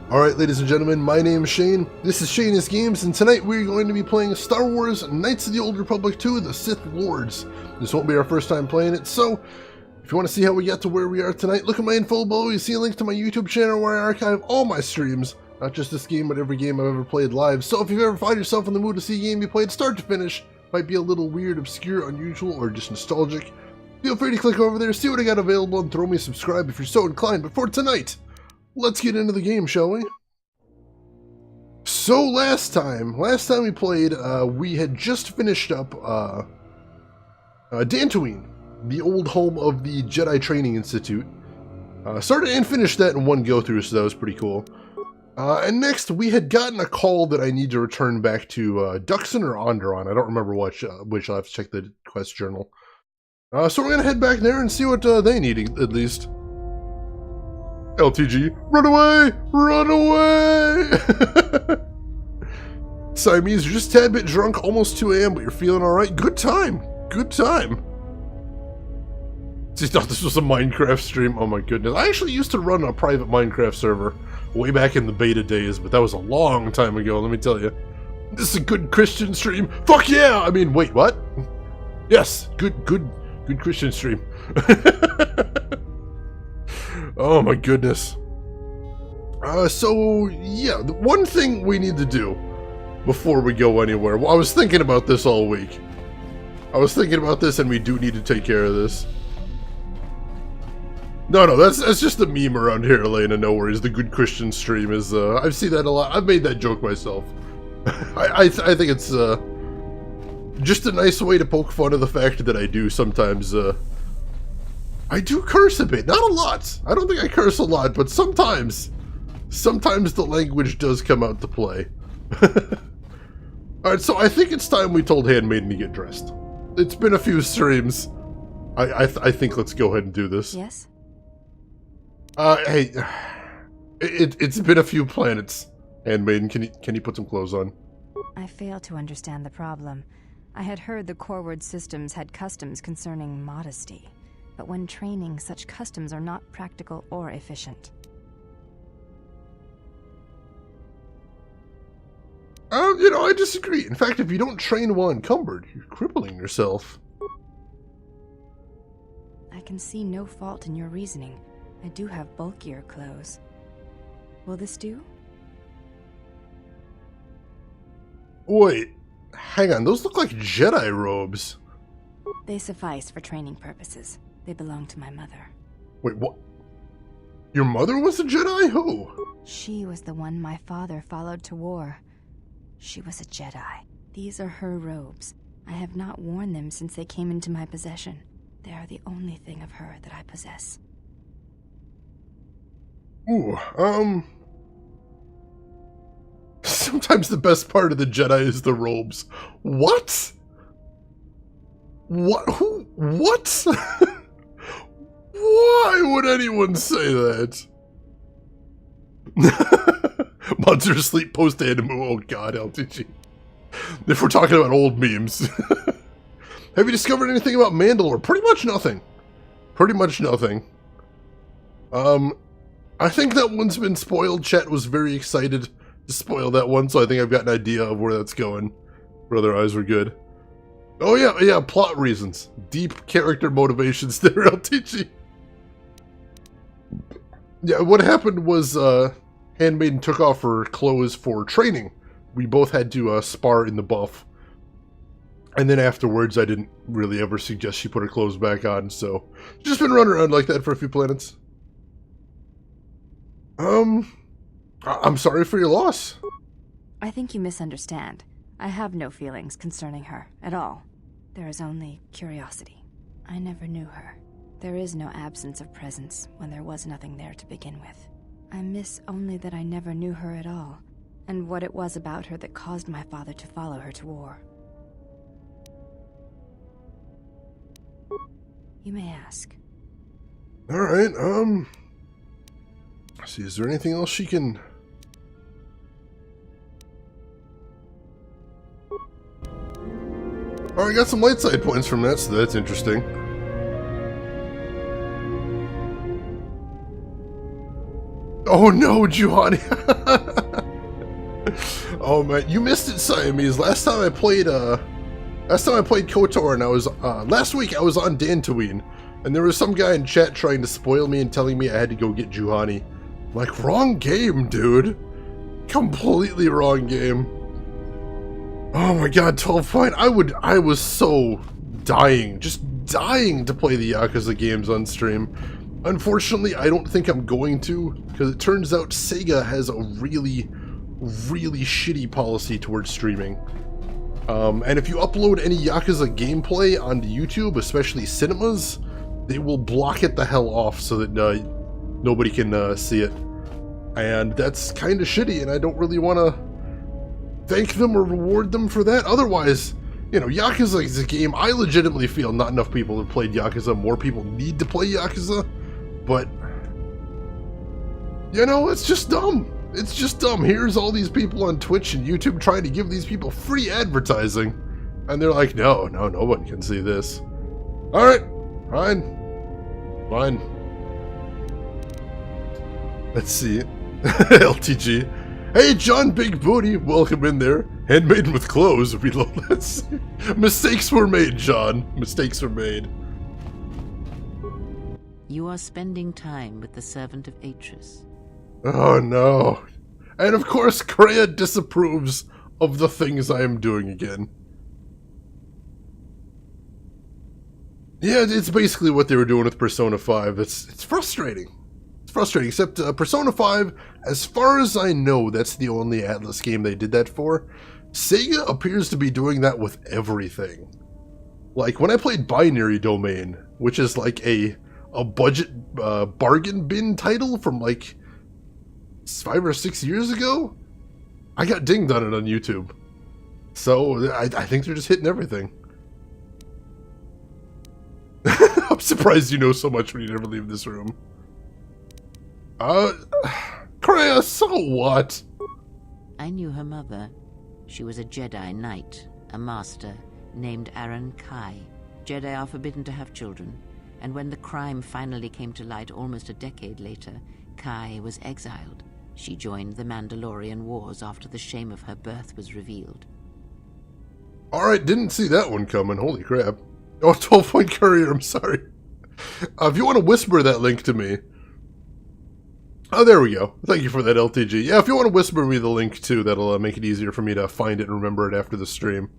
Alright, ladies and gentlemen, my name is Shane, this is Shane's Games, and tonight we're going to be playing Star Wars Knights of the Old Republic 2, The Sith Lords. This won't be our first time playing it, so if you want to see how we got to where we are tonight, look at my info below. You see a link to my YouTube channel where I archive all my streams, not just this game, but every game I've ever played live. So if you've ever found yourself in the mood to see a game you played start to finish, might be a little weird, obscure, unusual, or just nostalgic, feel free to click over there, see what I got available, and throw me a subscribe if you're so inclined. But for tonight, let's get into the game, shall we? So last time we played, we had just finished up Dxun, the old home of the Jedi Training Institute. Started and finished that in one go-through, so that was pretty cool. And next, we had gotten a call that I need to return back to Dxun or Onderon. I don't remember which. I'll have to check the quest journal. So we're gonna head back there and see what they need, at least. LTG, run away! Run away! Siamese, you're just a tad bit drunk, almost 2 AM, but you're feeling alright. Good time! Good time! So you thought this was a Minecraft stream? Oh my goodness. I actually used to run a private Minecraft server way back in the beta days, but that was a long time ago, let me tell you. This is a good Christian stream. Fuck yeah! I mean, wait, what? Yes, good Christian stream. Oh my goodness. So yeah, the one thing we need to do before we go anywhere, well, I was thinking about this all week. I was thinking about this, and we do need to take care of this. No, that's just a meme around here, Elena, no worries. The good Christian stream is, I've seen that a lot. I've made that joke myself. I think it's, just a nice way to poke fun of the fact that I do sometimes, I do curse a bit, not a lot. I don't think I curse a lot, but sometimes the language does come out to play. Alright, so I think it's time we told Handmaiden to get dressed. It's been a few streams. I think let's go ahead and do this. Yes? Hey, it's been a few planets. Handmaiden, can you put some clothes on? I fail to understand the problem. I had heard the Coreward systems had customs concerning modesty. But when training, such customs are not practical or efficient. I disagree. In fact, if you don't train while encumbered, you're crippling yourself. I can see no fault in your reasoning. I do have bulkier clothes. Will this do? Wait, hang on. Those look like Jedi robes. They suffice for training purposes. They belong to my mother. Wait, what? Your mother was a Jedi? Who? She was the one my father followed to war. She was a Jedi. These are her robes. I have not worn them since they came into my possession. They are the only thing of her that I possess. Ooh, sometimes the best part of the Jedi is the robes. What? What? Who? What? Why would anyone say that? Monster asleep post-anime. Oh god, LTG. If we're talking about old memes. Have you discovered anything about Mandalore? Pretty much nothing. Pretty much nothing. I think that one's been spoiled. Chat was very excited to spoil that one, so I think I've got an idea of where that's going. Brother eyes were good. Oh yeah, plot reasons. Deep character motivations there, LTG. Yeah, what happened was, Handmaiden took off her clothes for training. We both had to, spar in the buff. And then afterwards, I didn't really ever suggest she put her clothes back on, so... She's just been running around like that for a few planets. I'm sorry for your loss. I think you misunderstand. I have no feelings concerning her, at all. There is only curiosity. I never knew her. There is no absence of presence when there was nothing there to begin with. I miss only that I never knew her at all, and what it was about her that caused my father to follow her to war. You may ask. Alright, let's see, is there anything else she can... Alright, got some light side points from that, so that's interesting. Oh no, Juhani! Oh man, you missed it, Siamese. Last time I played KOTOR, and I was last week I was on Dantooine, and there was some guy in chat trying to spoil me and telling me I had to go get Juhani. Like, wrong game, dude. Completely wrong game. Oh my god, 12 point. I was so dying, just dying to play the Yakuza games on stream. Unfortunately, I don't think I'm going to, because it turns out Sega has a really, really shitty policy towards streaming. And if you upload any Yakuza gameplay onto YouTube, especially cinemas, they will block it the hell off so that nobody can see it. And that's kind of shitty, and I don't really want to thank them or reward them for that. Otherwise, you know, Yakuza is a game I legitimately feel not enough people have played Yakuza. More people need to play Yakuza, but, you know, it's just dumb. It's just dumb. Here's all these people on Twitch and YouTube trying to give these people free advertising, and they're like, no, no one can see this. Alright, fine. Let's see. LTG. Hey, John Big Booty, welcome in there. Handmaiden with clothes. Reload. Let's see. Mistakes were made, John. Mistakes were made. You are spending time with the servant of Atris. Oh no. And of course, Kreia disapproves of the things I am doing again. Yeah, it's basically what they were doing with Persona 5. It's frustrating. It's frustrating, except Persona 5, as far as I know, that's the only Atlas game they did that for. Sega appears to be doing that with everything. Like, when I played Binary Domain, which is like a budget bargain bin title from like 5 or 6 years ago, I got dinged on it on YouTube. So, I think they're just hitting everything. I'm surprised you know so much when you never leave this room. Kreia, so what? I knew her mother. She was a Jedi Knight, a master, named Aaron Kai. Jedi are forbidden to have children, and when the crime finally came to light almost a decade later, Kai was exiled. She joined the Mandalorian Wars after the shame of her birth was revealed. Alright, didn't see that one coming, holy crap. Oh, 12-point courier, I'm sorry. If you want to whisper that link to me... Oh, there we go. Thank you for that, LTG. Yeah, if you want to whisper me the link, too, that'll make it easier for me to find it and remember it after the stream.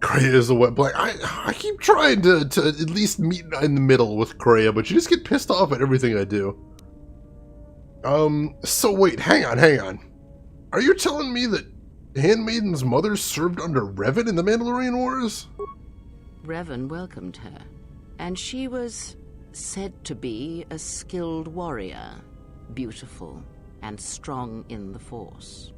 Kreia is a wet blank. I keep trying to at least meet in the middle with Kreia, but you just get pissed off at everything I do. So wait, hang on. Are you telling me that Handmaiden's mother served under Revan in the Mandalorian Wars? Revan welcomed her, and she was said to be a skilled warrior, beautiful, and strong in the Force.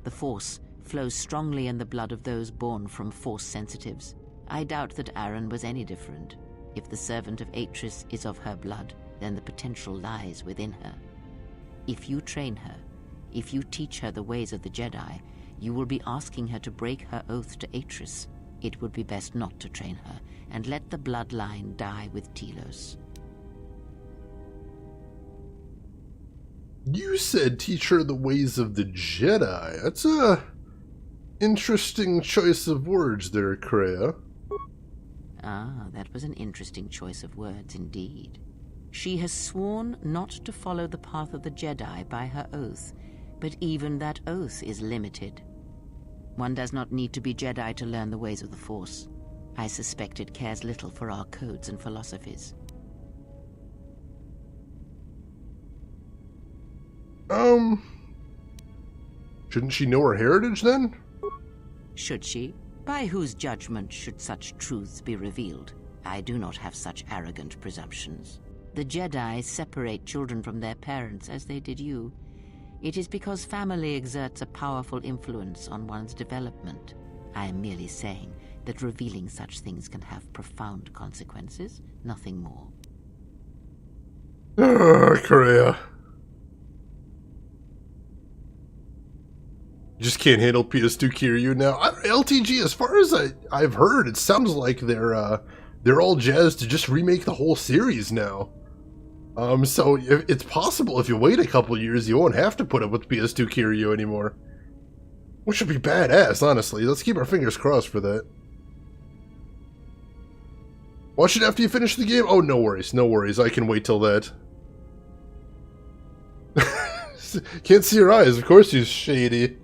The Force flows strongly in the blood of those born from Force sensitives. I doubt that Aaron was any different. If the servant of Atris is of her blood, then the potential lies within her. If you train her, if you teach her the ways of the Jedi, you will be asking her to break her oath to Atris. It would be best not to train her, and let the bloodline die with Telos. You said teach her the ways of the Jedi. That's a interesting choice of words there, Kreia. Ah, that was an interesting choice of words indeed. She has sworn not to follow the path of the Jedi by her oath, but even that oath is limited. One does not need to be Jedi to learn the ways of the Force. I suspect it cares little for our codes and philosophies. Shouldn't she know her heritage then? Should she? By whose judgment should such truths be revealed? I do not have such arrogant presumptions. The Jedi separate children from their parents as they did you. It is because family exerts a powerful influence on one's development. I am merely saying that revealing such things can have profound consequences, nothing more. Kreia. You just can't handle PS2 Kiryu now. LTG, as far as I've heard, it sounds like they're they're all jazzed to just remake the whole series now. So it's possible if you wait a couple years, you won't have to put up with PS2 Kiryu anymore. Which would be badass, honestly. Let's keep our fingers crossed for that. Watch it after you finish the game? Oh, no worries, no worries. I can wait till that. Can't see your eyes, of course, you shady.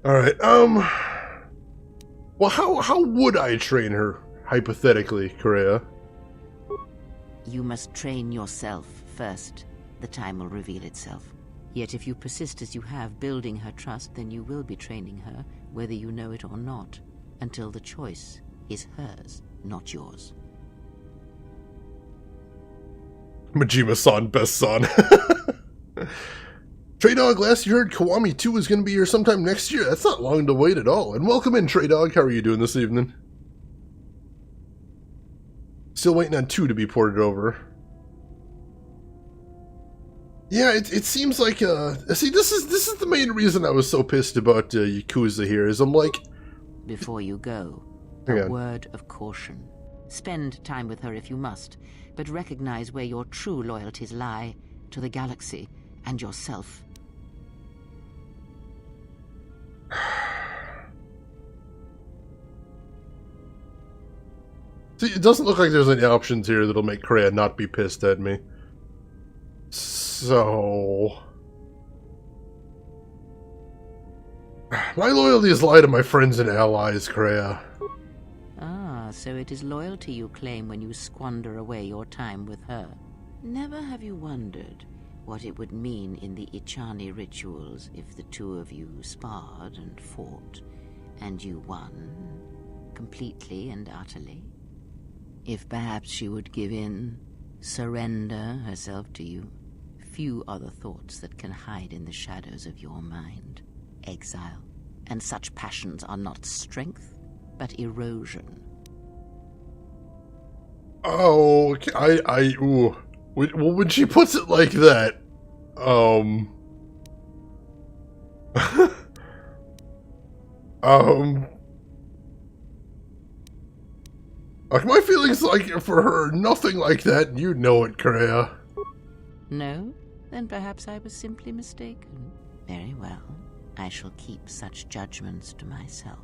Alright, well, how would I train her, hypothetically, Correa? You must train yourself first. The time will reveal itself. Yet if you persist as you have, building her trust, then you will be training her, whether you know it or not, until the choice is hers, not yours. Majima-san, best son. Trey Dog, last you heard Kiwami 2 is going to be here sometime next year. That's not long to wait at all. And welcome in, Trey Dog. How are you doing this evening? Still waiting on 2 to be ported over. Yeah, it seems like, see, this is the main reason I was so pissed about Yakuza here, is I'm like... Before you go, a word of caution. Spend time with her if you must, but recognize where your true loyalties lie, to the galaxy and yourself. See, it doesn't look like there's any options here that'll make Kreia not be pissed at me. So... my loyalties lie to my friends and allies, Kreia. Ah, so it is loyalty you claim when you squander away your time with her. Never have you wondered what it would mean in the Ichani rituals if the two of you sparred and fought, and you won, completely and utterly? If perhaps she would give in, surrender herself to you, few are the thoughts that can hide in the shadows of your mind. Exile, and such passions are not strength, but erosion. Oh, okay, ooh. Well, when she puts it like that, like, my feelings like for her, nothing like that, and you know it, Kreia. No? Then perhaps I was simply mistaken. Very well. I shall keep such judgments to myself.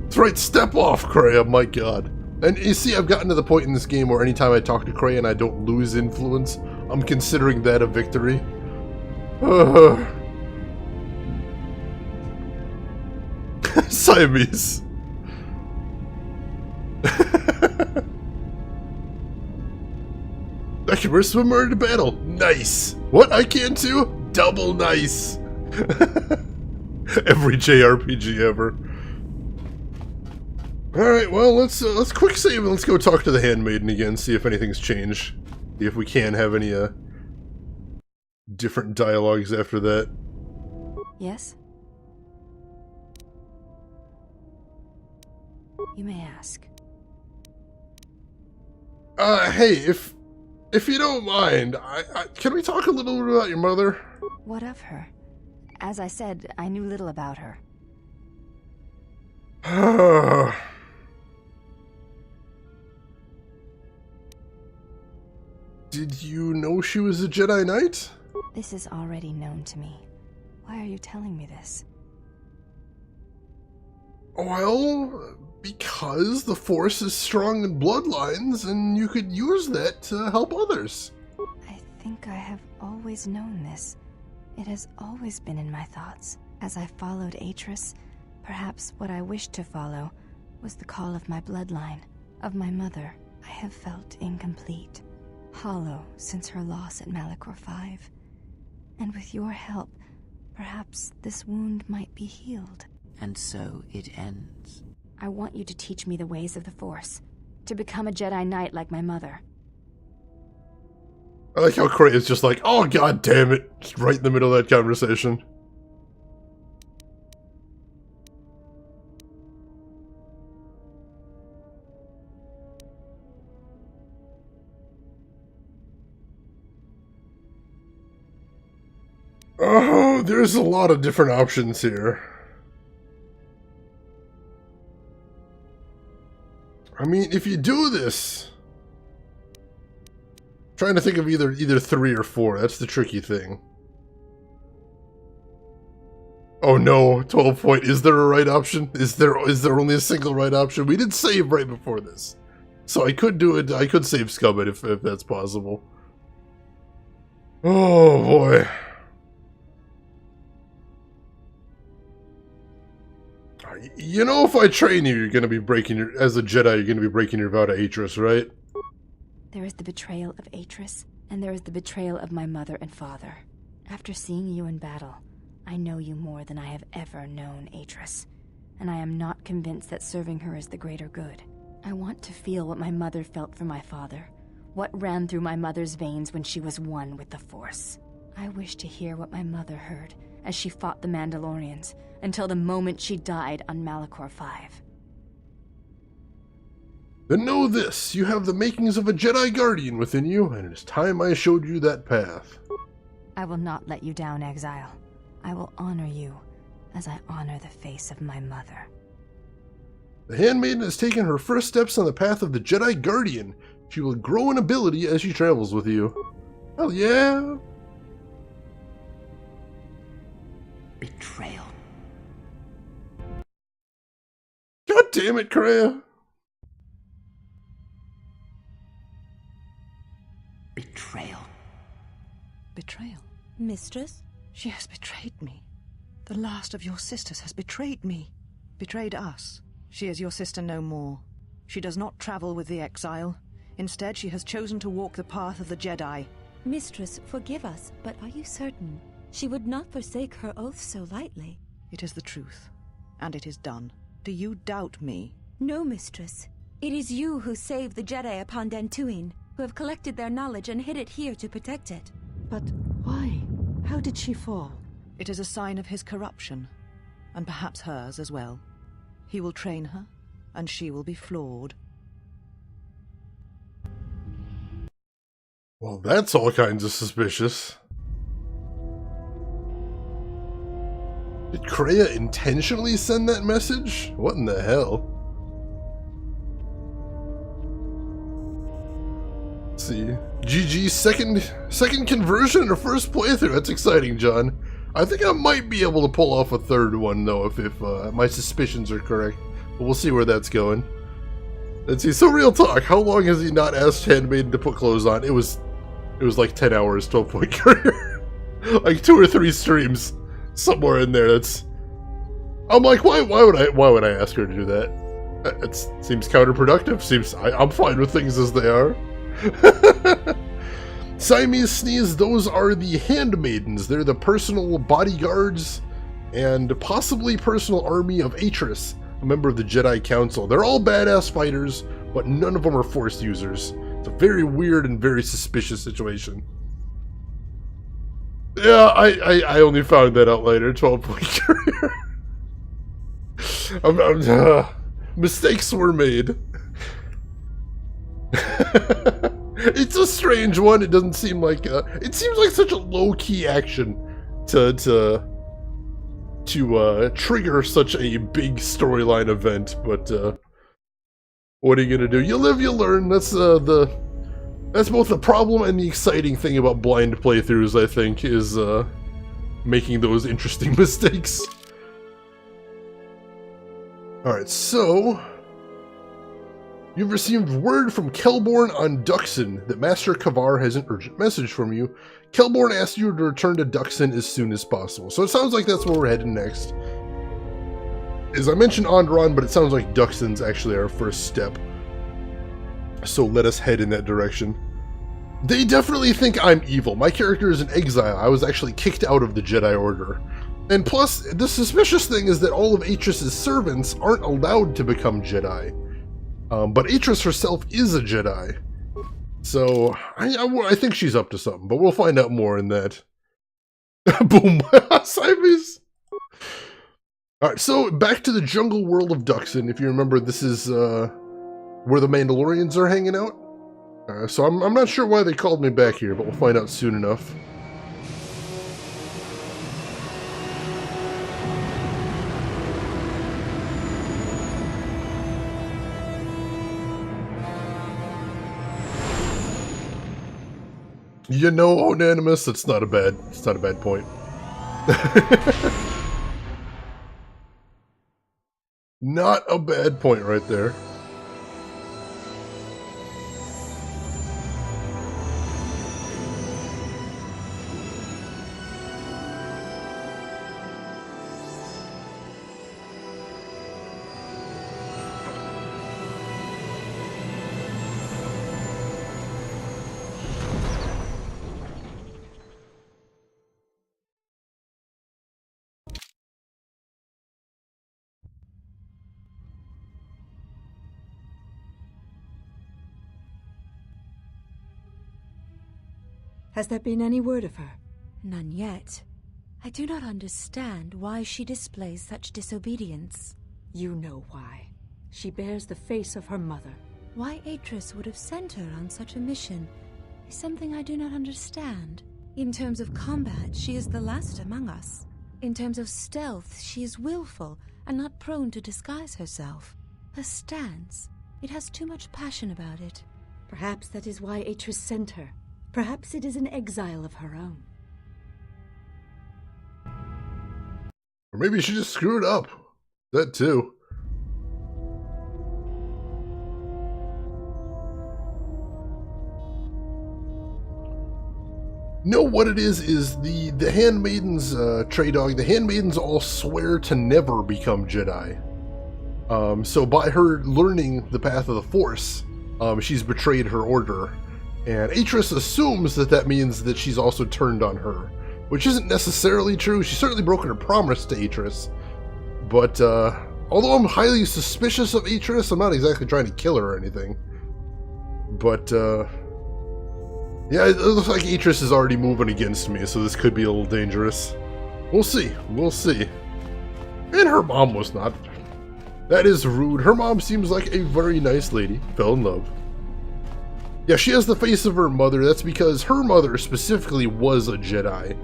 That's right, step off, Kreia, my god. And you see, I've gotten to the point in this game where anytime I talk to Kreia and I don't lose influence, I'm considering that a victory. Siamese. I can wear swimwear into battle. Nice. What I can too? Double nice. Every JRPG ever. Alright, well, let's quick save and let's go talk to the handmaiden again, see if anything's changed. See if we can have any, different dialogues after that. Yes? You may ask. Hey, if you don't mind, can we talk a little bit about your mother? What of her? As I said, I knew little about her. Did you know she was a Jedi Knight? This is already known to me. Why are you telling me this? Well, because the Force is strong in bloodlines, and you could use that to help others. I think I have always known this. It has always been in my thoughts. As I followed Atris, perhaps what I wished to follow was the call of my bloodline, of my mother. I have felt incomplete, hollow since her loss at Malachor 5. And with your help, perhaps this wound might be healed. And so it ends. I want you to teach me the ways of the Force, to become a Jedi Knight like my mother. I like how Kreia is just like, oh god damn it, just right in the middle of that conversation. Oh, there's a lot of different options here. I mean, if you do this... I'm trying to think of either 3 or 4. That's the tricky thing. Oh no, 12 point. Is there a right option? Is there only a single right option? We did save right before this. So I could do it. I could save Scum it if that's possible. Oh boy. You know, if I train you, you're going to be breaking your... As a Jedi, you're going to be breaking your vow to Atris, right? There is the betrayal of Atris, and there is the betrayal of my mother and father. After seeing you in battle, I know you more than I have ever known Atris, and I am not convinced that serving her is the greater good. I want to feel what my mother felt for my father, what ran through my mother's veins when she was one with the Force. I wish to hear what my mother heard as she fought the Mandalorians, until the moment she died on Malachor 5. Then know this, you have the makings of a Jedi Guardian within you, and it is time I showed you that path. I will not let you down, Exile. I will honor you, as I honor the face of my mother. The Handmaiden has taken her first steps on the path of the Jedi Guardian. She will grow in ability as she travels with you. Hell yeah! Betrayal. God damn it, Kreia! Betrayal. Betrayal? Mistress? She has betrayed me. The last of your sisters has betrayed me. Betrayed us. She is your sister no more. She does not travel with the exile. Instead, she has chosen to walk the path of the Jedi. Mistress, forgive us, but are you certain? She would not forsake her oath so lightly. It is the truth, and it is done. Do you doubt me? No, mistress. It is you who saved the Jedi upon Dantooine, who have collected their knowledge and hid it here to protect it. But why? How did she fall? It is a sign of his corruption, and perhaps hers as well. He will train her, and she will be flawed. Well, that's all kinds of suspicious. Did Kreia intentionally send that message? What in the hell? Let's see. GG's second conversion in her first playthrough. That's exciting, John. I think I might be able to pull off a third one, though, if my suspicions are correct. But we'll see where that's going. Let's see. So, real talk. How long has he not asked Handmaiden to put clothes on? It was like 10 hours, 12-point career. Like 2 or 3 streams. Somewhere in there. I'm like, why would I ask her to do that? It seems counterproductive. I'm fine with things as they are. Siamese Sneeze, those are the Handmaidens. They're the personal bodyguards and possibly personal army of Atris, a member of the Jedi Council. They're all badass fighters, but none of them are Force users. It's a very weird and very suspicious situation. Yeah, I only found that out later. 12-point career. Mistakes were made. It's a strange one. It doesn't seem like it seems like such a low-key action to trigger such a big storyline event. But what are you gonna do? You live, you learn. That's both the problem and the exciting thing about blind playthroughs, I think, is making those interesting mistakes. Alright, so... You've received word from Kelborn on Dxun that Master Kavar has an urgent message from you. Kelborn asked you to return to Dxun as soon as possible. So it sounds like that's where we're heading next. As I mentioned Onderon, but it sounds like Dxun's actually our first step. So let us head in that direction. They definitely think I'm evil. My character is in exile. I was actually kicked out of the Jedi Order. And plus, the suspicious thing is that all of Atris's servants aren't allowed to become Jedi. But Atris herself is a Jedi. So, I think she's up to something, but we'll find out more in that. Boom! Siamese! Alright, so back to the jungle world of Dxun. If you remember, this is where the Mandalorians are hanging out. So I'm not sure why they called me back here, but we'll find out soon enough. You know, unanimous. It's not a bad point. Not a bad point right there. Has there been any word of her? None yet. I do not understand why she displays such disobedience. You know why. She bears the face of her mother. Why Atris would have sent her on such a mission is something I do not understand. In terms of combat, she is the last among us. In terms of stealth, she is willful and not prone to disguise herself. Her stance, it has too much passion about it. Perhaps that is why Atris sent her. Perhaps it is an exile of her own. Or maybe she just screwed up. That too. No, what it is the handmaidens, Trey Dog, the handmaidens all swear to never become Jedi. So by her learning the path of the Force, she's betrayed her order. And Atris assumes that that means that she's also turned on her, which isn't necessarily true. She's certainly broken her promise to Atris. But although I'm highly suspicious of Atris, I'm not exactly trying to kill her or anything. But yeah, it looks like Atris is already moving against me, so this could be a little dangerous. We'll see. We'll see. And her mom was not. That is rude. Her mom seems like a very nice lady. Fell in love. Yeah, she has the face of her mother. That's because her mother specifically was a Jedi,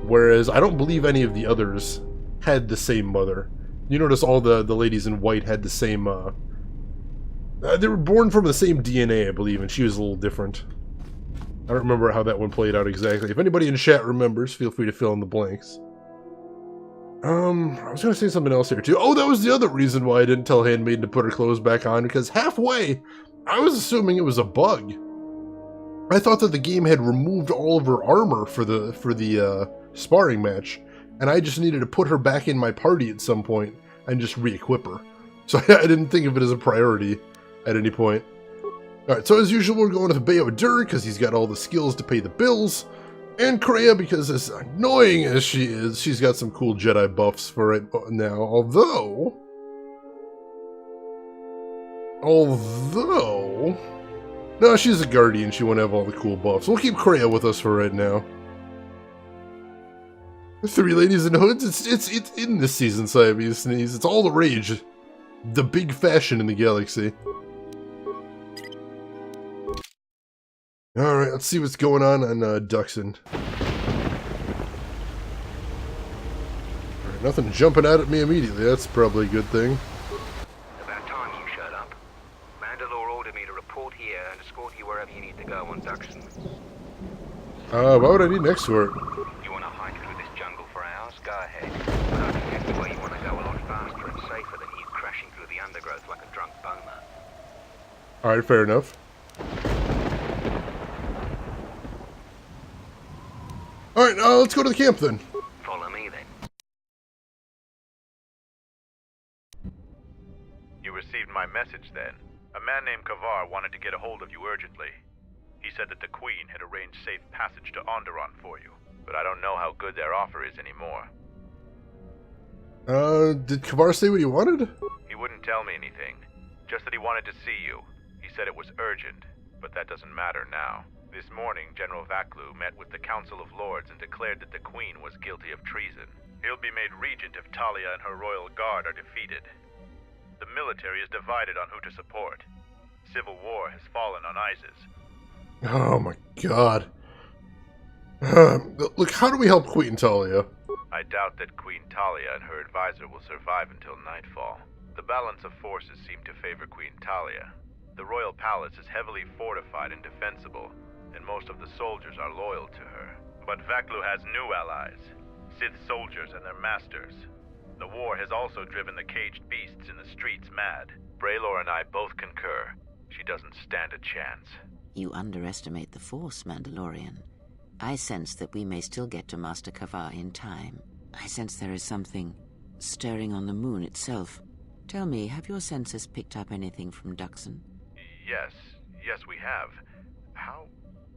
whereas I don't believe any of the others had the same mother. You notice all the ladies in white had the same, they were born from the same DNA, I believe, and she was a little different. I don't remember how that one played out exactly. If anybody in chat remembers, feel free to fill in the blanks. I was going to say something else here, too. Oh, that was the other reason why I didn't tell Handmaiden to put her clothes back on, because halfway, I was assuming it was a bug. I thought that the game had removed all of her armor for the sparring match, and I just needed to put her back in my party at some point and just re-equip her. So I didn't think of it as a priority at any point. Alright, so as usual, we're going with Bayodur because he's got all the skills to pay the bills, and Kreia because as annoying as she is, she's got some cool Jedi buffs for it now, although... No, she's a Guardian, she won't have all the cool buffs. We'll keep Kreia with us for right now. The Three Ladies in Hoods, it's in this season, Siamese Sneeze. It's all the rage. The big fashion in the galaxy. Alright, let's see what's going on Dxun. Alright, nothing jumping out at me immediately, that's probably a good thing. About time you shut up. Mandalore ordered me to report here and escort you wherever you need to go on Dxun. Why would I need an escort? You want to hike through this jungle for hours? Go ahead. But I can get to where you want to go a lot faster and safer than you crashing through the undergrowth like a drunk boma. Alright, fair enough. Alright, let's go to the camp then. Follow me then. You received my message then. A man named Kavar wanted to get a hold of you urgently. He said that the Queen had arranged safe passage to Onderon for you, but I don't know how good their offer is anymore. Did Kavar say what he wanted? He wouldn't tell me anything, just that he wanted to see you. He said it was urgent, but that doesn't matter now. This morning, General Vaklu met with the Council of Lords and declared that the Queen was guilty of treason. He'll be made regent if Talia and her royal guard are defeated. The military is divided on who to support. Civil war has fallen on Isis. Oh my god. Look, how do we help Queen Talia? I doubt that Queen Talia and her advisor will survive until nightfall. The balance of forces seem to favor Queen Talia. The royal palace is heavily fortified and defensible, and most of the soldiers are loyal to her. But Vaklu has new allies, Sith soldiers and their masters. The war has also driven the caged beasts in the streets mad. Braylor and I both concur. She doesn't stand a chance. You underestimate the Force, Mandalorian. I sense that we may still get to Master Kavar in time. I sense there is something stirring on the moon itself. Tell me, have your senses picked up anything from Dxun? Yes we have. How?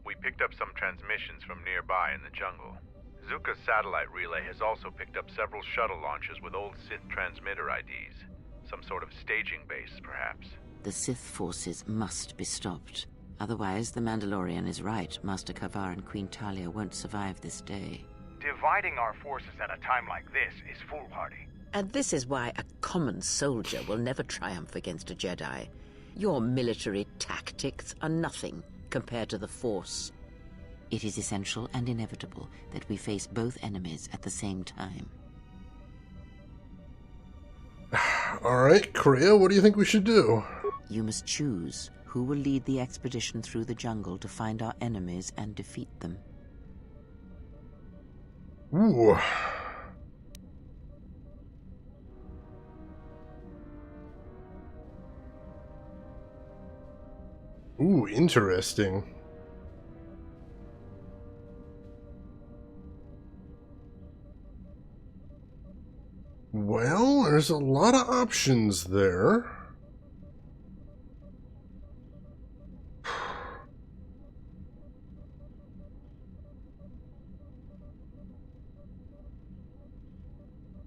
We picked up some transmissions from nearby in the jungle. Zuka's satellite relay has also picked up several shuttle launches with old Sith transmitter IDs. Some sort of staging base, perhaps. The Sith forces must be stopped. Otherwise, the Mandalorian is right. Master Kavar and Queen Talia won't survive this day. Dividing our forces at a time like this is foolhardy. And this is why a common soldier will never triumph against a Jedi. Your military tactics are nothing compared to the Force. It is essential and inevitable that we face both enemies at the same time. Alright, Kreia, what do you think we should do? You must choose who will lead the expedition through the jungle to find our enemies and defeat them. Ooh. Ooh, interesting. Well, there's a lot of options there.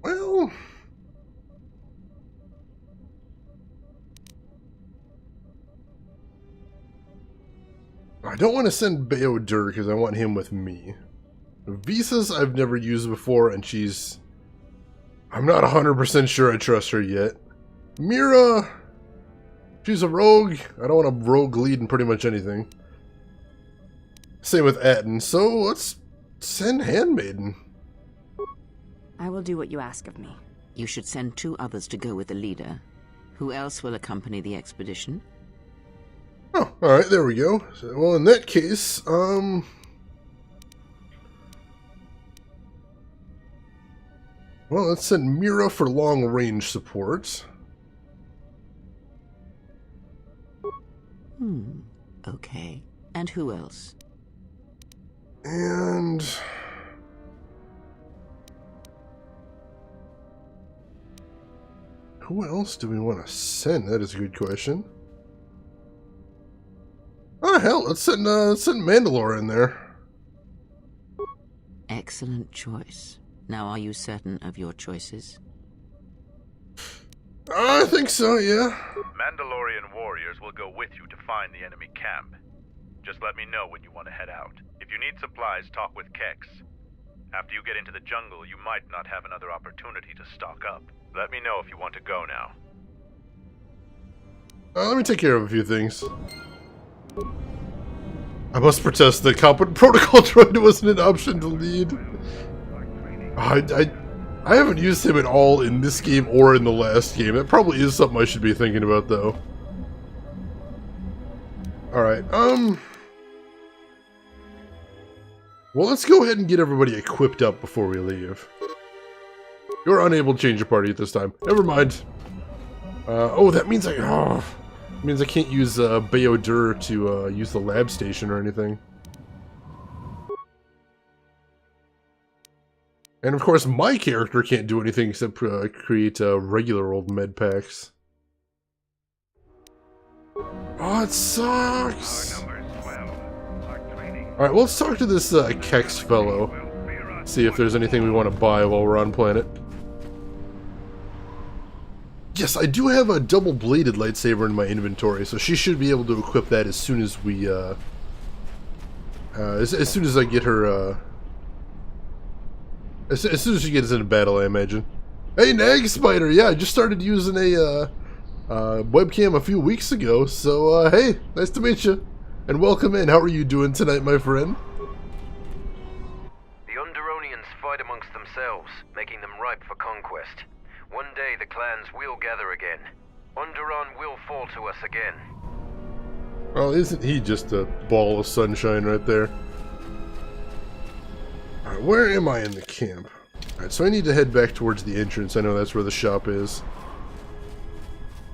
Well, I don't want to send Bayodur because I want him with me. Visas I've never used before, and I'm not 100% sure I trust her yet. Mira, she's a rogue. I don't want a rogue lead in pretty much anything. Same with Atton, so let's send Handmaiden. I will do what you ask of me. You should send 2 others to go with the leader. Who else will accompany the expedition? Oh, alright, there we go. So, well, in that case, well, let's send Mira for long-range support. Okay. And who else? And who else do we want to send? That is a good question. Oh, hell, let's send Mandalore in there. Excellent choice. Now, are you certain of your choices? I think so, yeah. Mandalorian warriors will go with you to find the enemy camp. Just let me know when you want to head out. If you need supplies, talk with Kex. After you get into the jungle, you might not have another opportunity to stock up. Let me know if you want to go now. Let me take care of a few things. I must protest the competent protocol droid wasn't an option to lead. I haven't used him at all in this game or in the last game. That probably is something I should be thinking about, though. Alright, well, let's go ahead and get everybody equipped up before we leave. You're unable to change your party at this time. Never mind. Oh, that means I can't use Bayodur to use the lab station or anything. And of course, my character can't do anything except create regular old med packs. Oh, it sucks! Alright, well, let's talk to this Kex fellow. See if there's anything we want to buy while we're on planet. Yes, I do have a double-bladed lightsaber in my inventory, so she should be able to equip that as soon as we, as soon as I get her, as soon as she gets into battle, I imagine. Hey, Nag Spider! Yeah, I just started using a, webcam a few weeks ago, so, hey, nice to meet you. And welcome in. How are you doing tonight, my friend? The Onderonians fight amongst themselves, making them ripe for conquest. One day the clans will gather again. Onderon will fall to us again. Well, isn't he just a ball of sunshine right there? Alright, where am I in the camp? Alright, so I need to head back towards the entrance. I know that's where the shop is.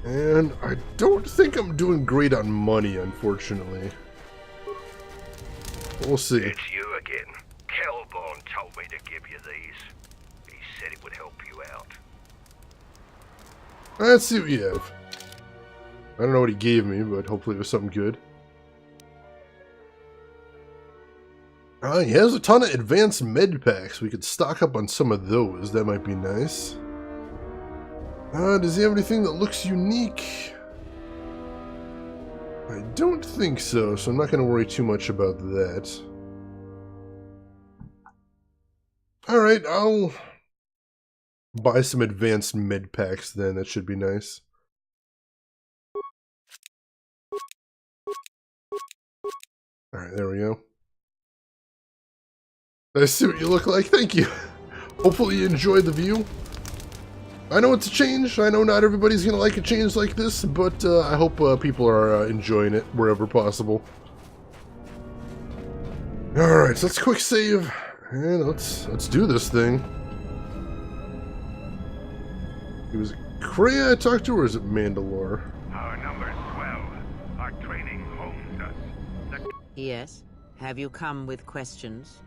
And I don't think I'm doing great on money, unfortunately. We'll see. It's you again. Kelborn told me to give you these. He said it would help you out. Let's see what you have. I don't know what he gave me, but hopefully it was something good. He has a ton of advanced med packs. We could stock up on some of those. That might be nice. Does he have anything that looks unique? I don't think so, so I'm not going to worry too much about that. Alright, I'll buy some advanced med packs then. That should be nice. Alright, there we go. I see what you look like. Thank you. Hopefully you enjoyed the view. I know it's a change. I know not everybody's going to like a change like this, but I hope people are enjoying it wherever possible. Alright, so let's quick save, and let's do this thing. It was Kreia I talked to, or is it Mandalore? Our numbers swell. Our training hones us. Yes? Have you come with questions?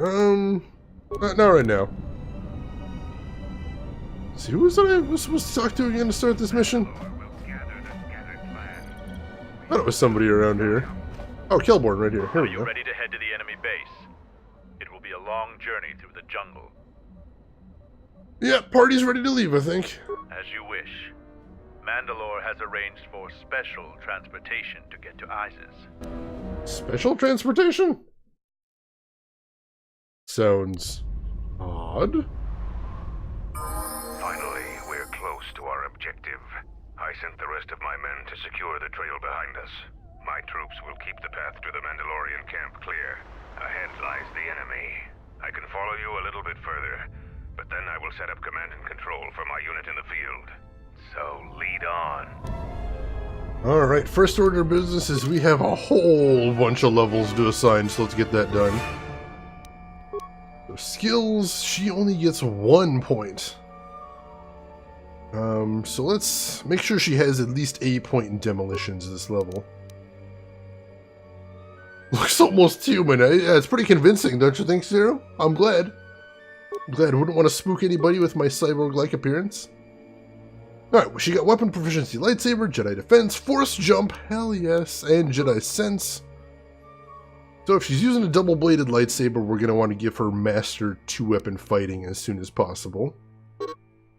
Not right now. See, who was that I was supposed to talk to again to start this mission? I thought it was somebody around here. Oh, Kelborn right here. Here Are we you go. ready to head to the enemy base? It will be a long journey through the jungle. Yeah, party's ready to leave, I think. As you wish. Mandalore has arranged for special transportation to get to Isis. Special transportation? Sounds odd. Finally, we're close to our objective. I sent the rest of my men to secure the trail behind us. My troops will keep the path to the Mandalorian camp clear. Ahead lies the enemy. I can follow you a little bit further, but then I will set up command and control for my unit in the field. So, lead on. Alright, first order of business is we have a whole bunch of levels to assign, so let's get that done. So skills, she only gets 1 point. So let's make sure she has at least a point in demolitions this level. Looks almost human. Yeah, it's pretty convincing, don't you think, Zero? I'm glad. I'm glad I wouldn't want to spook anybody with my cyborg-like appearance. Alright, well, she got weapon proficiency, lightsaber, Jedi defense, force jump, hell yes, and Jedi sense. So if she's using a double-bladed lightsaber, we're going to want to give her master 2-weapon fighting as soon as possible.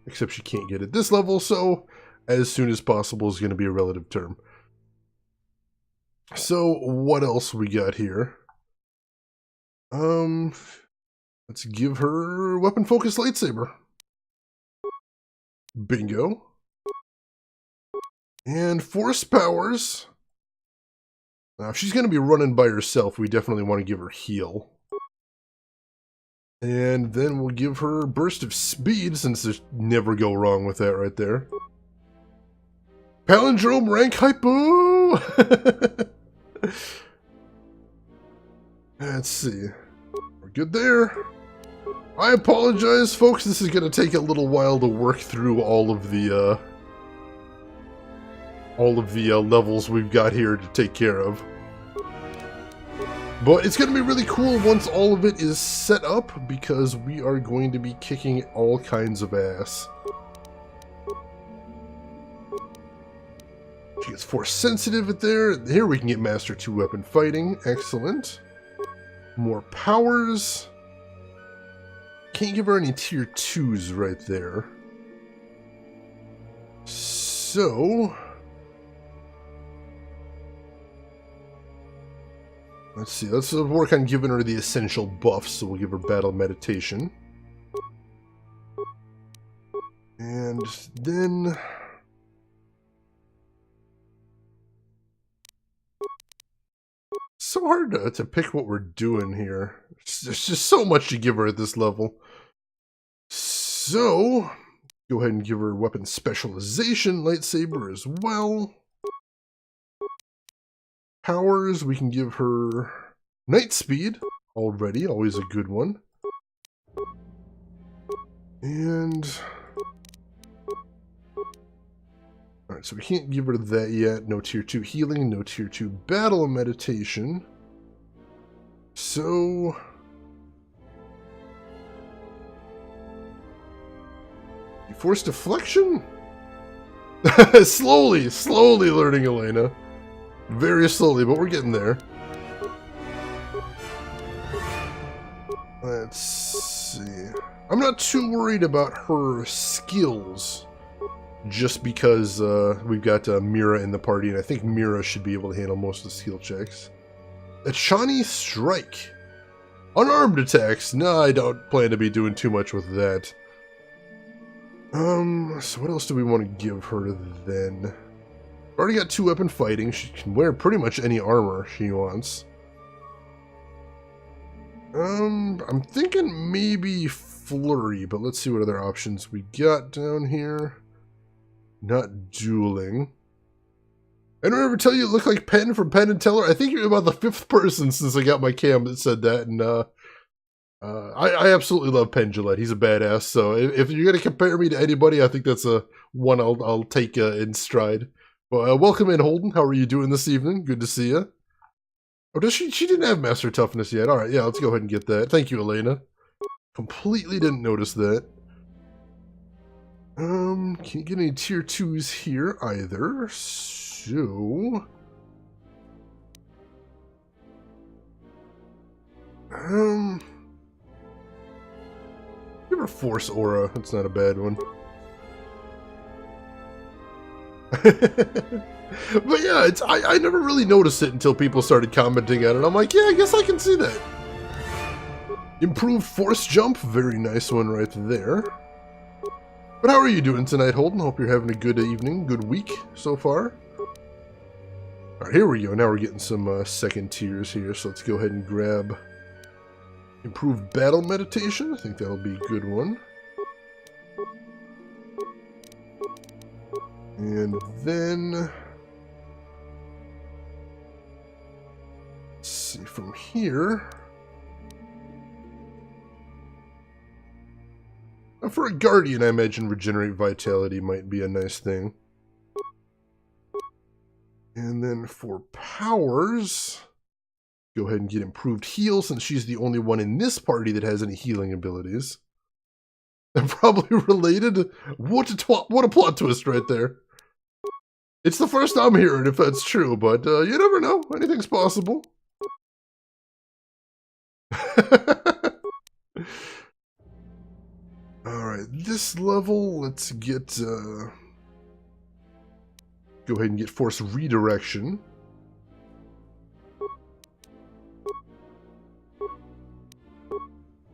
Except she can't get at this level, so as soon as possible is going to be a relative term. So what else we got here? Let's give her weapon-focused lightsaber. Bingo. And force powers. Now, if she's going to be running by herself, we definitely want to give her heal. And then we'll give her burst of speed, since there's never go wrong with that right there. Palindrome rank hypo! Let's see. We're good there. I apologize, folks. This is going to take a little while to work through all of the levels we've got here to take care of. But it's going to be really cool once all of it is set up, because we are going to be kicking all kinds of ass. She gets force sensitive at there. Here we can get master 2-weapon fighting. Excellent. More powers. Can't give her any tier 2s right there. So let's see, let's work on giving her the essential buffs, so we'll give her battle meditation. And then so hard to pick what we're doing here. There's just so much to give her at this level. So go ahead and give her weapon specialization lightsaber as well. powers, we can give her Night Speed already, always a good one. And alright, so we can't give her that yet. No tier 2 healing, no tier 2 battle meditation. So Force deflection? slowly learning Elena. Very slowly, but we're getting there. Let's see. I'm not too worried about her skills, just because we've got Mira in the party, and I think Mira should be able to handle most of the skill checks. A Chani Strike. Unarmed attacks. No, I don't plan to be doing too much with that. So what else do we want to give her then? Already got 2-weapon fighting. She can wear pretty much any armor she wants. I'm thinking maybe Flurry, but let's see what other options we got down here. Not dueling. Anyone ever tell you you look like Penn from Penn and Teller? I think you're about the 5th person since I got my cam that said that, and I absolutely love Penn Jillette. He's a badass, so if you're going to compare me to anybody, I think that's a one I'll take in stride. Well, welcome in, Holden. How are you doing this evening? Good to see you. Oh, does she? She didn't have Master Toughness yet. All right, yeah, let's go ahead and get that. Thank you, Elena. Completely didn't notice that. Can't get any tier 2s here either, so... Give her Force Aura. That's not a bad one. But yeah, I never really noticed it until people started commenting on it. I'm like, yeah, I guess I can see that. Improved Force Jump. Very nice one right there. But how are you doing tonight, Holden? Hope you're having a good evening, good week so far. Alright, here we go. Now we're getting some second tiers here, so let's go ahead and grab Improved Battle Meditation. I think that'll be a good one. And then... let's see, from here... for a Guardian, I imagine Regenerate Vitality might be a nice thing. And then for powers, go ahead and get Improved Heal, since she's the only one in this party that has any healing abilities. And probably related. What a plot twist right there. It's the first I'm hearing if that's true, but you never know. Anything's possible. Alright, this level, let's get, go ahead and get Force Redirection.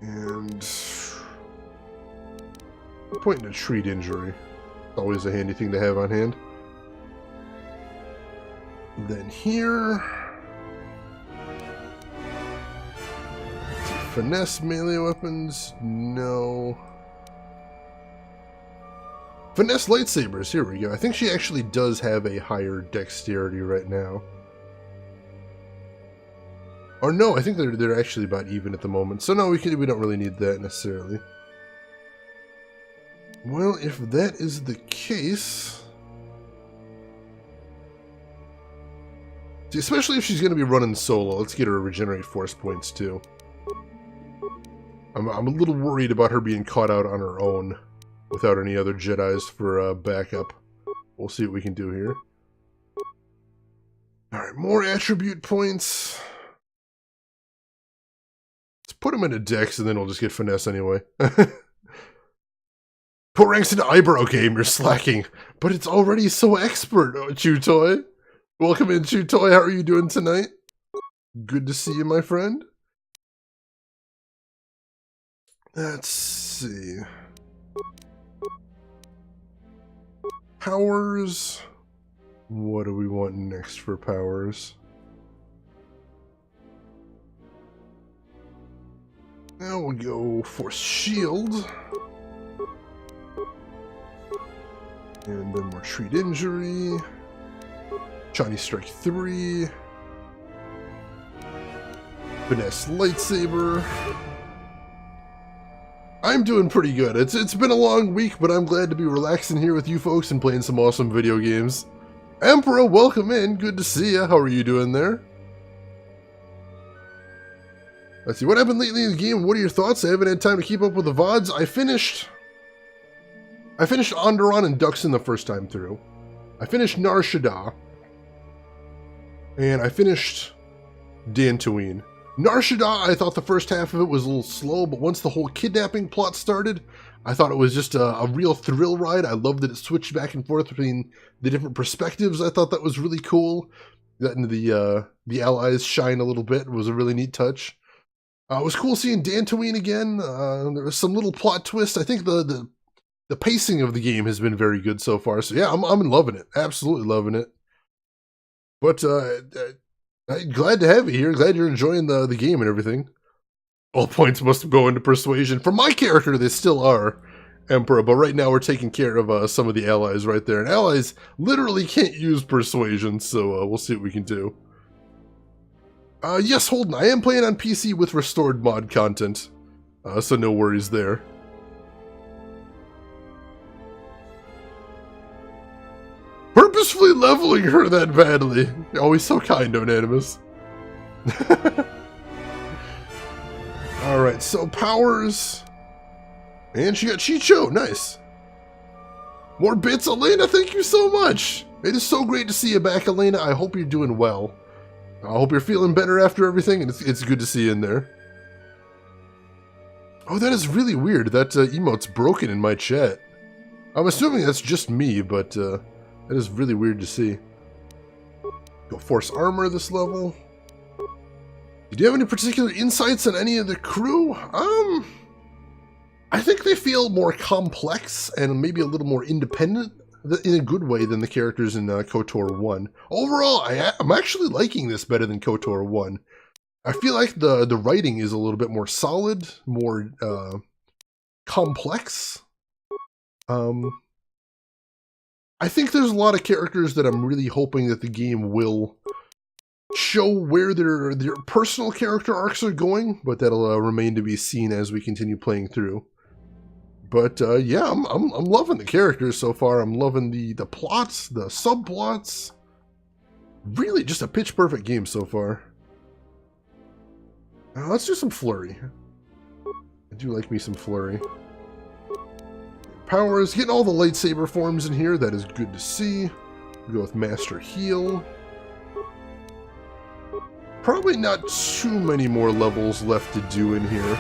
And... point to Treat Injury. Always a handy thing to have on hand. And then here... Finesse melee weapons? No... Finesse lightsabers, here we go. I think she actually does have a higher dexterity right now. Or no, I think they're actually about even at the moment. So no, we don't really need that necessarily. Well, if that is the case... see, especially if she's going to be running solo, let's get her to regenerate force points too. I'm a little worried about her being caught out on her own. Without any other Jedis for backup. We'll see what we can do here. Alright, more attribute points. Let's put him in a dex and then we'll just get finesse anyway. Put ranks into eyebrow game, you're slacking. But it's already so expert, Chutoy. Welcome in, Chutoy. How are you doing tonight? Good to see you, my friend. Let's see... powers. What do we want next for powers? Now we'll go Force Shield. And then more Treat Injury. Chinese Strike 3. Finesse lightsaber. I'm doing pretty good. It's been a long week, but I'm glad to be relaxing here with you folks and playing some awesome video games. Emperor, welcome in. Good to see ya. How are you doing there? Let's see, what happened lately in the game? What are your thoughts? I haven't had time to keep up with the VODs. I finished Onderon and Dxun the first time through. I finished Nar Shaddaa. And I finished Dxun. Nar Shaddaa, I thought the first half of it was a little slow, but once the whole kidnapping plot started, I thought it was just a real thrill ride. I loved that it switched back and forth between the different perspectives. I thought that was really cool. Letting the allies shine a little bit. It was a really neat touch. It was cool seeing Dxun again. There was some little plot twist. I think the pacing of the game has been very good so far. So yeah, I'm loving it. Absolutely loving it. But I'm glad to have you here. Glad you're enjoying the game and everything. All points must go into persuasion. For my character, they still are, Emperor. But right now we're taking care of some of the allies right there. And allies literally can't use persuasion. So we'll see what we can do. Yes, Holden, I am playing on PC with restored mod content. So no worries there. Purposefully leveling her that badly. You're always so kind, Onanimus. Alright, so powers. And she got Chicho, nice. More bits, Elena, thank you so much. It is so great to see you back, Elena. I hope you're doing well. I hope you're feeling better after everything, and it's good to see you in there. Oh, that is really weird. That emote's broken in my chat. I'm assuming that's just me, but that is really weird to see. Go Force Armor this level. Did you have any particular insights on any of the crew? I think they feel more complex and maybe a little more independent in a good way than the characters in KOTOR 1. Overall, I'm actually liking this better than KOTOR 1. I feel like the writing is a little bit more solid, more complex. I think there's a lot of characters that I'm really hoping that the game will show where their personal character arcs are going, but that'll remain to be seen as we continue playing through. But yeah, I'm loving the characters so far. I'm loving the plots, the subplots. Really, just a pitch perfect game so far. Let's do some flurry. I do like me some flurry. Powers, getting all the lightsaber forms in here. That is good to see. We go with Master Heal. Probably not too many more levels left to do in here.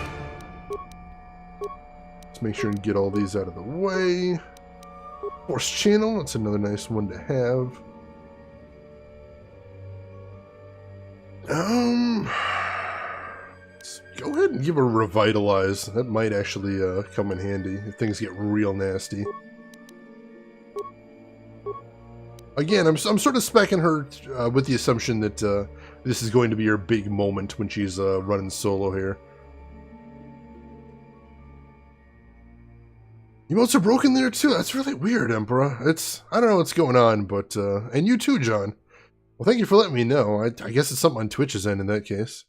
Let's make sure and get all these out of the way. Force Channel, that's another nice one to have. Let's go ahead and give her Revitalize. That might actually come in handy if things get real nasty. Again, I'm sort of speccing her with the assumption that this is going to be her big moment when she's running solo here. Emotes are broken there too. That's really weird, Emperor. I don't know what's going on, but and you too, John. Well, thank you for letting me know. I guess it's something on Twitch's end in that case.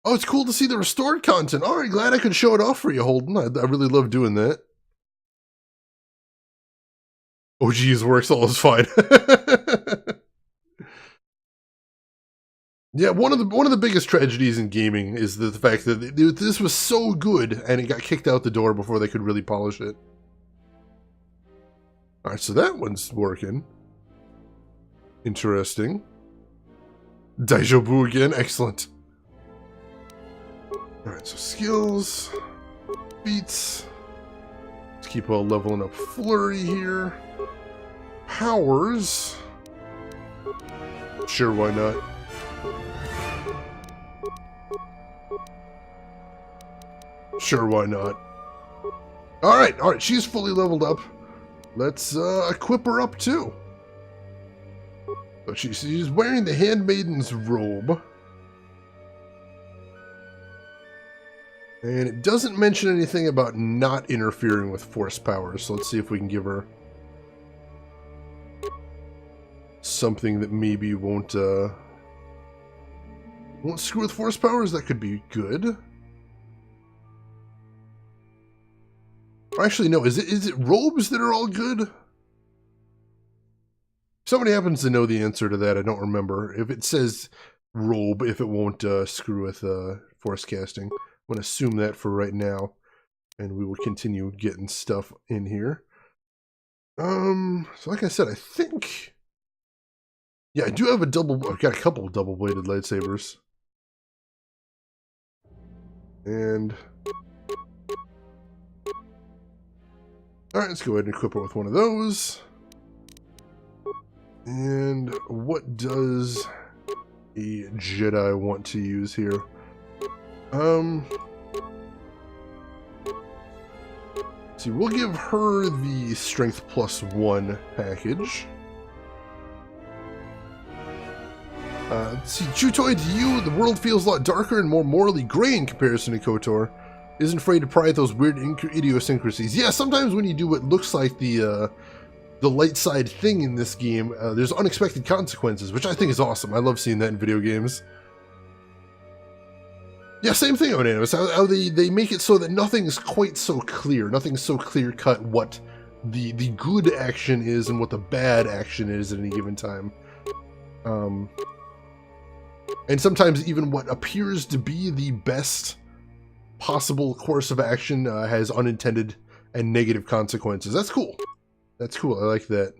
Oh, it's cool to see the restored content. All right, glad I could show it off for you, Holden. I really love doing that. Oh, geez, works all is fine. Yeah, one of the biggest tragedies in gaming is the fact that this was so good and it got kicked out the door before they could really polish it. All right, so that one's working. Interesting. Daijobu again, excellent. All right, so skills, beats. Let's keep leveling up flurry here. Powers. Sure, why not? Sure, why not? Alright, she's fully leveled up. Let's equip her up too. So she's wearing the Handmaiden's robe. And it doesn't mention anything about not interfering with force powers, so let's see if we can give her something that maybe won't screw with force powers. That could be good. Or actually, no. Is it robes that are all good? If somebody happens to know the answer to that, I don't remember. If it says robe, if it won't screw with force casting. I'm going to assume that for right now. And we will continue getting stuff in here. So like I said, I think... Yeah, I do have I've got a couple of double-bladed lightsabers. And... Alright, let's go ahead and equip her with one of those. And what does a Jedi want to use here? See, we'll give her the Strength +1 package. Let's see, Chutoi, to you, the world feels a lot darker and more morally gray in comparison to KOTOR. Isn't afraid to pry at those weird idiosyncrasies. Yeah, sometimes when you do what looks like the light side thing in this game, there's unexpected consequences, which I think is awesome. I love seeing that in video games. Yeah, same thing, Onanimous. How they make it so that nothing's quite so clear. Nothing's so clear-cut what the good action is and what the bad action is at any given time. And sometimes even what appears to be the best possible course of action has unintended and negative consequences. That's cool. That's cool. I like that.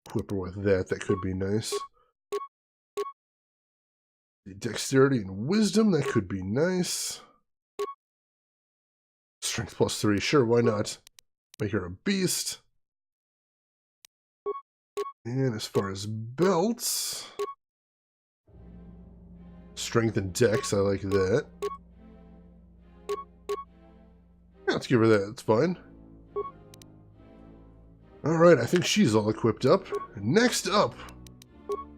Equip her with that. That could be nice. Dexterity and wisdom. That could be nice. Strength +3. Sure, why not? Make her a beast. And as far as belts... Strength and Dex, I like that. Yeah, let's give her that, it's fine. Alright, I think she's all equipped up. Next up,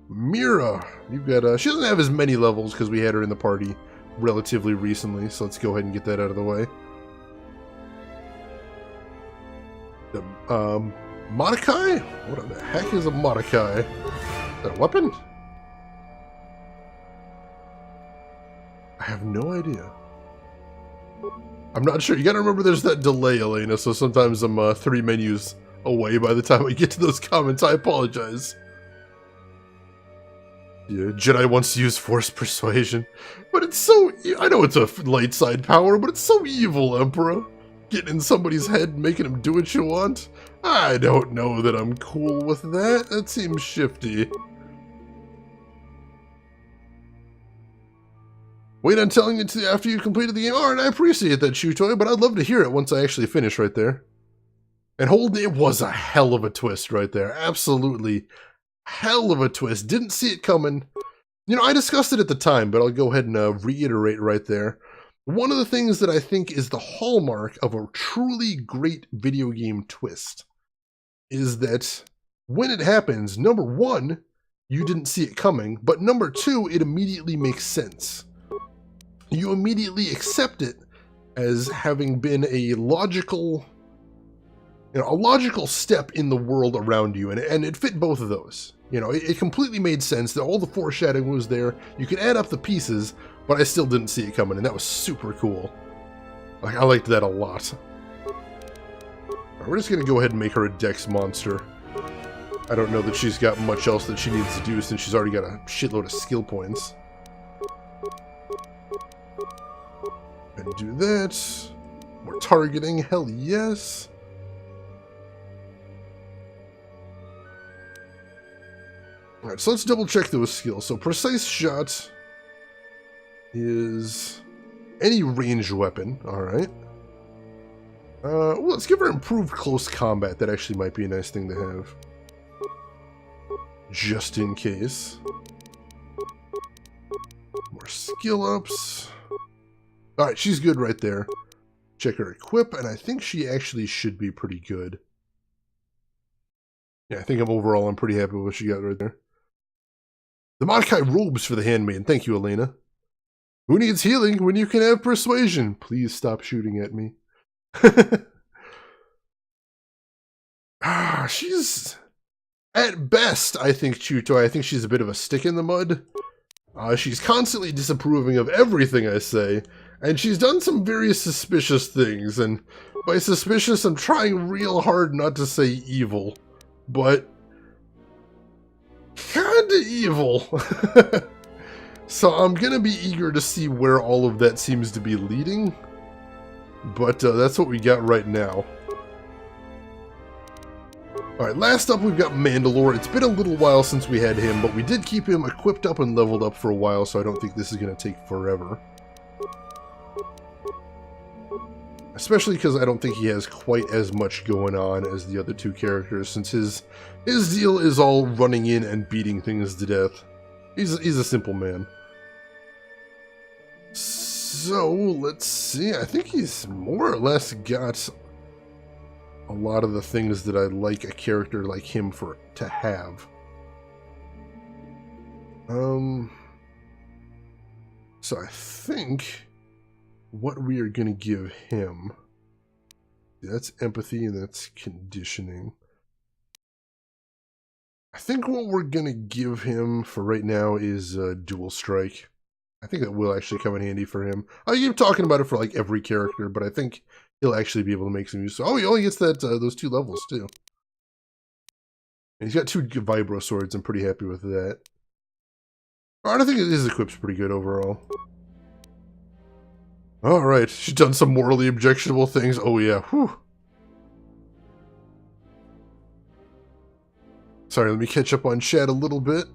Mira. You've got, she doesn't have as many levels because we had her in the party relatively recently, so let's go ahead and get that out of the way. The, Mordecai? What the heck is a Mordecai? Is that a weapon? I have no idea. I'm not sure. You gotta remember there's that delay, Elena, so sometimes I'm 3 menus away by the time I get to those comments. I apologize. Yeah, Jedi wants to use Force Persuasion. But it's so... I know it's a light side power, but it's so evil, Emperor. Getting in somebody's head and making him do what you want. I don't know that I'm cool with that. That seems shifty. Wait on telling it to you after you completed the game. Alright, I appreciate that, Chutoi, but I'd love to hear it once I actually finish right there. And hold, it was a hell of a twist right there. Absolutely hell of a twist. Didn't see it coming. You know, I discussed it at the time, but I'll go ahead and reiterate right there. One of the things that I think is the hallmark of a truly great video game twist is that when it happens, number one, you didn't see it coming, but number two, it immediately makes sense. You immediately accept it as having been a logical, a logical step in the world around you, and it fit both of those. You know, it completely made sense that all the foreshadowing was there. You could add up the pieces, but I still didn't see it coming, and that was super cool. Like, I liked that a lot. Right, we're just gonna go ahead and make her a Dex monster. I don't know that she's got much else that she needs to do since she's already got a shitload of skill points. And do that. More targeting, hell yes. Alright, so let's double check those skills. So precise shot is any ranged weapon, alright. Well, let's give her improved close combat. That actually might be a nice thing to have. Just in case. More skill ups. Alright, she's good right there. Check her equip, and I think she actually should be pretty good. Yeah, I think I'm pretty happy with what she got right there. The Mordecai robes for the handmaiden. Thank you, Elena. Who needs healing when you can have persuasion? Please stop shooting at me. she's, at best, I think, Chutoi, I think she's a bit of a stick in the mud. She's constantly disapproving of everything I say, and she's done some very suspicious things, and by suspicious, I'm trying real hard not to say evil, but kinda evil. So I'm gonna be eager to see where all of that seems to be leading, but that's what we got right now. Alright, last up we've got Mandalore. It's been a little while since we had him, but we did keep him equipped up and leveled up for a while, so I don't think this is going to take forever. Especially because I don't think he has quite as much going on as the other two characters, since his deal is all running in and beating things to death. He's a simple man. So, let's see. I think he's more or less got a lot of the things that I'd like a character like him to have. So I think what we are going to give him, that's empathy and that's conditioning. I think what we're going to give him for right now is dual strike. I think that will actually come in handy for him. I keep talking about it for like every character, but I think he'll actually be able to make some use. Oh, he only gets that those 2 levels too. And he's got 2 vibro swords. I'm pretty happy with that. I think his equip's pretty good overall. All right, she's done some morally objectionable things. Oh yeah. Whew. Sorry, let me catch up on chat a little bit.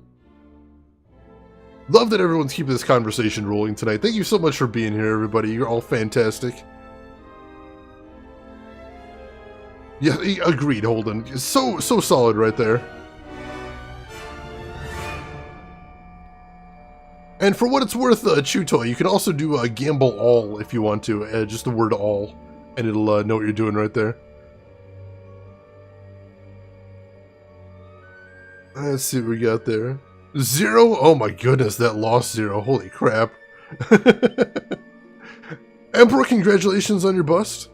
Love that everyone's keeping this conversation rolling tonight. Thank you so much for being here, everybody. You're all fantastic. Yeah, agreed, Holden. So solid right there. And for what it's worth, Chutoi, you can also do gamble all if you want to. Just the word all, and it'll know what you're doing right there. Let's see what we got there. 0? Oh my goodness, that lost 0. Holy crap. Emperor, congratulations on your bust.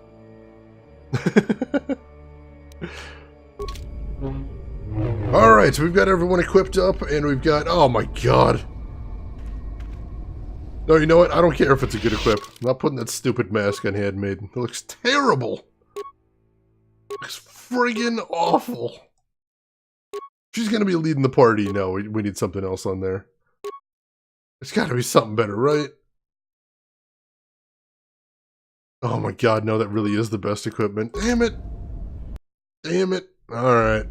Alright, so we've got everyone equipped up, and we've got... Oh my god. No, you know what? I don't care if it's a good equip. I'm not putting that stupid mask on Handmaiden. It looks terrible. It looks friggin' awful. She's gonna be leading the party. No, we need something else on there. There's gotta be something better, right? Oh my god, no, that really is the best equipment. Damn it! Damn it. Alright.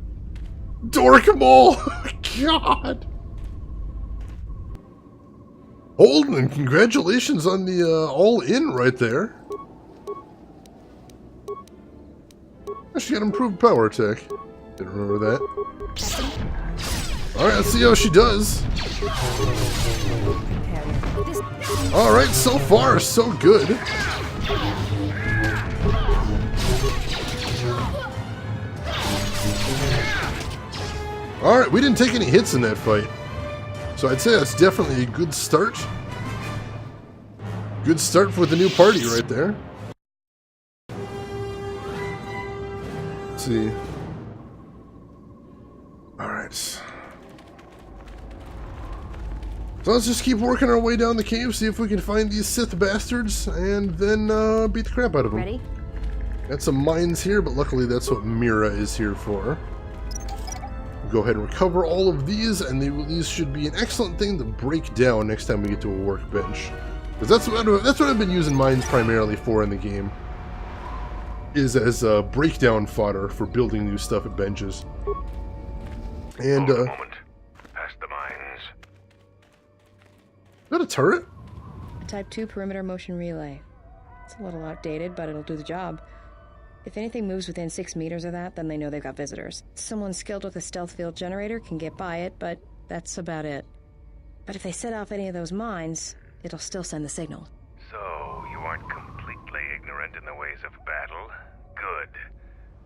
Dorkamol! God! Holden, congratulations on the all-in right there. She got improved power attack. Didn't remember that. Alright, let's see how she does. Alright, so far, so good. Alright, we didn't take any hits in that fight. So I'd say that's definitely a good start. Good start for the new party right there. Let's see. Alright. So let's just keep working our way down the cave, see if we can find these Sith bastards, and then beat the crap out of them. Ready? Got some mines here, but luckily that's what Mira is here for. Go ahead and recover all of these, and these should be an excellent thing to break down next time we get to a workbench. Because that's what I've been using mines primarily for in the game. Is as breakdown fodder for building new stuff at benches. And Hold a moment. Past the mines. Is that a turret? A Type 2 perimeter motion relay. It's a little outdated, but it'll do the job. If anything moves within 6 meters of that, then they know they've got visitors. Someone skilled with a stealth field generator can get by it, but that's about it. But if they set off any of those mines, it'll still send the signal. So, you aren't completely ignorant in the ways of battle? Good.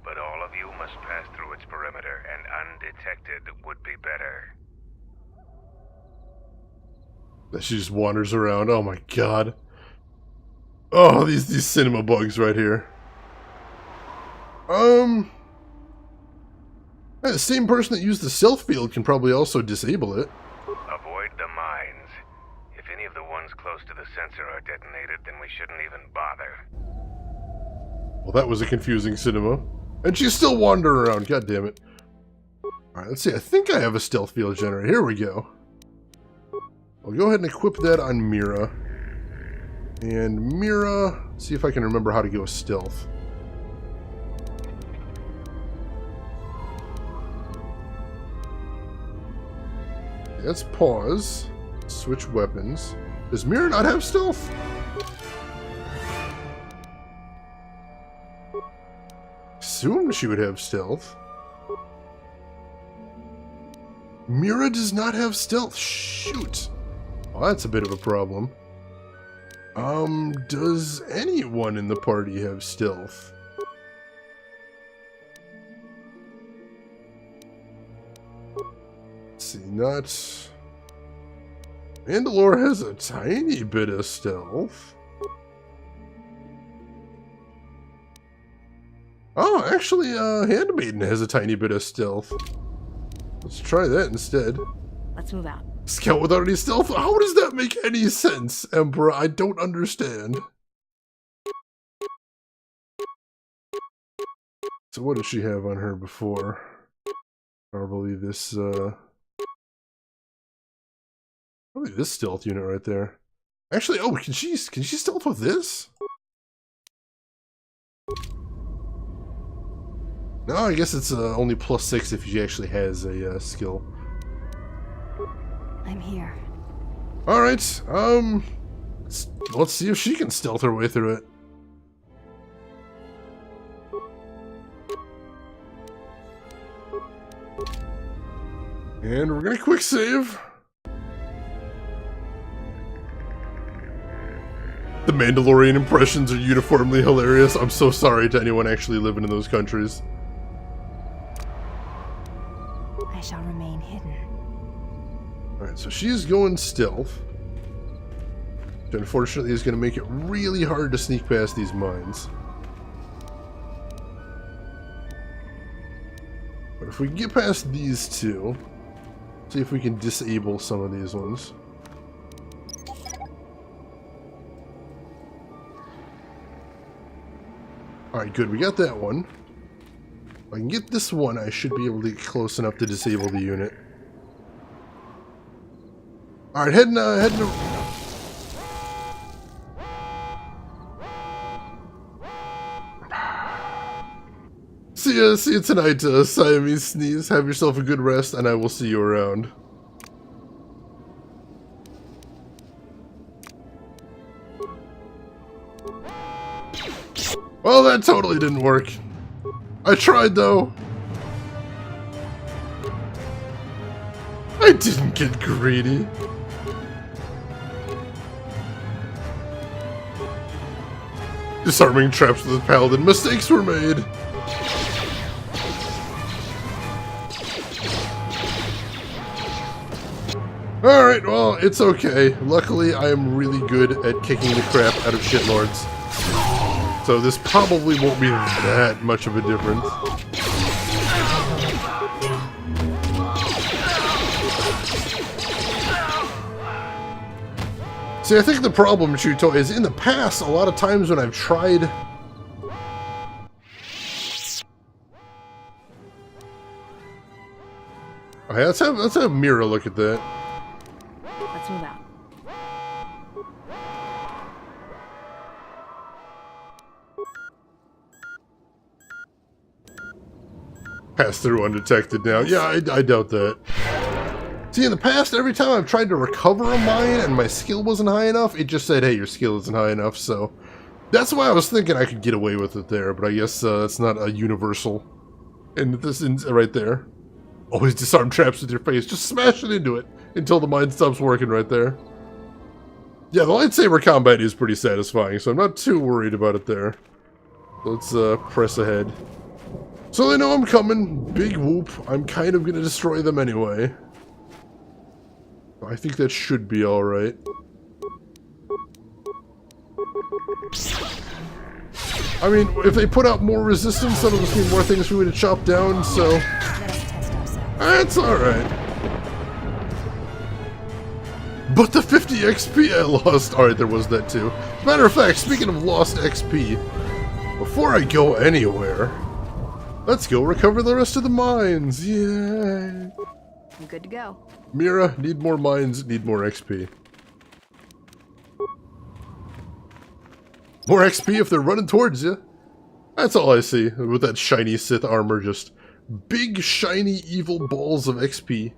But all of you must pass through its perimeter, and undetected would be better. She just wanders around. Oh my god. Oh, these cinema bugs right here. The same person that used the stealth field can probably also disable it. Avoid the mines. If any of the ones close to the sensor are detonated, then we shouldn't even bother. Well, that was a confusing cinema. And she's still wandering around, god damn it. Alright, let's see, I think I have a stealth field generator. Here we go. I'll go ahead and equip that on Mira. And Mira, see if I can remember how to go stealth. Let's pause. Switch weapons. Does Mira not have stealth? Assume she would have stealth. Mira does not have stealth. Shoot. Well, that's a bit of a problem. Does anyone in the party have stealth? Let's see, not... Mandalore has a tiny bit of stealth. Oh, actually, Handmaiden has a tiny bit of stealth. Let's try that instead. Let's move out. Scout without any stealth? How does that make any sense, Emperor? I don't understand. So what did she have on her before? Probably this, probably this stealth unit right there. Actually, oh, can she stealth with this? No, I guess it's only +6 if she actually has a skill. I'm here. Alright, let's see if she can stealth her way through it. And we're gonna quick save. The Mandalorian impressions are uniformly hilarious. I'm so sorry to anyone actually living in those countries. I shall remain hidden. Alright, so she's going stealth. Which unfortunately is going to make it really hard to sneak past these mines. But if we can get past these two, see if we can disable some of these ones. Alright, good, we got that one. If I can get this one, I should be able to get close enough to disable the unit. Alright, heading to... See you tonight, Siamese Sneeze. Have yourself a good rest, and I will see you around. Well, that totally didn't work. I tried, though. I didn't get greedy. Disarming traps with the paladin. Mistakes were made. Alright, well, it's okay. Luckily, I am really good at kicking the crap out of shitlords. So this probably won't be that much of a difference. See, I think the problem, Chuto, is in the past, a lot of times when I've tried... Okay, let's have Mira look at that. Let's move out. Pass through undetected now. Yeah, I doubt that. See, in the past, every time I've tried to recover a mine and my skill wasn't high enough, it just said, hey, your skill isn't high enough, so... That's why I was thinking I could get away with it there, but I guess it's not a universal. And this is right there. Always disarm traps with your face. Just smash it into it until the mine stops working right there. Yeah, the lightsaber combat is pretty satisfying, so I'm not too worried about it there. Let's press ahead. So they know I'm coming. Big whoop. I'm kind of going to destroy them anyway. I think that should be alright. I mean, if they put out more resistance, that'll just mean more things for me to chop down, so... That's alright. But the 50 XP I lost... Alright, there was that too. Matter of fact, speaking of lost XP, before I go anywhere, let's go recover the rest of the mines. Yay! I'm good to go. Mira, need more mines, need more XP. More XP if they're running towards you. That's all I see with that shiny Sith armor, just big, shiny, evil balls of XP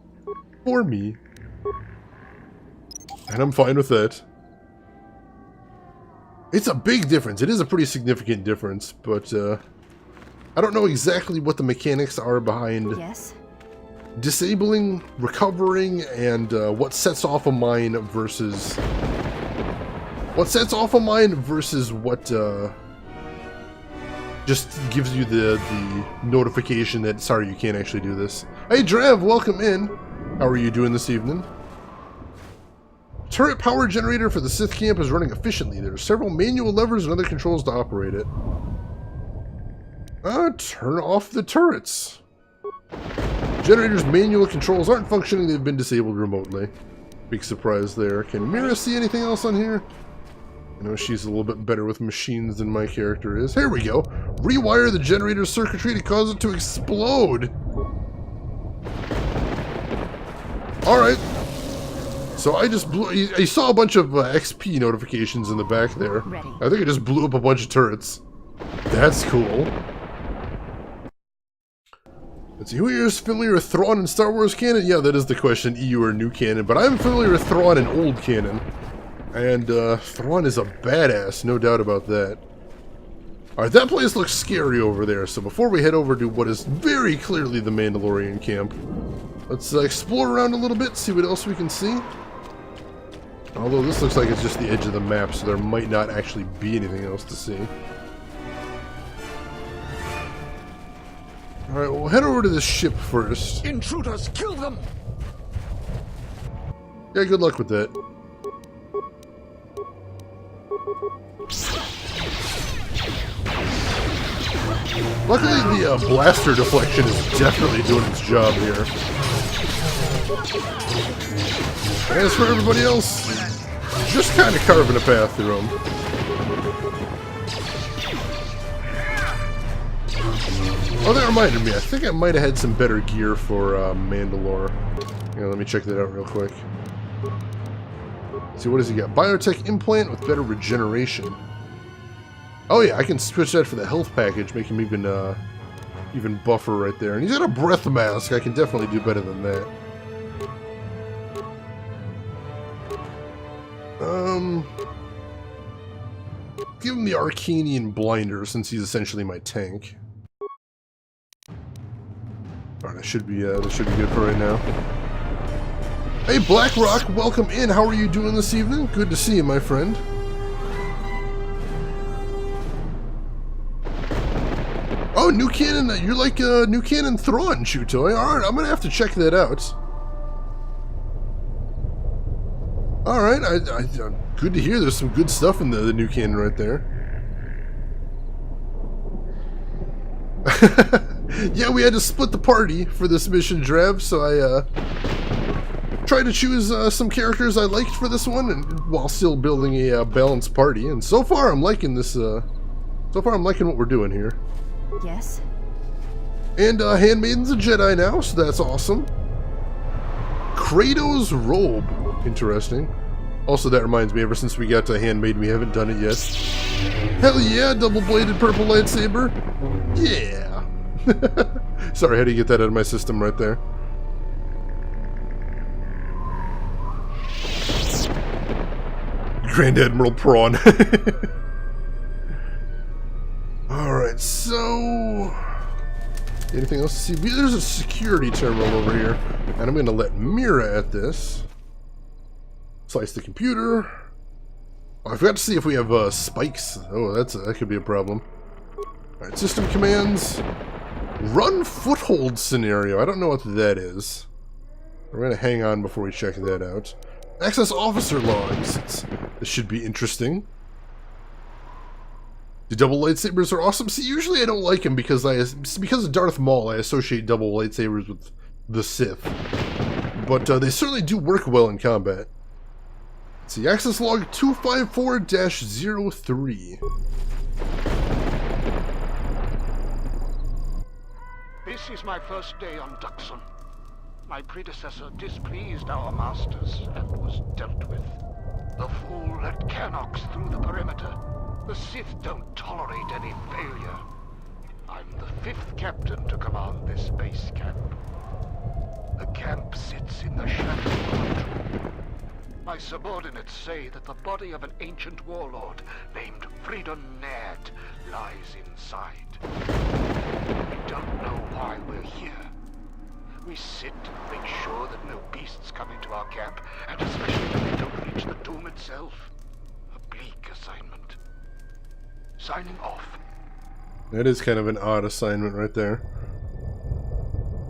for me. And I'm fine with that. It's a big difference. It is a pretty significant difference, but I don't know exactly what the mechanics are behind disabling, recovering, and what sets off a mine versus... what just gives you the notification that, sorry, you can't actually do this. Hey, Drev, welcome in. How are you doing this evening? Turret power generator for the Sith camp is running efficiently. There are several manual levers and other controls to operate it. Turn off the turrets. Generator's manual controls aren't functioning. They've been disabled remotely. Big surprise there. Can Mira see anything else on here? I know she's a little bit better with machines than my character is. Here we go. Rewire the generator's circuitry to cause it to explode. Alright. So I just blew... I saw a bunch of XP notifications in the back there. Ready. I think I just blew up a bunch of turrets. That's cool. Let's see, who here is familiar with Thrawn in Star Wars canon? Yeah, that is the question, EU or new canon. But I'm familiar with Thrawn in old canon. And Thrawn is a badass, no doubt about that. Alright, that place looks scary over there. So before we head over to what is very clearly the Mandalorian camp, let's explore around a little bit, see what else we can see. Although this looks like it's just the edge of the map, so there might not actually be anything else to see. Alright, we'll head over to this ship first. Intruders, kill them! Yeah, good luck with that. Luckily, the blaster deflection is definitely doing its job here. As for everybody else, just kind of carving a path through them. Oh, that reminded me. I think I might have had some better gear for Mandalore. Yeah, let me check that out real quick. Let's see, what does he got? Biotech implant with better regeneration. Oh yeah, I can switch that for the health package, make him even buffer right there. And he's got a breath mask. I can definitely do better than that. Give him the Arcanian blinder since he's essentially my tank. Alright, that should be good for right now. Hey Blackrock, welcome in. How are you doing this evening? Good to see you, my friend. Oh, new canon. You're like new canon Thrawn, Chutoy. Alright, I'm gonna have to check that out. Alright, good to hear there's some good stuff in the new canon right there. Yeah, we had to split the party for this mission, Drev, so I tried to choose some characters I liked for this one, and while still building a balanced party. And so far, I'm liking this. So far, I'm liking what we're doing here. Yes. And Handmaiden's a Jedi now, so that's awesome. Kratos' robe, interesting. Also, that reminds me, ever since we got to Handmaiden, we haven't done it yet. Hell yeah, double-bladed purple lightsaber. Yeah. Sorry, how do you get that out of my system right there? Grand Admiral Prawn. Alright, so... anything else to see? There's a security terminal over here, and I'm going to let Mira at this. Slice the computer. Oh, I forgot to see if we have spikes. Oh, that could be a problem. Alright, system commands. Run foothold scenario. I don't know what that is. We're going to hang on before we check that out. Access officer logs. This should be interesting. The double lightsabers are awesome. See, usually I don't like them because of Darth Maul. I associate double lightsabers with the Sith. But they certainly do work well in combat. Let's see, access log 254-03. This is my first day on Dxun. My predecessor displeased our masters and was dealt with. The fool let Canox through the perimeter. The Sith don't tolerate any failure. I'm the 5th captain to command this base camp. The camp sits in the shadow of a tomb. My subordinates say that the body of an ancient warlord named Freedon Ned lies inside. We don't know why we're here. We sit and make sure that no beasts come into our camp, and especially when they don't reach the tomb itself. A bleak assignment. Signing off. That is kind of an odd assignment right there.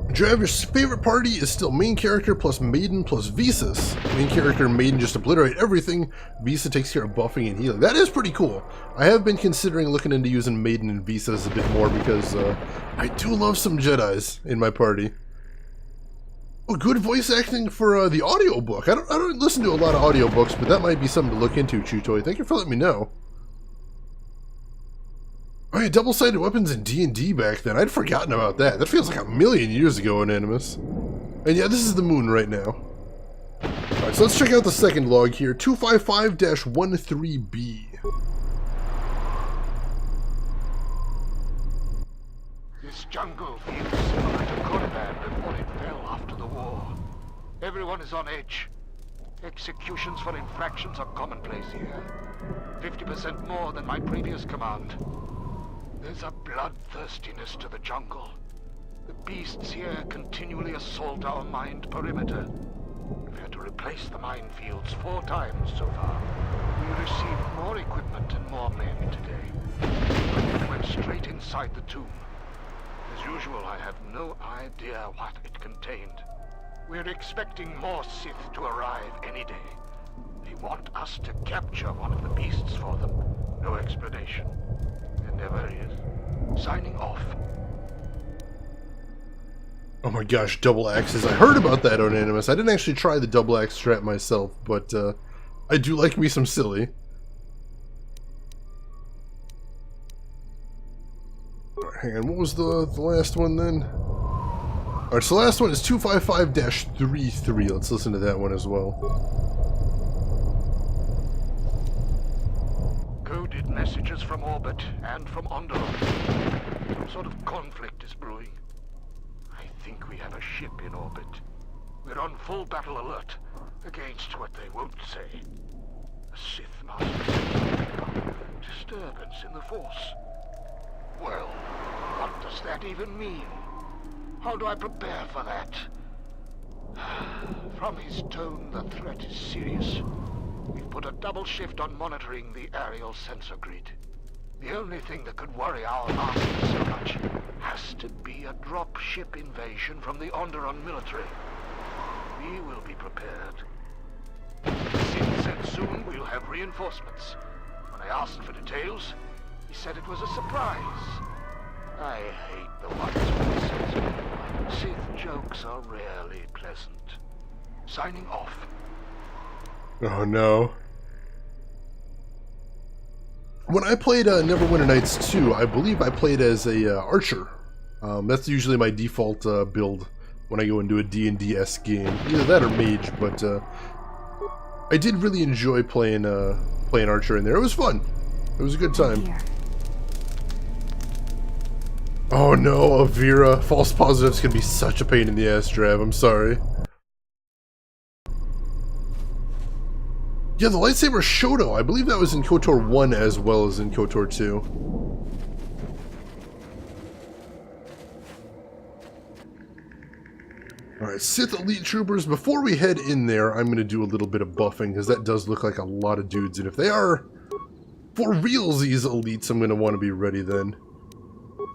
Dravish favorite party is still main character plus Maiden plus Visas. Main character and Maiden just obliterate everything. Visa takes care of buffing and healing. That is pretty cool. I have been considering looking into using Maiden and Visas a bit more because I do love some Jedis in my party. Oh, good voice acting for the audiobook. I don't listen to a lot of audiobooks, but that might be something to look into, Chutoy. Thank you for letting me know. Oh yeah, double-sided weapons in D&D back then. I'd forgotten about that. That feels like a million years ago in Animus. And yeah, this is the moon right now. Alright, so let's check out the second log here. 255-13B. This jungle feels similar to Korriban before it fell after the war. Everyone is on edge. Executions for infractions are commonplace here. 50% more than my previous command. There's a bloodthirstiness to the jungle. The beasts here continually assault our mined perimeter. We've had to replace the minefields 4 times so far. We received more equipment and more men today. The equipment went straight inside the tomb. As usual, I have no idea what it contained. We're expecting more Sith to arrive any day. They want us to capture one of the beasts for them. No explanation. There never is. Signing off. Oh my gosh, double axes. I heard about that on Animus. I didn't actually try the double axe strat myself, but I do like me some silly. Alright, hang on, what was the last one then? Alright, so the last one is 255-33. Let's listen to that one as well. Coded messages from orbit and from Onderon. Some sort of conflict is brewing. I think we have a ship in orbit. We're on full battle alert against what they won't say. A Sith Master said something about disturbance in the Force. Well, what does that even mean? How do I prepare for that? From his tone, the threat is serious. We've put a double shift on monitoring the aerial sensor grid. The only thing that could worry our masters so much has to be a drop-ship invasion from the Onderon military. We will be prepared. The Sith said soon we'll have reinforcements. When I asked for details, he said it was a surprise. I hate the ones with a sense of humor. Sith jokes are rarely pleasant. Signing off. Oh no. When I played Neverwinter Nights 2, I believe I played as a archer. That's usually my default build when I go into a D&D-esque game. Either that or mage, but I did really enjoy playing archer in there. It was fun. It was a good time. Here. Oh no, Avira. False positives can be such a pain in the ass, Drav. I'm sorry. Yeah, the lightsaber Shoto. I believe that was in KOTOR 1 as well as in KOTOR 2. Alright, Sith Elite Troopers. Before we head in there, I'm going to do a little bit of buffing, because that does look like a lot of dudes. And if they are for realsies elites, I'm going to want to be ready then.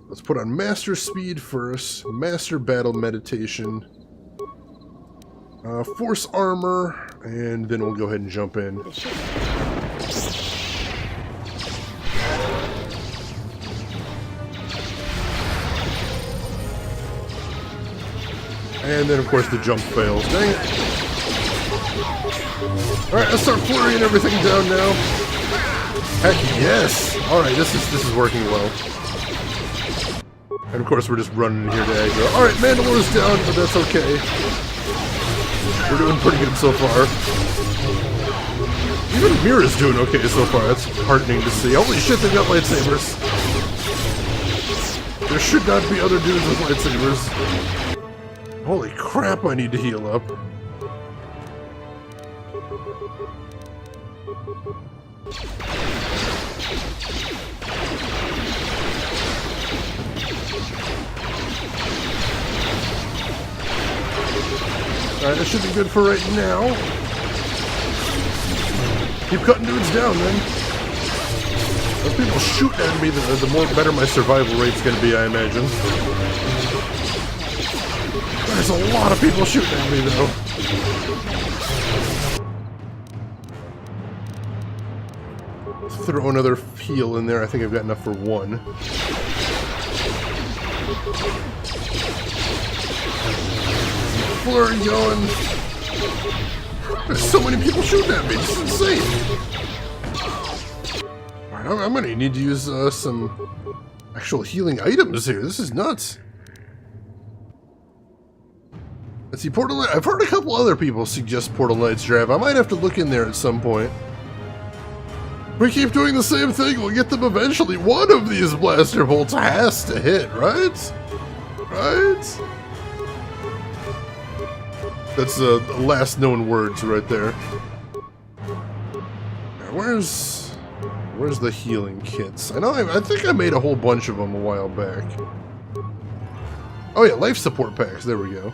Let's put on Master Speed first. Master Battle Meditation. Force Armor. And then we'll go ahead and jump in. And then, of course, the jump fails. Dang it. Alright, let's start flurrying everything down now. Heck yes! Alright, this is working well. And of course, we're just running here to aggro. Alright, Mandalore's down, but that's okay. We're doing pretty good so far. Even Mira's doing okay so far. That's heartening to see. Holy shit, they've got lightsabers. There should not be other dudes with lightsabers. Holy crap, I need to heal up. Alright, that should be good for right now. Keep cutting dudes down, then. If people shoot at me, the more better my survival rate's gonna be, I imagine. There's a lot of people shooting at me, though. Let's throw another heal in there. I think I've got enough for one. Flurry going. There's so many people shooting at me. This is insane. Alright, I'm gonna need to use some actual healing items here. This is nuts. Let's see, Portal Knight. I've heard a couple other people suggest Portal Knight's Drive. I might have to look in there at some point. We keep doing the same thing. We'll get them eventually. One of these blaster bolts has to hit, right? Right? That's the last known words right there. Where's the healing kits? I think I made a whole bunch of them a while back. Oh yeah, life support packs. There we go.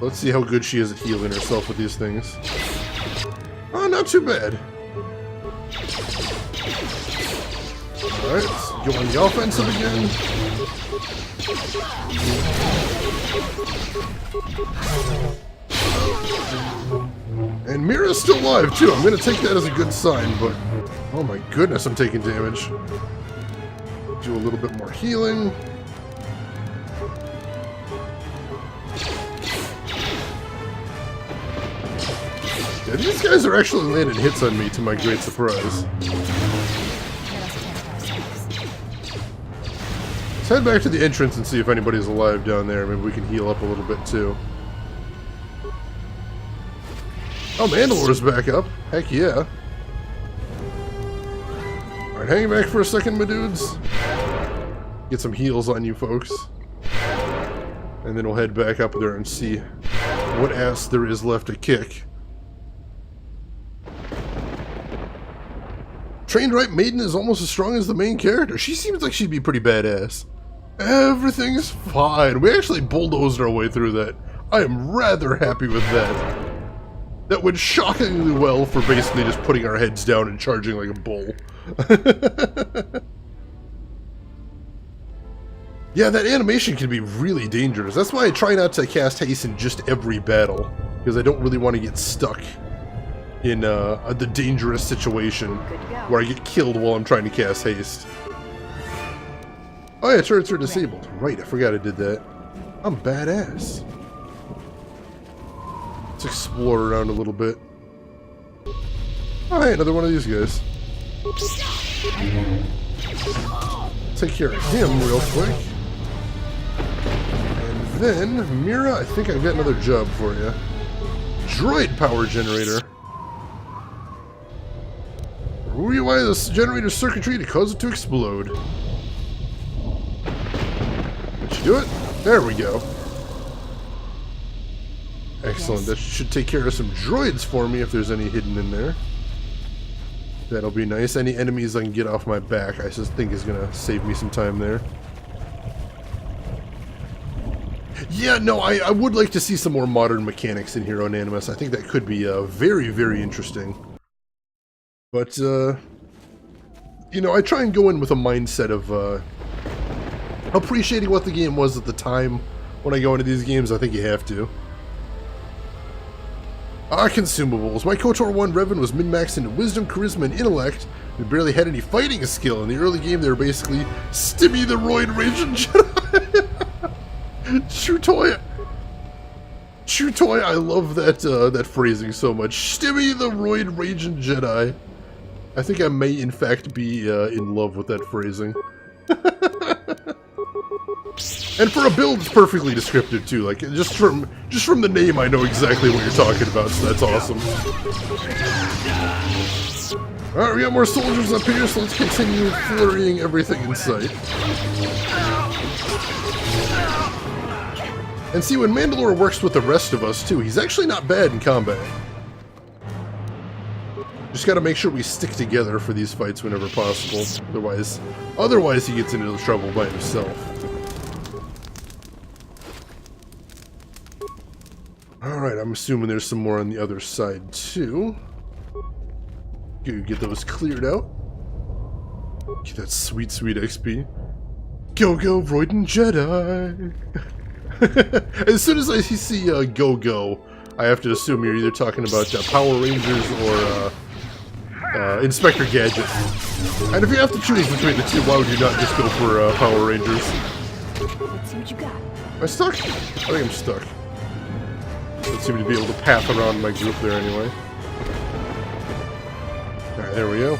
Let's see how good she is at healing herself with these things. Oh, not too bad. Alright, let's go on the offensive again. And Mira's still alive too. I'm gonna take that as a good sign, but oh my goodness, I'm taking damage. Do a little bit more healing. Yeah, these guys are actually landing hits on me to my great surprise. Let's head back to the entrance and see if anybody's alive down there. Maybe we can heal up a little bit too. Oh, Mandalore's back up. Heck yeah. Alright, hang back for a second, my dudes. Get some heals on you folks. And then we'll head back up there and see what ass there is left to kick. Trained Right Maiden is almost as strong as the main character. She seems like she'd be pretty badass. Everything's fine. We actually bulldozed our way through that. I am rather happy with that. That went shockingly well for basically just putting our heads down and charging like a bull. Yeah, that animation can be really dangerous. That's why I try not to cast haste in just every battle, because I don't really want to get stuck in the dangerous situation where I get killed while I'm trying to cast haste. Oh yeah, turrets are disabled. Right, I forgot I did that. I'm badass. Let's explore around a little bit. Oh hey, another one of these guys. Take care of him real quick. And then, Mira, I think I've got another job for you. Droid power generator. Rewire this generator's circuitry to cause it to explode. Did you do it? There we go. Excellent. That should take care of some droids for me if there's any hidden in there. That'll be nice. Any enemies I can get off my back, I just think is going to save me some time there. Yeah, no, I would like to see some more modern mechanics in Hero Animus. I think that could be very, very interesting. But, you know, I try and go in with a mindset of appreciating what the game was at the time. When I go into these games, I think you have to. Consumables. My KOTOR 1 Revan was min-maxed into Wisdom, Charisma, and Intellect. We barely had any fighting skill. In the early game, they were basically Stimmy the Roid Raging Jedi. Chutoy, I love that that phrasing so much. Stimmy the roid raging Jedi. I think I may in fact be in love with that phrasing. And for a build, it's perfectly descriptive too. Like just from the name, I know exactly what you're talking about. So that's awesome. All right, we got more soldiers up here, so let's continue flurrying everything in sight. And see, when Mandalore works with the rest of us too, he's actually not bad in combat. Just gotta make sure we stick together for these fights whenever possible. Otherwise he gets into trouble by himself. Alright, I'm assuming there's some more on the other side too. Get those cleared out. Get that sweet, sweet XP. Go, Roiden Jedi! As soon as I see Go, I have to assume you're either talking about Power Rangers or Inspector Gadget. And if you have to choose between the two, why would you not just go for Power Rangers? Let's see what you got. Am I stuck? I think I'm stuck. Don't seem to be able to path around my group there anyway. Alright, there we go.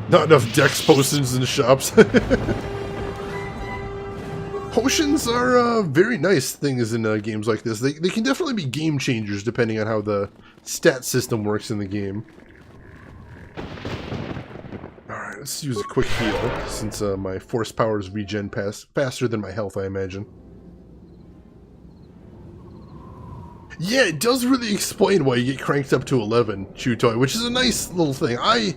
Not enough dex potions in the shops. Potions are very nice things in games like this. They can definitely be game changers depending on how the stat system works in the game. Alright, let's use a quick heal, since my force powers regen faster than my health, I imagine. Yeah, it does really explain why you get cranked up to 11, Chutoy, which is a nice little thing. I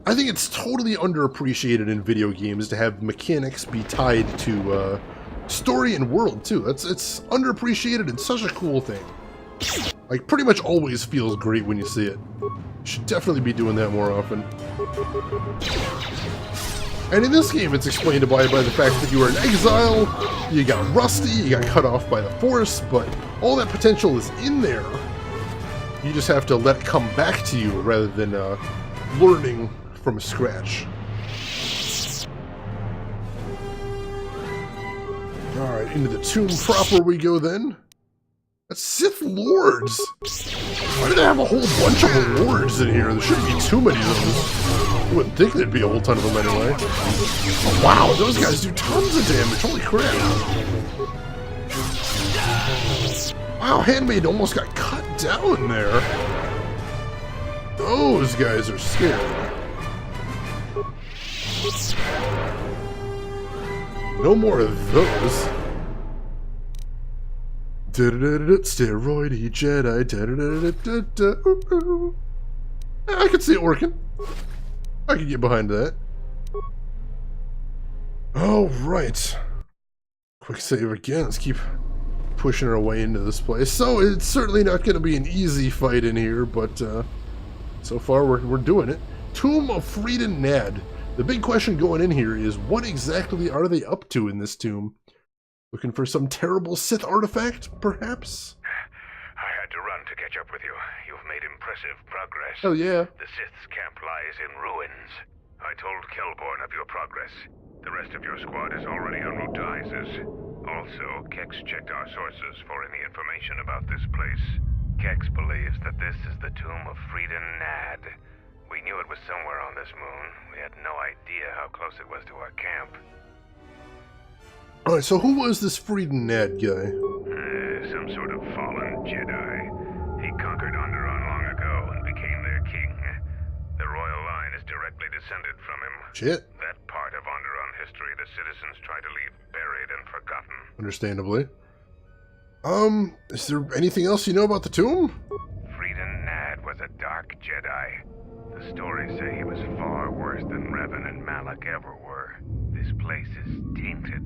think it's totally underappreciated in video games to have mechanics be tied to story and world too. It's underappreciated and such a cool thing. Like, pretty much always feels great when you see it. Should definitely be doing that more often. And in this game, it's explained by the fact that you were in exile, you got rusty, you got cut off by the Force, but all that potential is in there. You just have to let it come back to you rather than learning from scratch. Alright, into the tomb proper we go then. That's Sith Lords! Why do they have a whole bunch of lords in here? There shouldn't be too many of those. I wouldn't think there'd be a whole ton of them anyway. Oh, wow, those guys do tons of damage. Holy crap. Wow, Handmaid almost got cut down there. Those guys are scary. No more of those. Steroidy Jedi. I can see it working. I can get behind that. Oh, right. Quick save again. Let's keep pushing our way into this place. So it's certainly not going to be an easy fight in here, but so far we're doing it. Tomb of Freedon Nad. The big question going in here is, what exactly are they up to in this tomb? Looking for some terrible Sith artifact, perhaps? I had to run to catch up with you. You've made impressive progress. Oh yeah. The Sith's camp lies in ruins. I told Kelborn of your progress. The rest of your squad is already en route to Isis. Also, Kex checked our sources for any information about this place. Kex believes that this is the tomb of Freedon Nad. We knew it was somewhere on this moon. We had no idea how close it was to our camp. Alright, so who was this Freedon Nad guy? Some sort of fallen Jedi. He conquered Onderon long ago and became their king. The royal line is directly descended from him. Shit. That part of Onderon history the citizens try to leave buried and forgotten. Understandably. Is there anything else you know about the tomb? Freedon Nad was a dark Jedi. The stories say he was far worse than Revan and Malak ever were. This place is tainted,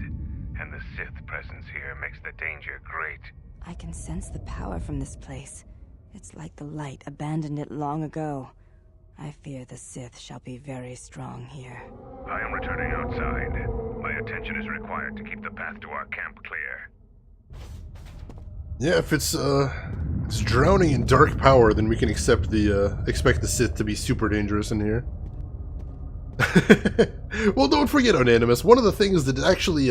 and the Sith presence here makes the danger great. I can sense the power from this place. It's like the light abandoned it long ago. I fear the Sith shall be very strong here. I am returning outside. My attention is required to keep the path to our camp clear. Yeah, if it's drowning in dark power, then we can expect the Sith to be super dangerous in here. Well, don't forget, Unanimous, one of the things that actually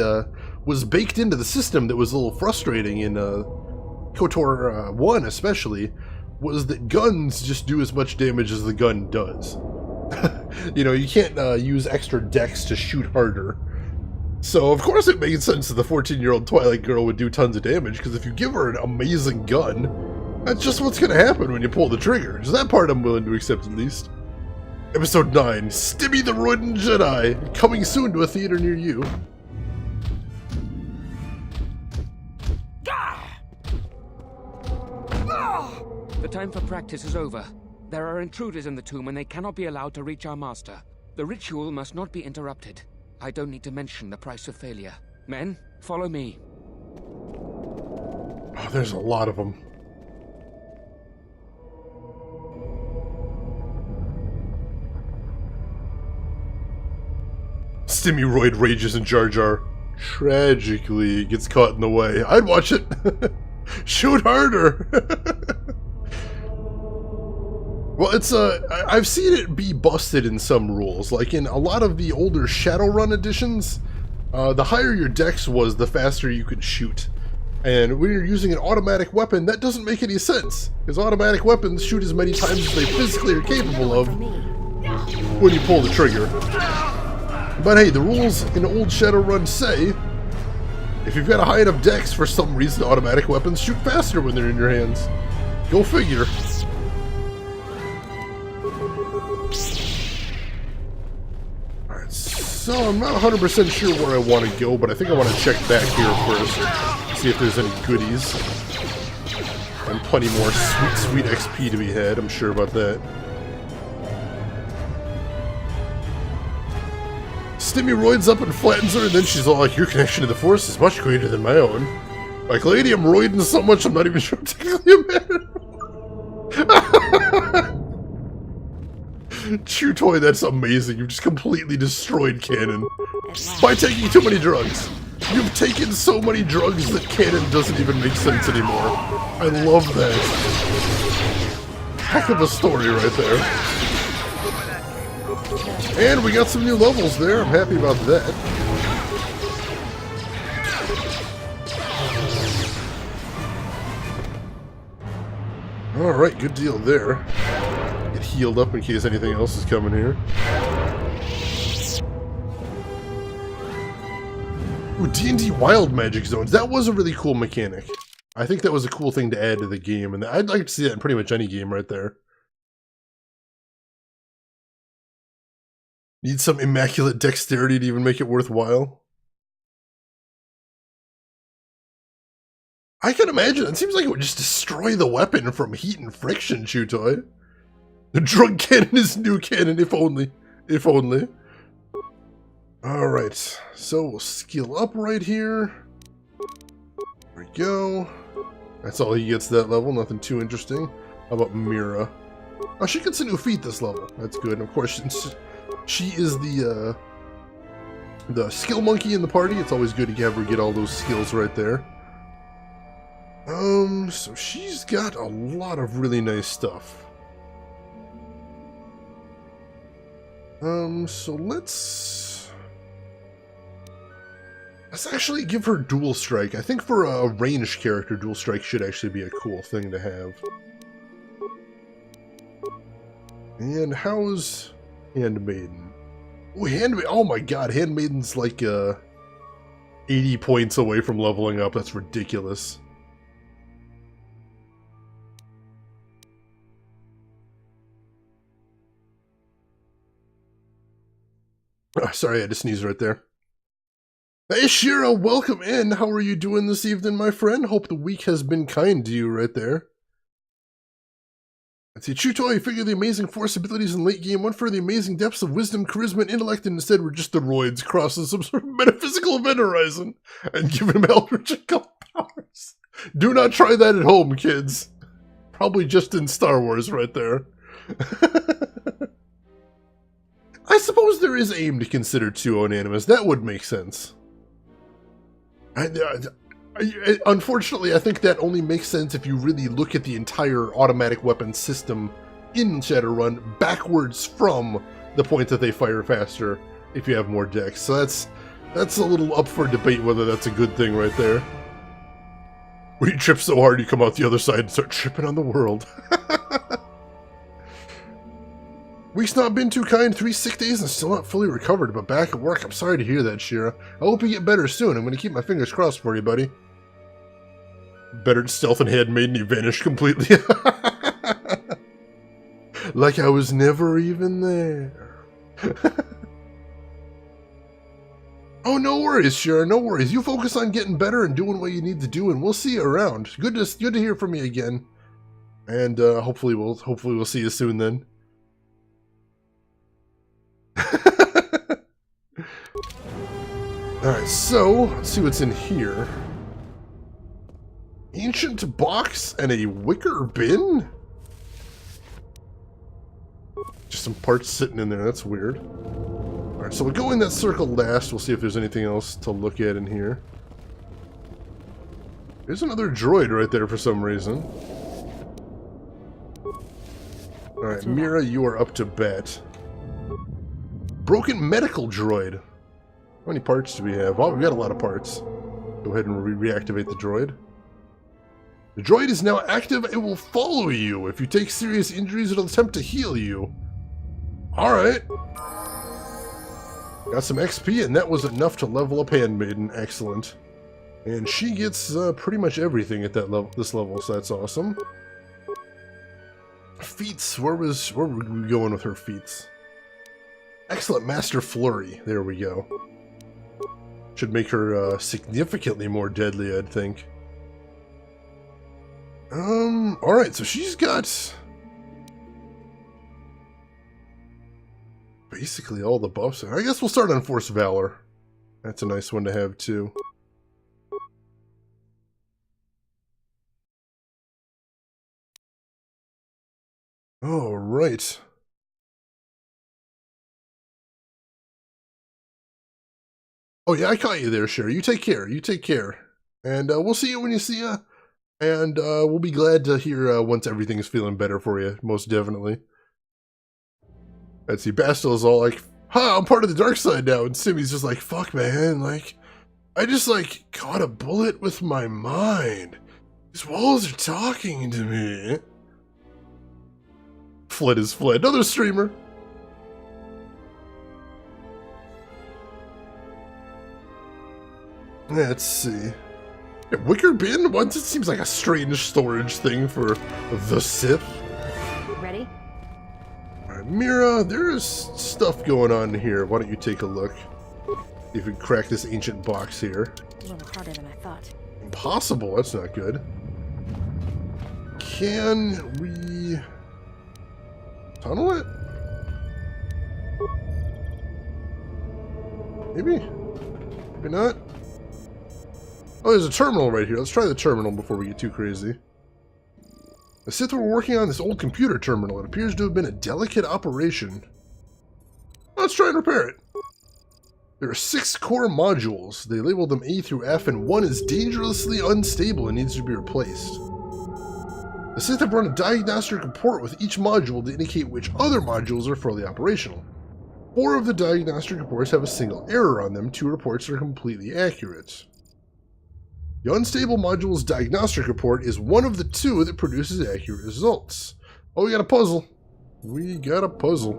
was baked into the system that was a little frustrating in KOTOR 1 especially, was that guns just do as much damage as the gun does. You know, you can't use extra dex to shoot harder. So, of course it made sense that the 14-year-old Twilight girl would do tons of damage, because if you give her an amazing gun, that's just what's going to happen when you pull the trigger. So that part I'm willing to accept at least. Episode 9, Stimmy the Rodent Jedi, coming soon to a theater near you. The time for practice is over. There are intruders in the tomb and they cannot be allowed to reach our master. The ritual must not be interrupted. I don't need to mention the price of failure. Men, follow me. Oh, there's a lot of them. Stimuroid rages in Jar Jar. Tragically, gets caught in the way. I'd watch it. Shoot harder. Well, it's I've seen it be busted in some rules. Like in a lot of the older Shadowrun editions, the higher your dex was, the faster you could shoot. And when you're using an automatic weapon, that doesn't make any sense, because automatic weapons shoot as many times as they physically are capable of when you pull the trigger. But hey, the rules in old Shadowrun say, if you've got a high enough dex, for some reason automatic weapons shoot faster when they're in your hands. Go figure. Alright, so I'm not 100% sure where I want to go, but I think I want to check back here first. See if there's any goodies. And plenty more sweet XP to be had, I'm sure about that. Stimuroids up and flattens her, and then she's all like, your connection to the Force is much greater than my own. Like, lady, I'm roiding so much I'm not even sure I'm technically a man. Chew Toy, that's amazing. You've just completely destroyed canon. By taking too many drugs. You've taken so many drugs that canon doesn't even make sense anymore. I love that. Heck of a story right there. And we got some new levels there. I'm happy about that. Alright, good deal there. Get healed up in case anything else is coming here. Ooh, D&D Wild Magic Zones. That was a really cool mechanic. I think that was a cool thing to add to the game, and I'd like to see that in pretty much any game right there. Need some immaculate dexterity to even make it worthwhile. I can imagine. It seems like it would just destroy the weapon from heat and friction, Chew Toy. The drug cannon is new canon, if only. If only. Alright, so we'll skill up right here. There we go. That's all he gets that level, nothing too interesting. How about Mira? Oh, she gets a new feat this level. That's good. And of course, she is the skill monkey in the party. It's always good to have her get all those skills right there. So she's got a lot of really nice stuff. So let's actually give her Dual Strike. I think for a ranged character, Dual Strike should actually be a cool thing to have. And how's Handmaiden? Oh, oh my god, Handmaiden's like 80 points away from leveling up. That's ridiculous. Oh, sorry, I had to sneeze right there. Hey Shira, welcome in. How are you doing this evening, my friend? Hope the week has been kind to you right there. Let's see, Chew Toy, figure the amazing force abilities in late game went for the amazing depths of wisdom, charisma, and intellect, and instead were just the roids crossing some sort of metaphysical event horizon and giving him eldritch powers. Do not try that at home, kids. Probably just in Star Wars right there. I suppose there is aim to consider too, Unanimous. That would make sense. Unfortunately, I think that only makes sense if you really look at the entire automatic weapon system in Shadowrun backwards from the point that they fire faster if you have more dex. So that's a little up for debate whether that's a good thing right there. Where you trip so hard you come out the other side and start tripping on the world. Week's not been too kind. 3 sick days and still not fully recovered, but back at work. I'm sorry to hear that, Shira. I hope you get better soon. I'm going to keep my fingers crossed for you, buddy. Better stealth and handmaiden, he vanished completely. Like I was never even there. Oh, no worries, Shira. No worries. You focus on getting better and doing what you need to do, and we'll see you around. Good to hear from you again. And hopefully we'll see you soon then. Alright, so, let's see what's in here. Ancient box and a wicker bin? Just some parts sitting in there, that's weird. Alright, so we'll go in that circle last. We'll see if there's anything else to look at in here. There's another droid right there for some reason. Alright, Mira, you are up to bat. Broken medical droid. How many parts do we have? Oh, we got a lot of parts. Go ahead and reactivate the droid. The droid is now active. It will follow you. If you take serious injuries, it'll attempt to heal you. Alright. Got some XP, and that was enough to level up Handmaiden. Excellent. And she gets pretty much everything at that level, this level, so that's awesome. Feats. Where were we going with her feats? Excellent Master Flurry. There we go. Should make her significantly more deadly, I'd think. Alright, so she's got basically all the buffs. I guess we'll start on Force Valor. That's a nice one to have, too. Alright. Oh yeah, I caught you there, Sherry. You take care. You take care. And we'll see you when you see ya. And we'll be glad to hear once everything's feeling better for you, most definitely. Let's see, Bastil is all like, ha, I'm part of the dark side now. And Simi's just like, fuck, man. Like, I just, like, caught a bullet with my mind. These walls are talking to me. Fled is fled. Another streamer. Let's see. Yeah, wicker bin? What? It seems like a strange storage thing for the Sith. Ready? Alright, Mira, there's stuff going on here. Why don't you take a look? See if we can crack this ancient box here. A little harder than I thought. Impossible, that's not good. Can we tunnel it? Maybe? Maybe not? Oh, there's a terminal right here. Let's try the terminal before we get too crazy. The Sith were working on this old computer terminal. It appears to have been a delicate operation. Let's try and repair it. There are 6 core modules. They labeled them A through F, and 1 is dangerously unstable and needs to be replaced. The Sith have run a diagnostic report with each module to indicate which other modules are fully operational. 4 of the diagnostic reports have a single error on them. 2 reports are completely accurate. The unstable module's diagnostic report is one of the 2 that produces accurate results. Oh, we got a puzzle. We got a puzzle.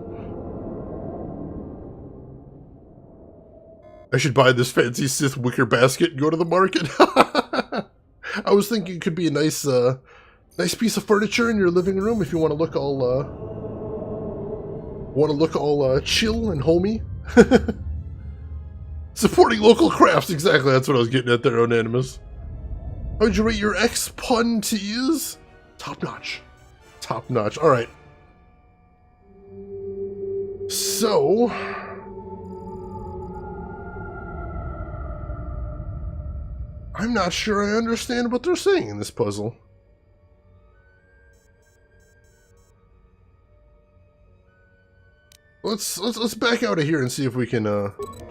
I should buy this fancy Sith wicker basket and go to the market. I was thinking it could be a nice, nice piece of furniture in your living room if you want to look all, chill and homey. Supporting local crafts, exactly. That's what I was getting at there, Onanimous. How would you rate your X-pun tease? Top notch. Top notch. Alright. So, I'm not sure I understand what they're saying in this puzzle. Let's back out of here and see if we can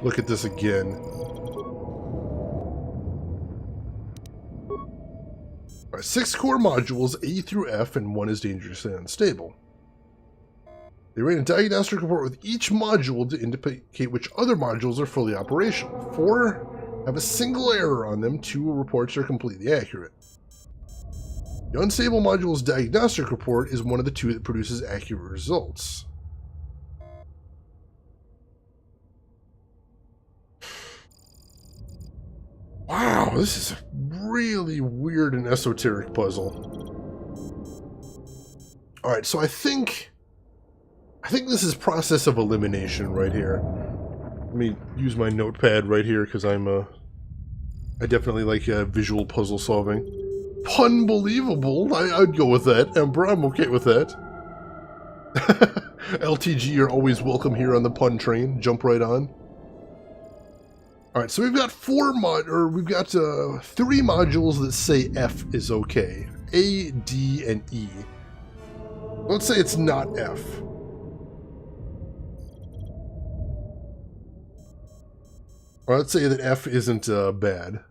look at this again. Alright, 6 core modules, A through F, and 1 is dangerously unstable. They ran a diagnostic report with each module to indicate which other modules are fully operational. 4 have a single error on them. 2 reports are completely accurate. The unstable module's diagnostic report is one of the 2 that produces accurate results. Wow, this is a really weird and esoteric puzzle. Alright, so I think this is process of elimination right here. Let me use my notepad right here because I definitely like visual puzzle solving. Punbelievable! I'd go with that. Emperor, I'm okay with that. LTG, you're always welcome here on the pun train. Jump right on. Alright, so we've got 3 modules that say F is okay. A, D, and E. Let's say it's not F. Or let's say that F isn't bad.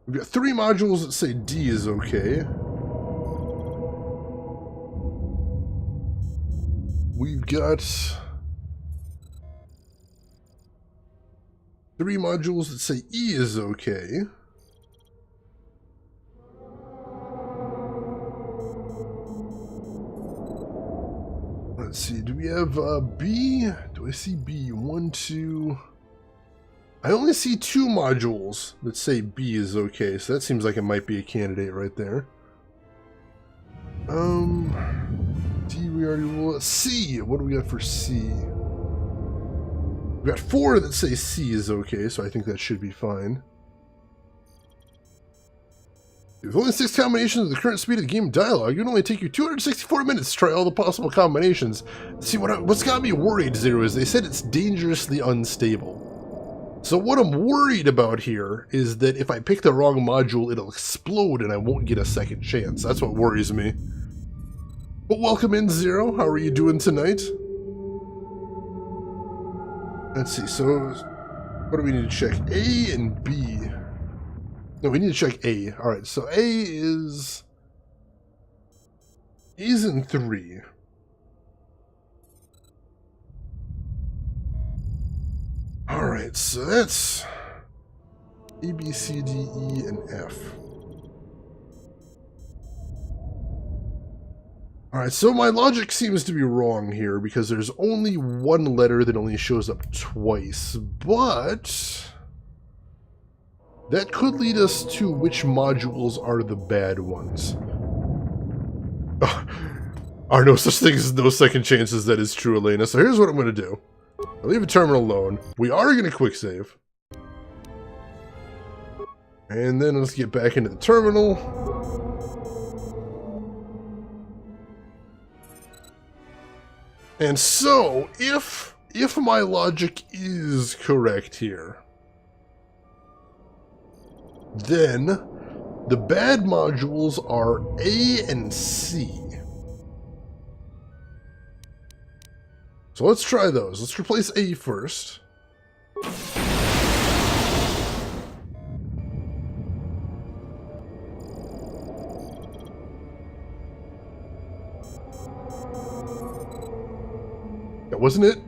We've got 3 modules that say D is okay. We've got 3 modules that say E is okay. Let's see, do we have B? Do I see B? 1, 2... I only see 2 modules that say B is okay, so that seems like it might be a candidate right there. D we already will. C, what do we got for C? We've got 4 that say C is okay, so I think that should be fine. With only 6 combinations of the current speed of the game dialogue, it would only take you 264 minutes to try all the possible combinations. See, what's got me worried, Zero, is they said it's dangerously unstable. So what I'm worried about here is that if I pick the wrong module, it'll explode and I won't get a second chance. That's what worries me. But welcome in, Zero. How are you doing tonight? Let's see, so what do we need to check? A and B. No, we need to check A. Alright, so A is in 3. Alright, so that's A, B, C, D, E, and F. Alright, so my logic seems to be wrong here because there's only 1 letter that only shows up twice, but that could lead us to which modules are the bad ones. Are no such things as no second chances, that is true, Elena. So here's what I'm going to do. I'll leave a terminal alone. We are going to quick save. And then let's get back into the terminal. And so, if my logic is correct here, then the bad modules are A and C. So let's try those. Let's replace A first. That wasn't it?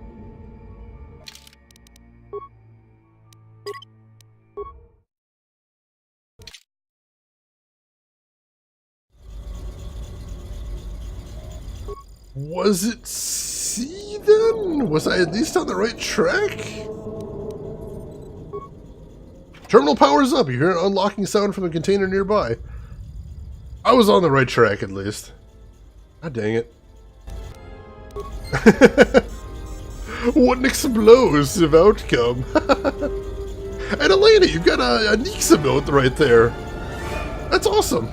Was it C then? Was I at least on the right track? Terminal powers up. You hear an unlocking sound from the container nearby. I was on the right track at least. God dang it. What an explosive outcome. And Elena, you've got a Neek sub right there. That's awesome.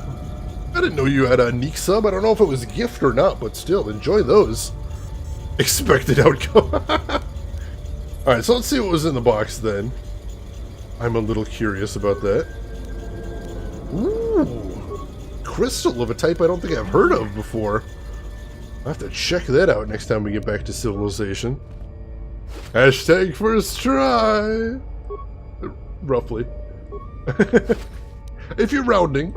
I didn't know you had a Neek sub. I don't know if it was a gift or not, but still, enjoy those. Expected outcome. Alright, so let's see what was in the box then. I'm a little curious about that. Ooh. Crystal of a type I don't think I've heard of before. I'll have to check that out next time we get back to civilization. Hashtag first try. Roughly. If you're rounding.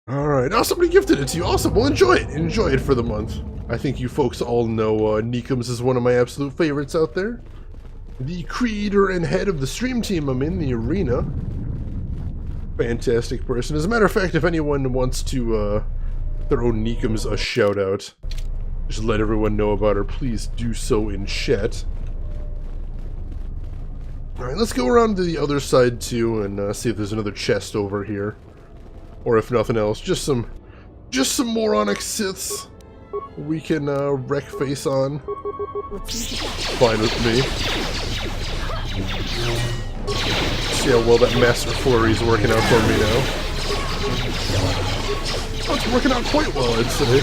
Alright, oh, somebody gifted it to you. Awesome, well enjoy it. Enjoy it for the month. I think you folks all know Neekums is one of my absolute favorites out there. The creator and head of the stream team I'm in, the arena. Fantastic person. As a matter of fact, if anyone wants to throw Neekums a shout out, just let everyone know about her, please do so in chat. Alright, let's go around to the other side too and see if there's another chest over here. Or if nothing else, just some moronic Siths we can wreck face on. Fine with me. See how well that Master Flurry's working out for me now. Oh, it's working out quite well, I'd say.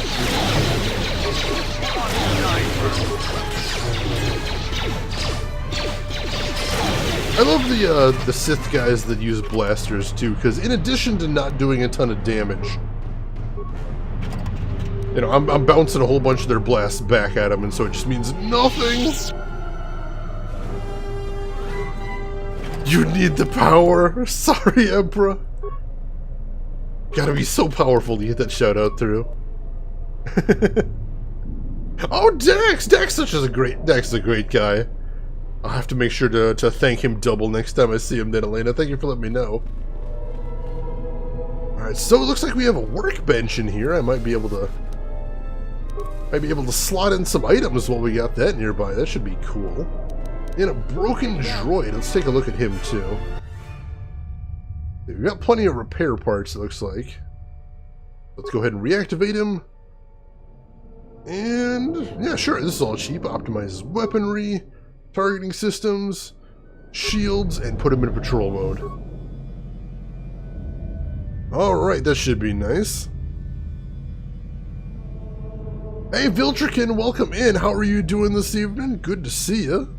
I love the Sith guys that use blasters too, because in addition to not doing a ton of damage, you know, I'm bouncing a whole bunch of their blasts back at them, and so it just means nothing. You need the power. Sorry, Emperor. Gotta be so powerful to get that shout out through. Oh, Dax! Dax is a great guy. I'll have to make sure to thank him double next time I see him then, Elena. Thank you for letting me know. Alright, so it looks like we have a workbench in here. I might be able to slot in some items while we got that nearby. That should be cool. And a broken droid. Let's take a look at him too. We've got plenty of repair parts, it looks like. Let's go ahead and reactivate him. And yeah, sure, this is all cheap. Optimizes weaponry, targeting systems, shields, and put him in patrol mode. Alright, that should be nice. Hey Viltrikin, welcome in. How are you doing this evening? Good to see you.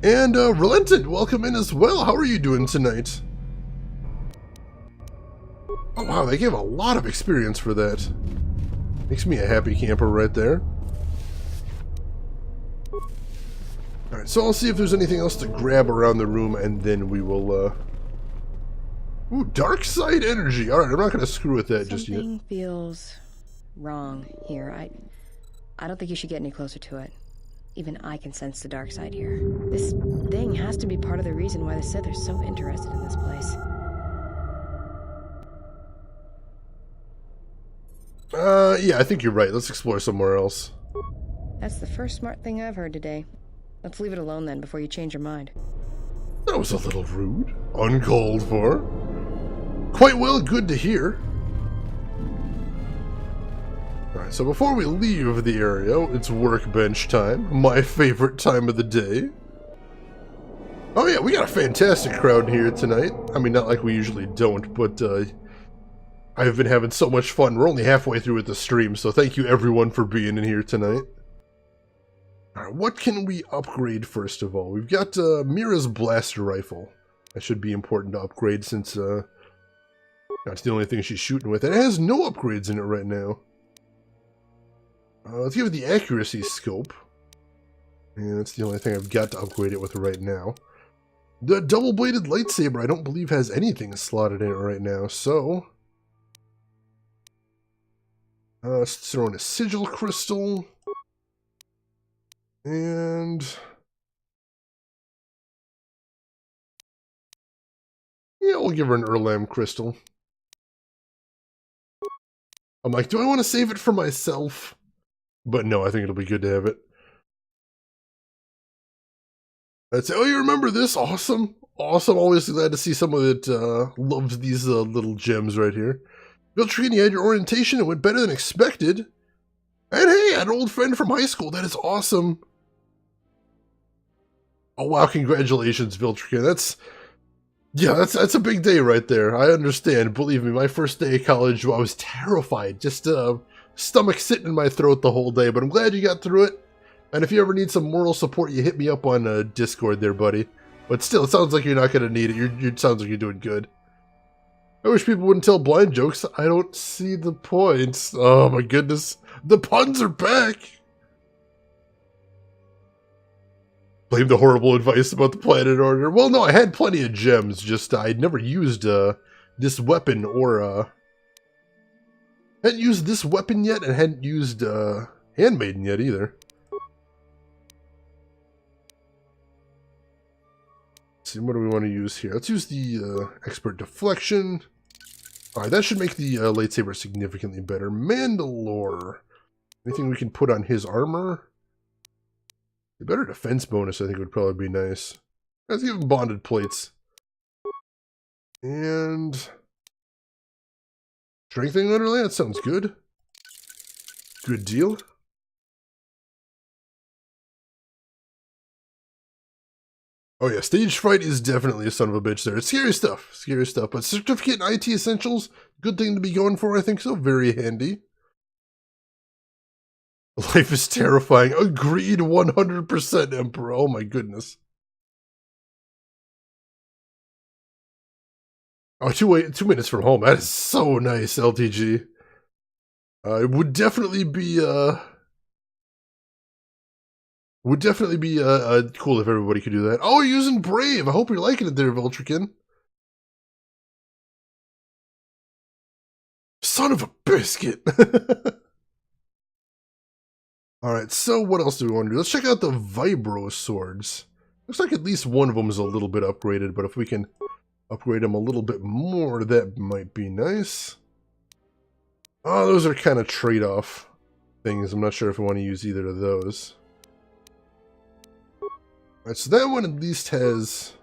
And Relented, welcome in as well. How are you doing tonight? Oh wow, they gave a lot of experience for that. Makes me a happy camper right there. Alright, so I'll see if there's anything else to grab around the room, and then we will, Ooh, dark side energy. Alright, I'm not going to screw with that just yet. Something feels wrong here. I don't think you should get any closer to it. Even I can sense the dark side here. This thing has to be part of the reason why the Sith are so interested in this place. Yeah, I think you're right. Let's explore somewhere else. That's the first smart thing I've heard today. Let's leave it alone then, before you change your mind. That was a little rude. Uncalled for. Quite well, good to hear. Alright, so before we leave the area, it's workbench time. My favorite time of the day. Oh yeah, we got a fantastic crowd here tonight. I mean, not like we usually don't, but I've been having so much fun. We're only halfway through with the stream, so thank you everyone for being in here tonight. Alright, what can we upgrade first of all? We've got Mira's blaster rifle. That should be important to upgrade since that's the only thing she's shooting with. And it has no upgrades in it right now. Let's give it the accuracy scope. And that's the only thing I've got to upgrade it with right now. The double-bladed lightsaber I don't believe has anything slotted in it right now, so... let's throw in a sigil crystal. And... yeah, we'll give her an Erlam crystal. I'm like, do I want to save it for myself? But no, I think it'll be good to have it. I'd say, oh, you remember this? Awesome. Awesome. Always glad to see someone that loves these little gems right here. Viltrian, you had your orientation. It went better than expected. And hey, I had an old friend from high school. That is awesome. Oh, wow. Congratulations, Viltrian. That's a big day right there. I understand. Believe me, my first day of college, I was terrified. Just stomach sitting in my throat the whole day. But I'm glad you got through it. And if you ever need some moral support, you hit me up on Discord there, buddy. But still, it sounds like you're not going to need it. It sounds like you're doing good. I wish people wouldn't tell blind jokes. I don't see the point. Oh my goodness. The puns are back. Blame the horrible advice about the planet order. Well, no, I had plenty of gems. Just I'd never used this weapon or Hadn't used this weapon yet, and hadn't used Handmaiden yet either. Let's see, what do we want to use here? Let's use the Expert Deflection. Alright, that should make the lightsaber significantly better. Mandalore. Anything we can put on his armor? A better defense bonus, I think, would probably be nice. Let's give him bonded plates. And strengthening underlay, that sounds good. Good deal. Oh yeah, stage fright is definitely a son of a bitch there. It's scary stuff. But certificate in IT essentials, good thing to be going for, I think so. Very handy. Life is terrifying. Agreed 100%, Emperor. Oh my goodness. Oh, 2 minutes from home. That is so nice, LTG. It would definitely be cool if everybody could do that. Oh, you're using Brave. I hope you're liking it there, Viltrikin. Son of a biscuit. Alright, so what else do we want to do? Let's check out the Vibro Swords. Looks like at least one of them is a little bit upgraded, but if we can upgrade them a little bit more, that might be nice. Oh, those are kind of trade-off things. I'm not sure if I want to use either of those. Alright, so that one at least has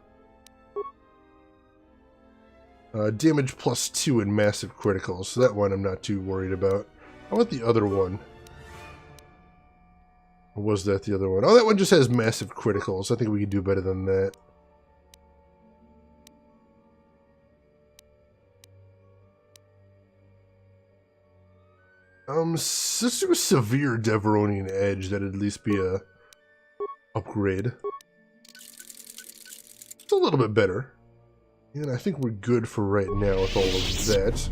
damage +2 and massive criticals, so that one I'm not too worried about. How about the other one? Or was that the other one? Oh, that one just has massive criticals. I think we could do better than that. Let's do a severe Deveronian Edge. That'd at least be a upgrade. It's a little bit better. And I think we're good for right now with all of that.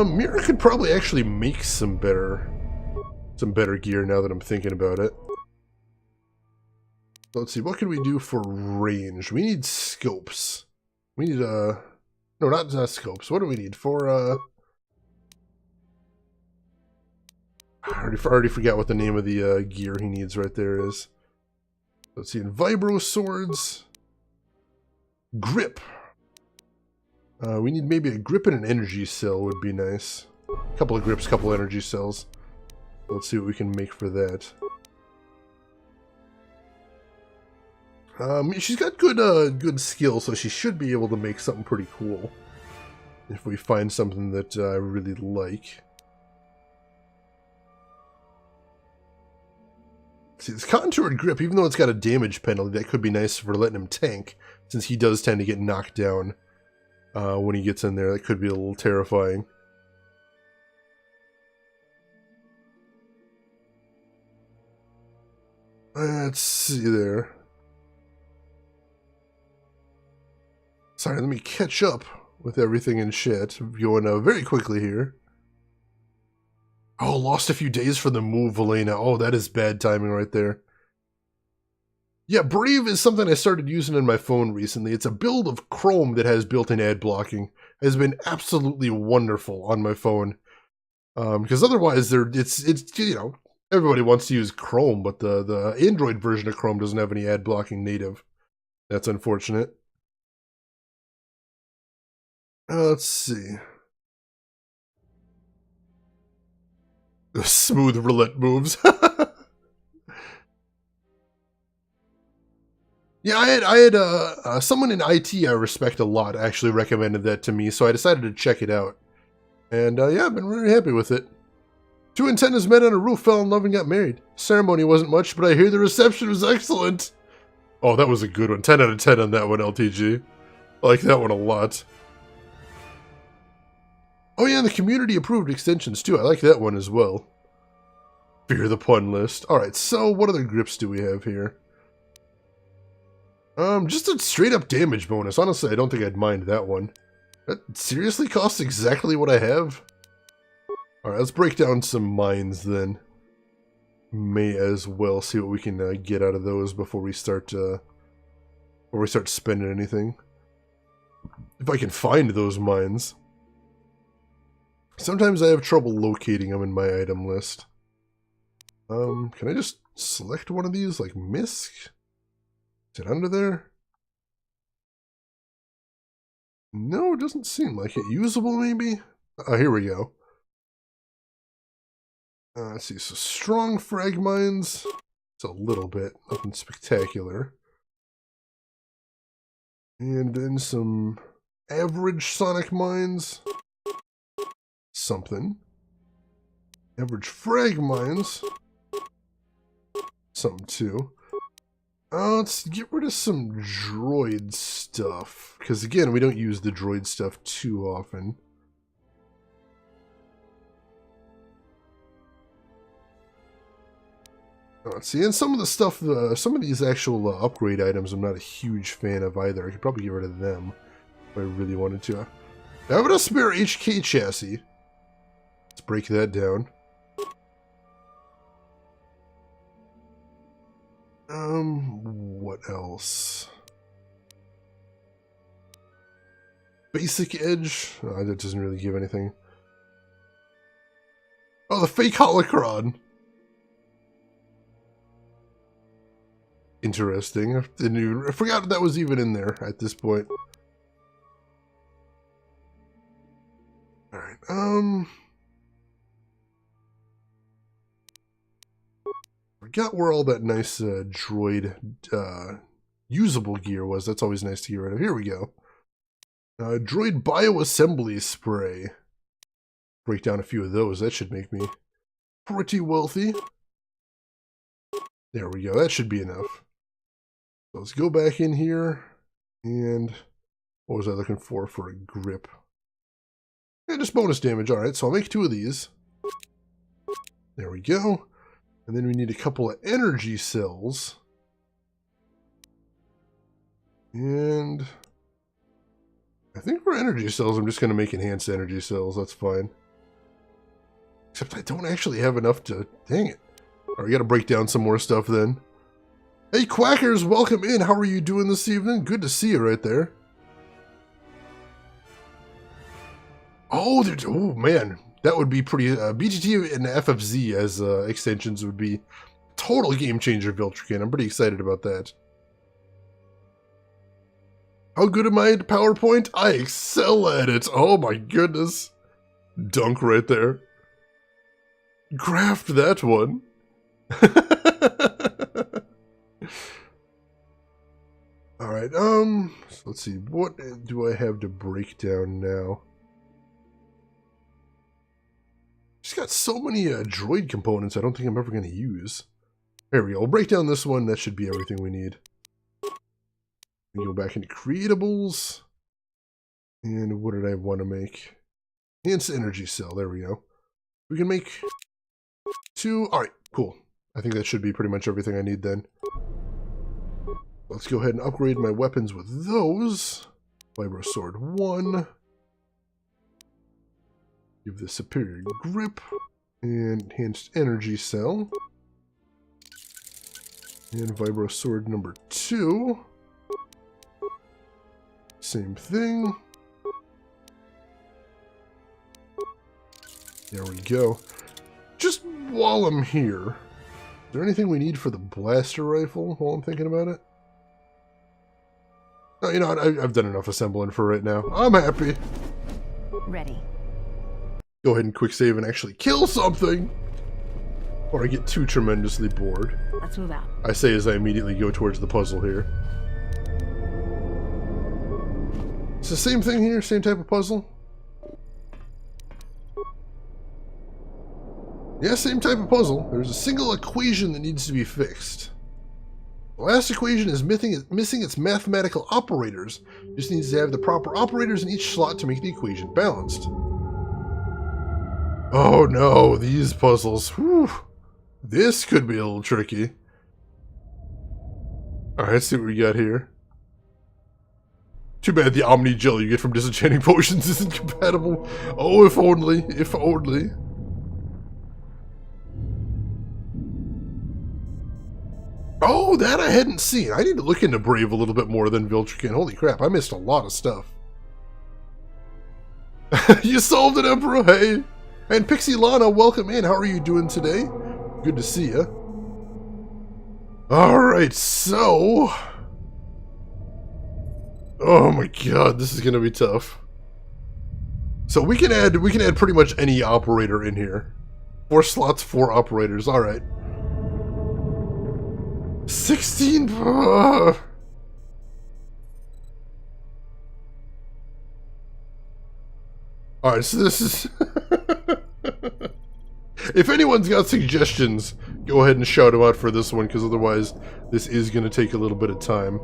Mira could probably actually make some better gear now that I'm thinking about it. So let's see, what can we do for range? We need scopes. We need, no, not scopes. What do we need for, I already forgot what the name of the gear he needs right there is. Let's see, in Vibro Swords. Grip. We need maybe a grip and an energy cell would be nice. A couple of grips, couple energy cells. Let's see what we can make for that. She's got good skill, so she should be able to make something pretty cool. If we find something that I really like. See, this contoured grip, even though it's got a damage penalty, that could be nice for letting him tank, since he does tend to get knocked down when he gets in there. That could be a little terrifying. Let's see there. Sorry, let me catch up with everything in chat. Going very quickly here. Oh, lost a few days for the move, Elena. Oh, that is bad timing right there. Yeah, Brave is something I started using in my phone recently. It's a build of Chrome that has built-in ad blocking. It has been absolutely wonderful on my phone. Because otherwise, it's you know, everybody wants to use Chrome, but the Android version of Chrome doesn't have any ad blocking native. That's unfortunate. Let's see. The smooth roulette moves. Yeah, I had someone in IT I respect a lot actually recommended that to me, so I decided to check it out. And yeah, I've been really happy with it. Two antennas met on a roof, fell in love, and got married. Ceremony wasn't much, but I hear the reception was excellent. Oh, that was a good one. 10 out of 10 on that one, LTG. I like that one a lot. Oh yeah, and the community approved extensions too. I like that one as well. Fear the pun list. Alright, so what other grips do we have here? Just a straight up damage bonus. Honestly, I don't think I'd mind that one. That seriously costs exactly what I have? Alright, let's break down some mines then. May as well see what we can get out of those before we start spending anything. If I can find those mines. Sometimes I have trouble locating them in my item list. Can I just select one of these, like misc? Is it under there? No, it doesn't seem like it. Usable, maybe? Oh, here we go. Let's see, so strong frag mines. It's a little bit, nothing spectacular. And then some average sonic mines. Something. Average frag mines. Something too. Let's get rid of some droid stuff. Because again, we don't use the droid stuff too often. Let's see, and some of the stuff, some of these actual upgrade items I'm not a huge fan of either. I could probably get rid of them if I really wanted to. I have a spare HK chassis. Let's break that down. What else? Basic edge? Oh, that doesn't really give anything. Oh, the fake holocron. Interesting. I forgot that was even in there at this point. Alright, forgot where all that nice droid usable gear was. That's always nice to get rid of. Here we go. Droid bioassembly spray. Break down a few of those. That should make me pretty wealthy. There we go. That should be enough. So let's go back in here. And what was I looking for a grip? Yeah, just bonus damage. Alright, so I'll make 2 of these. There we go. And then we need a couple of energy cells. And I think for energy cells, I'm just going to make enhanced energy cells. That's fine. Except I don't actually have enough to... Dang it. Alright, we got to break down some more stuff then. Hey, Quackers, welcome in. How are you doing this evening? Good to see you right there. Oh, man. That would be pretty... BGT and FFZ as extensions would be total game changer, Viltrican. I'm pretty excited about that. How good am I at PowerPoint? I excel at it. Oh my goodness. Dunk right there. Graft that one. Alright, so let's see. What do I have to break down now? Just got so many droid components I don't think I'm ever going to use. There we go. We'll break down this one. That should be everything we need. We go back into creatables. And what did I want to make? Enhanced energy cell. There we go. We can make 2. Alright, cool. I think that should be pretty much everything I need then. Let's go ahead and upgrade my weapons with those. Vibro Sword 1. Give this superior grip. And enhanced energy cell. And Vibro Sword number 2. Same thing. There we go. Just while I'm here, is there anything we need for the blaster rifle while I'm thinking about it? Oh, you know what? I've done enough assembling for right now. I'm happy. Ready. Go ahead and quick save and actually kill something. Or I get too tremendously bored. Let's move out. I say as I immediately go towards the puzzle here. It's the same thing here, same type of puzzle. Yeah, same type of puzzle. There's a single equation that needs to be fixed. The last equation is missing its mathematical operators. Just needs to have the proper operators in each slot to make the equation balanced. Oh no, these puzzles. Whew. This could be a little tricky. Alright, let's see what we got here. Too bad the Omni Gel you get from disenchanting potions isn't compatible. Oh, if only. If only. Oh, that I hadn't seen. I need to look into Brave a little bit more than Viltrican. Holy crap, I missed a lot of stuff. You solved it, Emperor, hey! And Pixie Lana, welcome in. How are you doing today? Good to see ya. Alright, so... Oh my god, this is gonna be tough. So we can add pretty much any operator in here. 4 slots, 4 operators, alright. 16... Alright, so this is... If anyone's got suggestions, go ahead and shout them out for this one, because otherwise this is going to take a little bit of time.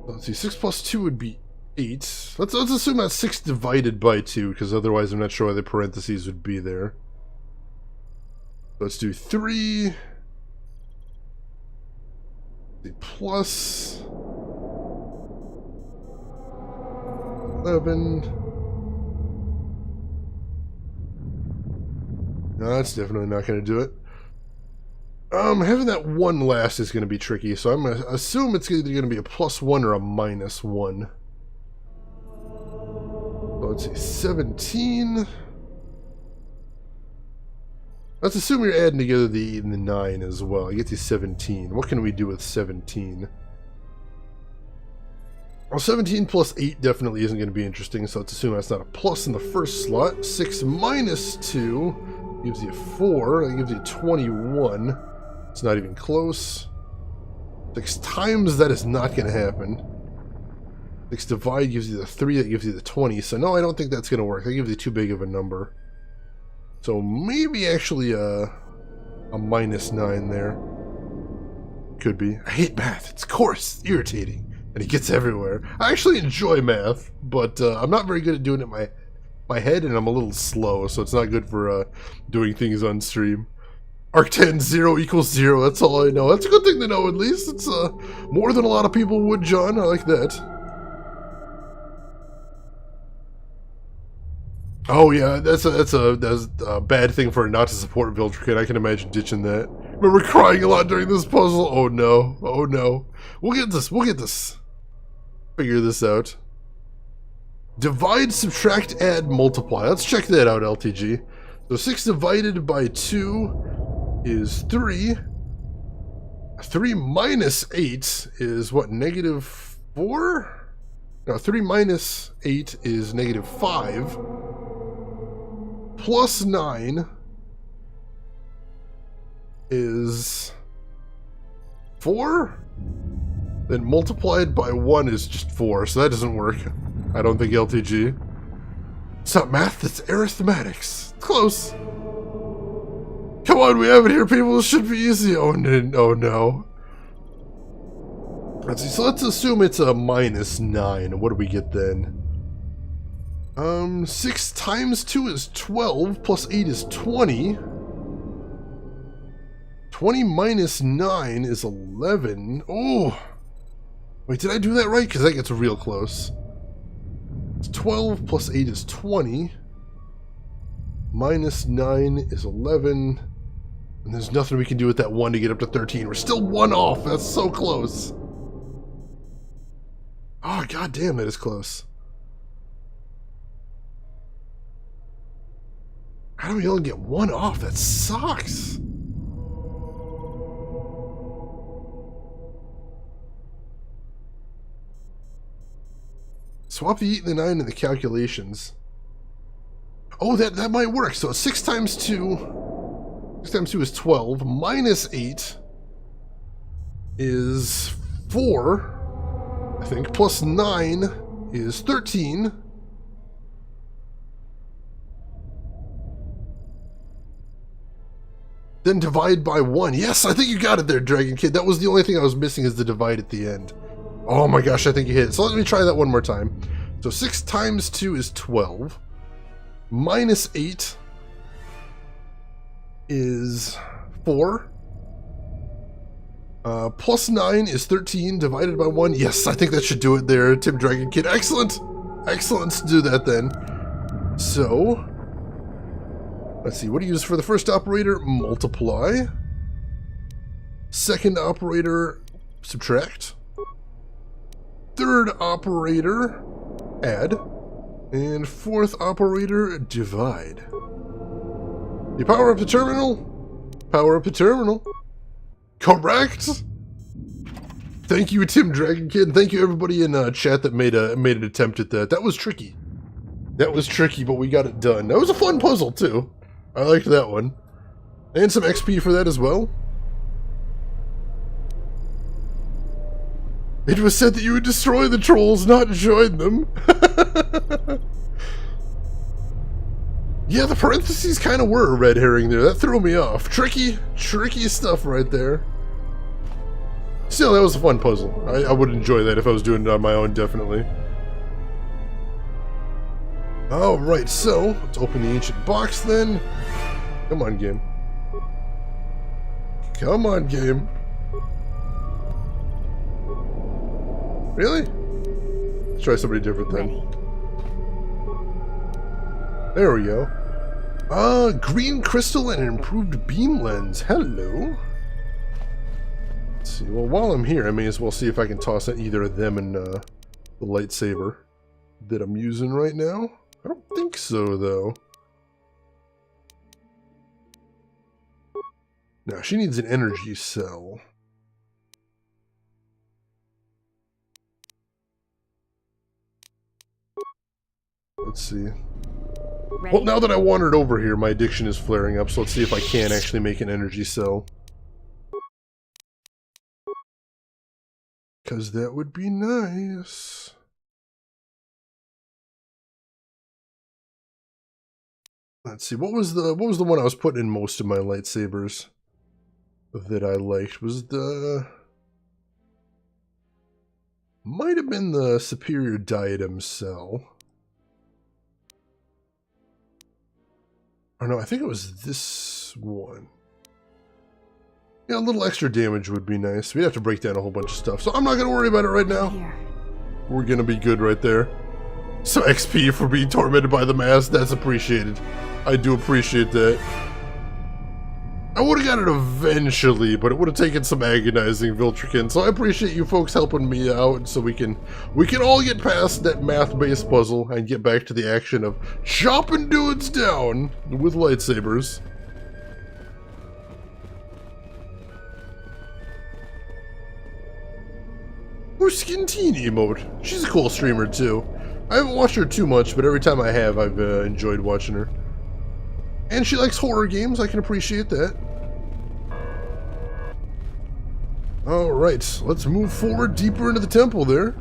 Let's see, 6 plus 2 would be 8. Let's assume that's 6 divided by 2, because otherwise I'm not sure why the parentheses would be there. Let's do 3... plus... 11... No, that's definitely not going to do it. Having that 1 last is going to be tricky, so I'm going to assume it's either going to be a +1 or a -1. So let's see, 17. Let's assume you're adding together the 8 and the 9 as well. I get you 17. What can we do with 17? Well, 17 plus 8 definitely isn't going to be interesting, so let's assume that's not a plus in the first slot. 6 minus 2 gives you 4. That gives you 21. It's not even close. 6 times, that is not going to happen. 6 divide gives you the 3. That gives you the 20. So no, I don't think that's going to work. That gives you too big of a number. So maybe actually a -9 there. Could be. I hate math. It's coarse. It's irritating. And it gets everywhere. I actually enjoy math, but I'm not very good at doing it in my head, and I'm a little slow, so it's not good for doing things on stream. Arctan 0 equals 0, that's all I know. That's a good thing to know, at least. It's more than a lot of people would, John. I like that. Oh yeah, that's a bad thing for not to support Viltrukin. I can imagine ditching that. Remember crying a lot during this puzzle? Oh no, oh no. We'll get this. Figure this out. Divide, subtract, add, multiply. Let's check that out, LTG. So 6 divided by 2 is 3. 3 minus 8 is what, -4? No, 3 minus 8 is -5. Plus 9 is 4? Then multiplied by 1 is just 4, so that doesn't work. I don't think, LTG. It's not math, it's arithmetics. Close. Come on, we have it here, people. This should be easy. Oh no. Let's see, so let's assume it's a -9. What do we get then? 6 times 2 is 12, plus 8 is 20. 20 minus 9 is 11. Oh! Wait, did I do that right? Because that gets real close. It's 12 plus 8 is 20. Minus 9 is 11. And there's nothing we can do with that 1 to get up to 13. We're still 1 off. That's so close. Oh, god damn, that is close. How do we only get 1 off? That sucks. Swap the 8 and the 9 in the calculations. Oh, that might work. So 6 times 2... 6 times 2 is 12. Minus 8 is 4, I think. Plus 9 is 13. Then divide by 1. Yes, I think you got it there, Dragon Kid. That was the only thing I was missing, is the divide at the end. Oh my gosh, I think you hit it. So let me try that one more time. So 6 times 2 is 12. Minus 8 is 4. Plus 9 is 13 divided by 1. Yes, I think that should do it there, Tim Dragon Kid. Excellent! Excellent, let's do that then. So, let's see, what do you use for the first operator? Multiply. Second operator, subtract. Third operator, add. And fourth operator, divide. You power up the terminal? Power up the terminal. Correct! Thank you, Tim Dragon Kid. Thank you, everybody in chat that made an attempt at that. That was tricky. That was tricky, but we got it done. That was a fun puzzle, too. I liked that one. And some XP for that as well. It was said that you would destroy the trolls, not join them. Yeah, the parentheses kind of were a red herring there. That threw me off. Tricky stuff right there. Still, that was a fun puzzle. I would enjoy that if I was doing it on my own, definitely. Alright, so, let's open the ancient box then. Come on, game. Come on, game. Really? Let's try somebody different then. Ready. There we go. Green crystal and an improved beam lens. Hello. Let's see. Well, while I'm here, I may as well see if I can toss at either of them and the lightsaber that I'm using right now. I don't think so, though. Now, she needs an energy cell. Let's see. Ready? Well, now that I wandered over here, my addiction is flaring up, so let's see if I can actually make an energy cell. Because that would be nice. Let's see, what was the one I was putting in most of my lightsabers that I liked? Was the... Might have been the superior diadem cell. Or no, I think it was this one. Yeah, a little extra damage would be nice. We'd have to break down a whole bunch of stuff, so I'm not going to worry about it right now. Here. We're going to be good right there. So XP for being tormented by the mask, that's appreciated. I do appreciate that. I would have got it eventually, but it would have taken some agonizing Viltrican, so I appreciate you folks helping me out so we can all get past that math-based puzzle and get back to the action of chopping dudes down with lightsabers. Or Skintini emote. She's a cool streamer too. I haven't watched her too much, but every time I have, I've enjoyed watching her. And she likes horror games, I can appreciate that. Alright, let's move forward deeper into the temple there.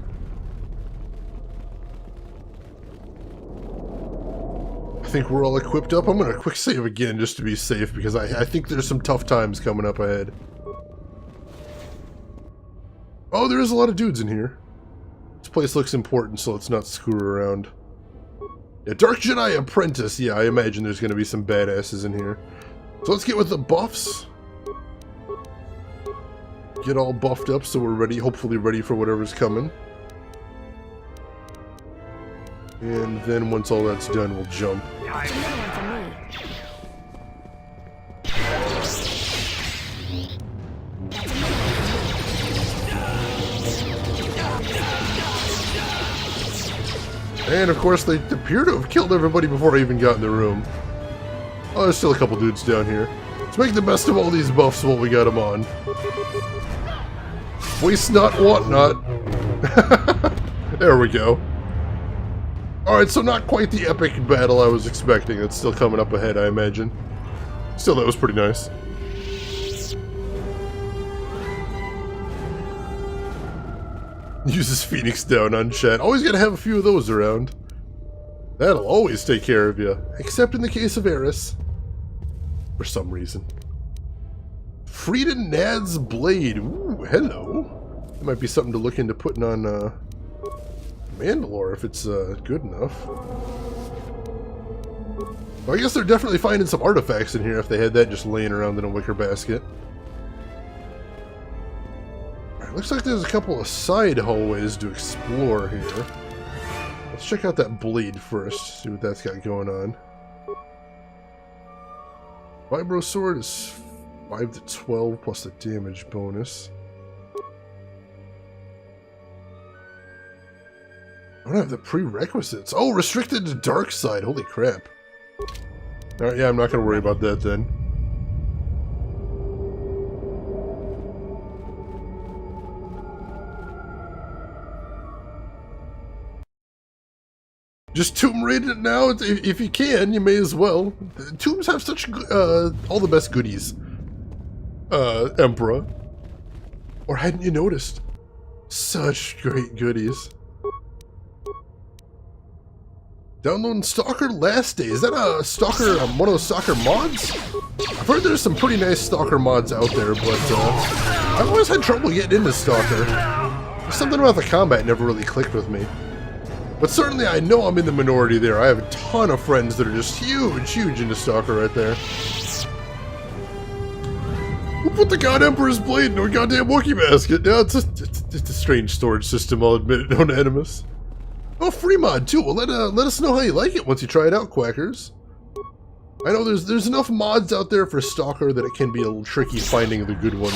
I think we're all equipped up. I'm going to quick save again just to be safe, because I think there's some tough times coming up ahead. Oh, there is a lot of dudes in here. This place looks important, so let's not screw around. Yeah, Dark Jedi Apprentice. Yeah, I imagine there's going to be some badasses in here. So let's get with the buffs. Get all buffed up so we're ready, hopefully ready for whatever's coming. And then once all that's done, we'll jump. That's another one for me. And of course, they appear to have killed everybody before I even got in the room. Oh, there's still a couple dudes down here. Let's make the best of all these buffs while we got them on. Waste not, want not. There we go. Alright, so not quite the epic battle I was expecting. It's still coming up ahead, I imagine. Still, that was pretty nice. Uses Phoenix down on chat. Always gotta have a few of those around. That'll always take care of you. Except in the case of Eris. For some reason. Frida Nad's Blade. Ooh, hello. That might be something to look into putting on Mandalore if it's good enough. Well, I guess they're definitely finding some artifacts in here if they had that just laying around in a wicker basket. Alright, looks like there's a couple of side hallways to explore here. Let's check out that blade first, see what that's got going on. Vibro Sword is 5 to 12 plus the damage bonus. I don't have the prerequisites. Oh, restricted to dark side. Holy crap. Alright, yeah, I'm not going to worry about that then. Just tomb raid it now? If you can, you may as well. Tombs have such all the best goodies. Emperor. Or hadn't you noticed? Such great goodies. Downloading Stalker last day. Is that a Stalker, one of those Stalker mods? I've heard there's some pretty nice Stalker mods out there, but I've always had trouble getting into Stalker. There's something about the combat never really clicked with me. But certainly I know I'm in the minority there. I have a ton of friends that are just huge into Stalker right there. Who put the God Emperor's blade into a goddamn Wookiee basket? Yeah, it's a strange storage system, I'll admit it, anonymous. Oh, free mod too. Well, let us know how you like it once you try it out, Quackers. I know there's enough mods out there for Stalker that it can be a little tricky finding the good ones.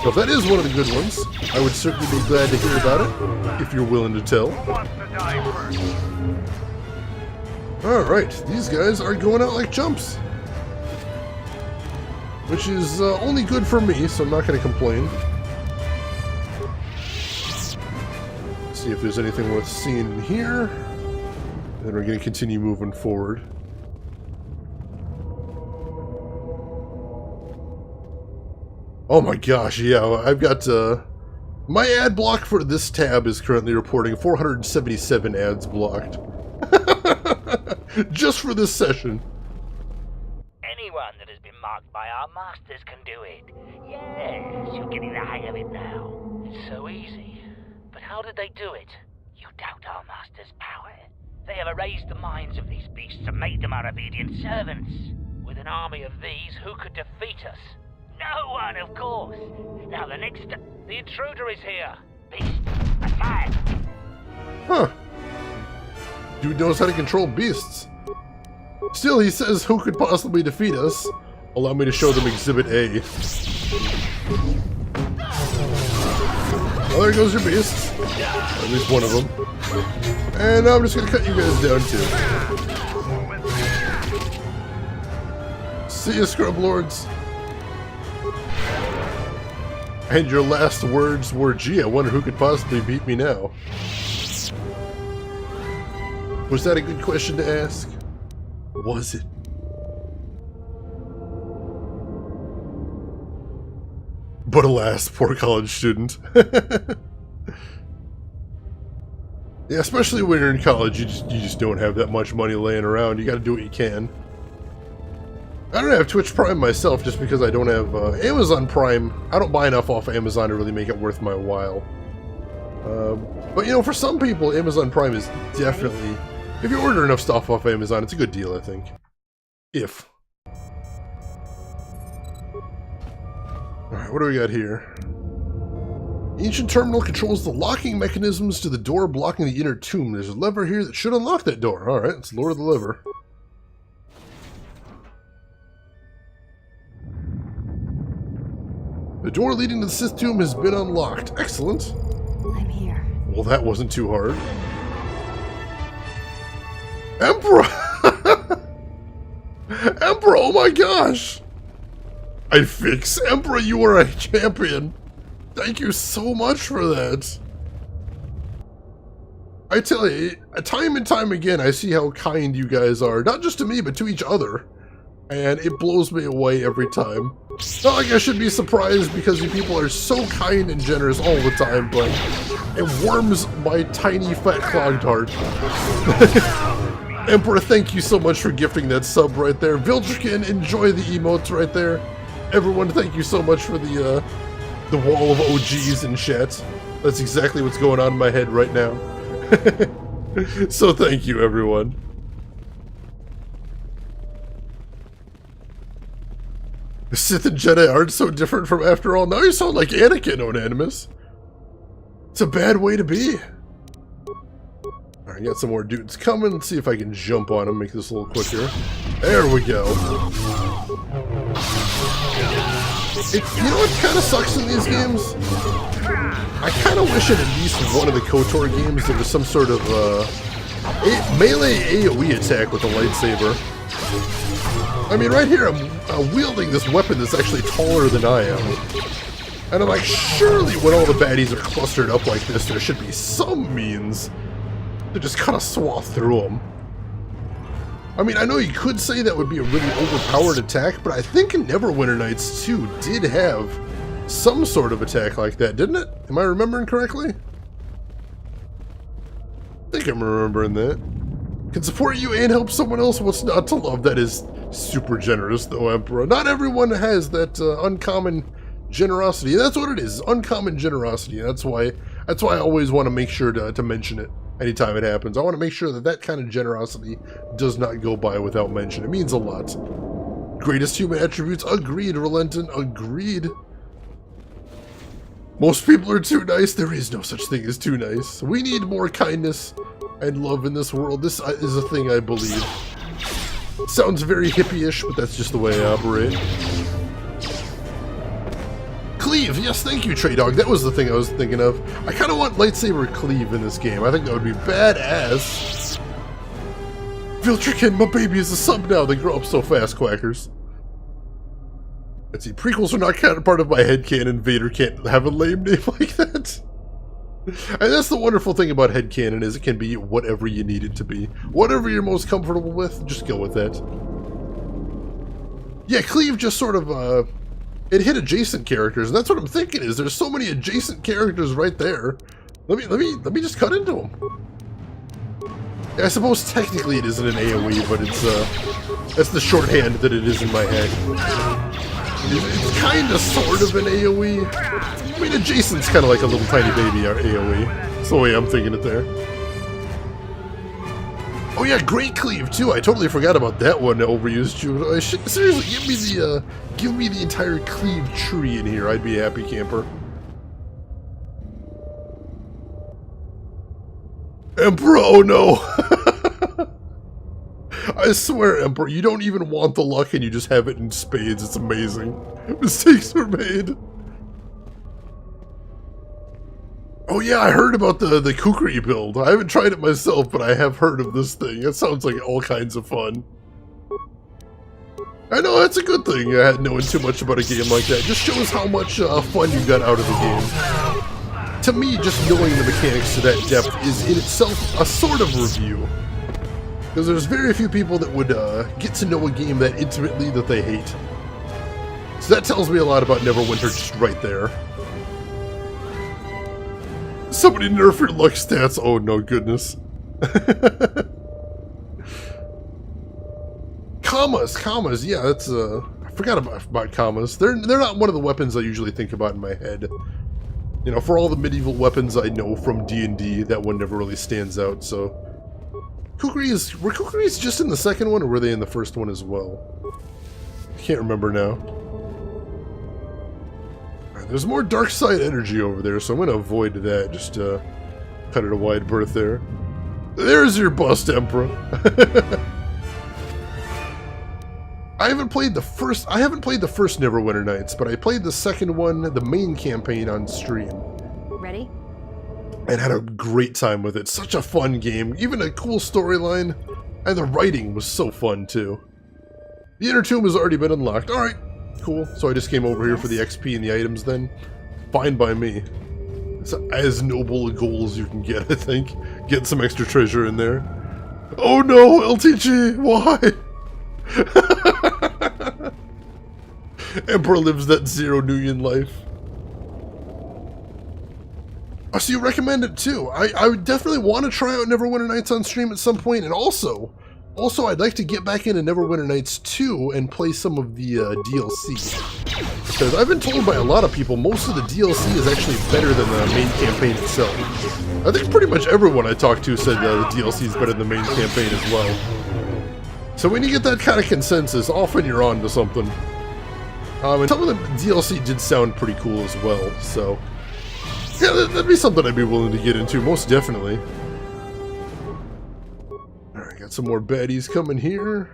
So if that is one of the good ones, I would certainly be glad to hear about it, if you're willing to tell. Alright, these guys are going out like chumps. Which is only good for me, so I'm not going to complain. Let's see if there's anything worth seeing in here. Then we're going to continue moving forward. Oh my gosh, yeah, I've got, my ad block for this tab is currently reporting 477 ads blocked. Just for this session. Anyone that has been marked by our masters can do it. Yes, you're getting the hang of it now. It's so easy. But how did they do it? You doubt our master's power. They have erased the minds of these beasts and made them our obedient servants. With an army of these, who could defeat us? No one, of course. Now the next... The intruder is here. Beast, attack! Huh. Dude knows how to control beasts. Still, he says, who could possibly defeat us? Allow me to show them Exhibit A. Well, there goes your beasts. At least one of them. And now I'm just gonna cut you guys down too. See ya, Scrub Lords. And your last words were, gee, I wonder who could possibly beat me now. Was that a good question to ask? Was it? But alas, poor college student. Yeah, especially when you're in college, you just don't have that much money laying around. You gotta do what you can. I don't have Twitch Prime myself just because I don't have Amazon Prime. I don't buy enough off of Amazon to really make it worth my while. But you know, for some people, Amazon Prime is definitely... If you order enough stuff off Amazon, it's a good deal, I think. If. Alright, what do we got here? Ancient terminal controls the locking mechanisms to the door blocking the inner tomb. There's a lever here that should unlock that door. Alright, let's lower the lever. The door leading to the Sith tomb has been unlocked. Excellent. I'm here. Well, that wasn't too hard. Emperor! Emperor, oh my gosh! I fix. Emperor, you are a champion. Thank you so much for that. I tell you, time and time again, I see how kind you guys are. Not just to me, but to each other. And it blows me away every time. Not like I should be surprised because you people are so kind and generous all the time, but it warms my tiny fat clogged heart. Emperor, thank you so much for gifting that sub right there. Viltrikin, enjoy the emotes right there. Everyone, thank you so much for the wall of OGs in chat. That's exactly what's going on in my head right now. So thank you, everyone. The Sith and Jedi aren't so different from After All. Now you sound like Anakin, Onanimus. It's a bad way to be. Alright, got some more dudes coming. Let's see if I can jump on them, make this a little quicker. There we go. You know what kind of sucks in these games? I kind of wish in at least one of the KOTOR games there was some sort of melee AoE attack with a lightsaber. I mean, right here I'm wielding this weapon that's actually taller than I am. And I'm like, surely when all the baddies are clustered up like this, there should be some means to just kind of swath through them. I mean, I know you could say that would be a really overpowered attack, but I think Neverwinter Nights 2 did have some sort of attack like that, didn't it? Am I remembering correctly? I think I'm remembering that. Can support you and help someone else, what's not to love? That is super generous, though, Emperor. Not everyone has that uncommon generosity. That's what it is, uncommon generosity. That's why I always want to make sure to mention it anytime it happens. I want to make sure that that kind of generosity does not go by without mention. It means a lot. Greatest human attributes, agreed, Relenton, agreed. Most people are too nice. There is no such thing as too nice. We need more kindness and love in this world. This is a thing I believe. It sounds very hippie-ish, but that's just the way I operate. Cleave, yes, thank you, Trey Dog. That was the thing I was thinking of. I kind of want lightsaber cleave in this game. I think that would be badass. Viltrikin, my baby is a sub now. They grow up so fast, quackers. Let's see, prequels are not kind of part of my headcanon. Vader can't have a lame name like that. And that's the wonderful thing about headcanon, is it can be whatever you need it to be. Whatever you're most comfortable with, just go with that. Yeah, cleave just sort of, it hit adjacent characters, and that's what I'm thinking is there's so many adjacent characters right there. Let me just cut into them. Yeah, I suppose technically it isn't an AoE, but it's that's the shorthand that it is in my head. It's kind of sort of an AoE. I mean, adjacent's kind of like a little tiny baby AoE. That's the way I'm thinking it there. Oh yeah, Great Cleave too. I totally forgot about that one. Overused. Seriously, give me the entire cleave tree in here. I'd be a happy camper. Emperor, oh no! I swear, Emperor, you don't even want the luck and you just have it in spades. It's amazing. Mistakes were made. Oh yeah, I heard about the kukri build. I haven't tried it myself, but I have heard of this thing. It sounds like all kinds of fun. I know, that's a good thing, knowing too much about a game like that. It just shows how much fun you got out of the game. To me, just knowing the mechanics to that depth is in itself a sort of review. Because there's very few people that would get to know a game that intimately that they hate. So that tells me a lot about Neverwinter just right there. Somebody nerf your luck stats. Oh no, goodness. Commas, yeah, that's I forgot about commas. They're not one of the weapons I usually think about in my head. You know, for all the medieval weapons I know from D&D, that one never really stands out, so. Were kukris just in the second one, or were they in the first one as well? I can't remember now. Alright, there's more dark side energy over there, so I'm going to avoid that. Just cut it a wide berth there. There's your bust, Emperor. I haven't played the first Neverwinter Nights, but I played the second one, the main campaign, on stream. Ready? And had a great time with it. Such a fun game, even a cool storyline, and the writing was so fun too. The inner tomb has already been unlocked. Alright, cool. So I just came over here for the XP and the items then. Fine by me. It's as noble a goal as you can get, I think. Get some extra treasure in there. Oh no, LTG, why? Emperor lives that zero Nuyen life. Oh, so you recommend it too. I would definitely want to try out Neverwinter Nights on stream at some point, and also I'd like to get back into Neverwinter Nights 2 and play some of the DLC. Because I've been told by a lot of people most of the DLC is actually better than the main campaign itself. I think pretty much everyone I talked to said the DLC is better than the main campaign as well. So when you get that kind of consensus, often you're on to something. And some of the DLC did sound pretty cool as well, so. Yeah, that'd be something I'd be willing to get into, most definitely. Alright, got some more baddies coming here.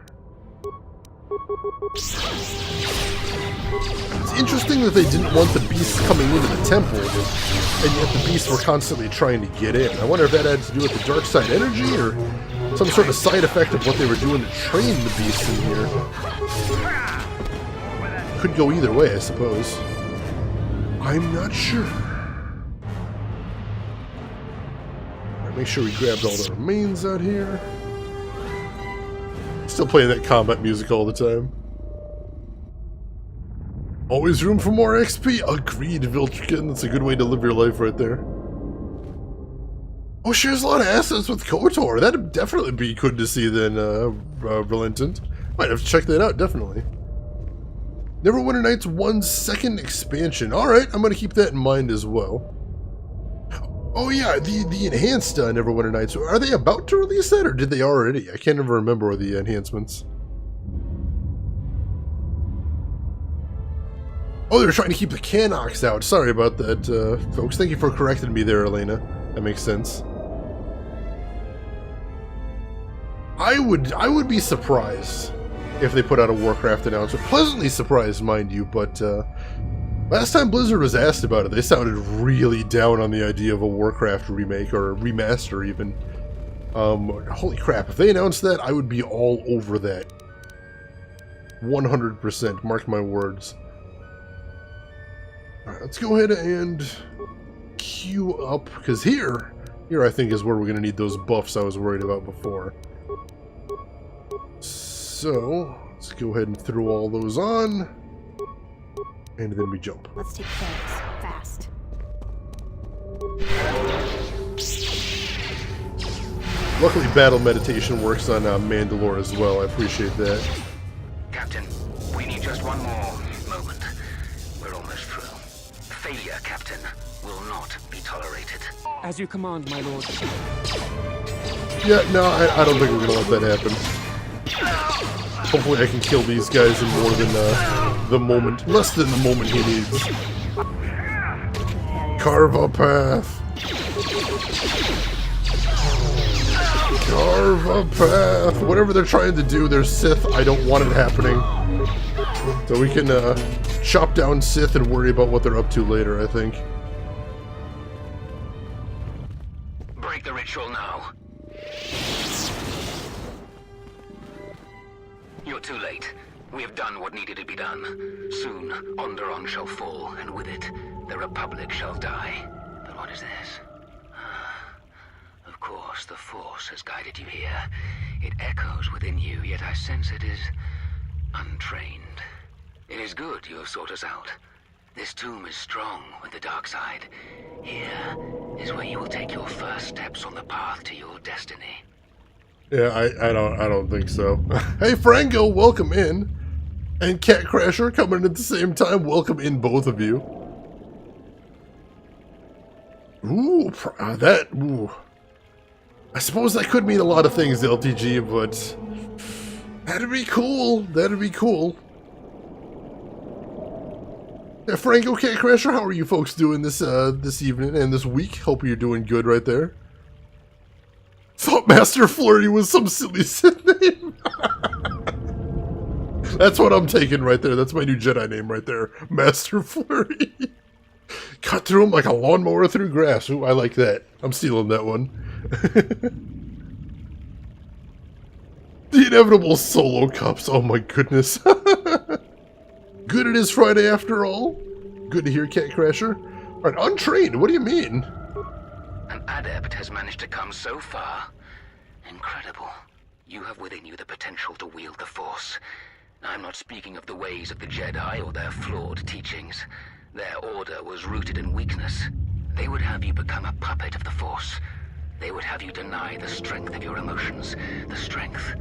It's interesting that they didn't want the beasts coming into the temple, and yet the beasts were constantly trying to get in. I wonder if that had to do with the dark side energy, or some sort of side effect of what they were doing to train the beasts in here. Could go either way, I suppose. I'm not sure. Alright, make sure we grabbed all the remains out here. Still playing that combat music all the time. Always room for more XP. Agreed, Viltrukin. That's a good way to live your life right there. Oh, she has a lot of assets with KOTOR. That'd definitely be good to see then, Relentant. Might have to check that out, definitely. Neverwinter Nights 1's second expansion. Alright, I'm going to keep that in mind as well. Oh yeah, the enhanced Neverwinter Nights. Are they about to release that, or did they already? I can't ever remember the enhancements. Oh, they were trying to keep the Canox out. Sorry about that, folks. Thank you for correcting me there, Elena. That makes sense. I would be surprised if they put out a Warcraft announcement. Pleasantly surprised, mind you, but last time Blizzard was asked about it, they sounded really down on the idea of a Warcraft remake, or remaster even. Holy crap, if they announced that, I would be all over that. 100%, mark my words. Alright, let's go ahead and queue up, because here I think is where we're going to need those buffs I was worried about before. So, let's go ahead and throw all those on, and then we jump. Let's take things fast. Luckily, battle meditation works on Mandalore as well. I appreciate that. Captain, we need just one more moment. We're almost through. Failure, Captain, will not be tolerated. As you command, my lord. Yeah, no, I don't think we're gonna let that happen. Hopefully I can kill these guys in more than the moment. Less than the moment he needs. Carve a path. Carve a path. Whatever they're trying to do, they're Sith. I don't want it happening. So we can chop down Sith and worry about what they're up to later, I think. Break the ritual now. You're too late. We have done what needed to be done. Soon, Onderon shall fall, and with it, the Republic shall die. But what is this? Of course, the Force has guided you here. It echoes within you, yet I sense it is untrained. It is good you have sought us out. This tomb is strong with the dark side. Here is where you will take your first steps on the path to your destiny. Yeah, I don't think so. Hey Franco, welcome in. And Cat Crasher coming in at the same time. Welcome in, both of you. Ooh, ooh. I suppose that could mean a lot of things, LTG, but that'd be cool. That'd be cool. Yeah, Franco, Cat Crasher, how are you folks doing this evening and this week? Hope you're doing good right there. Thought Master Flurry was some silly Sith name. That's what I'm taking right there. That's my new Jedi name right there. Master Flurry. Cut through him like a lawnmower through grass. Ooh, I like that. I'm stealing that one. The inevitable solo cups. Oh my goodness. Good it is Friday after all. Good to hear, Cat Crasher. Alright, untrained? What do you mean? An adept has managed to come so far. Incredible. You have within you the potential to wield the Force. I'm not speaking of the ways of the Jedi or their flawed teachings. Their order was rooted in weakness. They would have you become a puppet of the Force. They would have you deny the strength of your emotions, the strength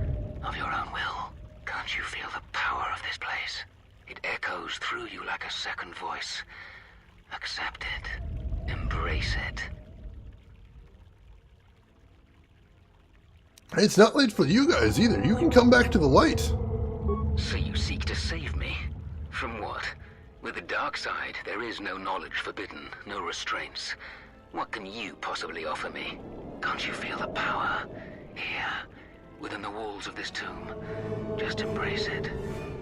of your own will. Can't you feel the power of this place? It echoes through you like a second voice. Accept it. Embrace it. It's not late for you guys either. You can come back to the light. So you seek to save me? From what? With the dark side, there is no knowledge forbidden, no restraints. What can you possibly offer me? Can't you feel the power? Here, within the walls of this tomb. Just embrace it.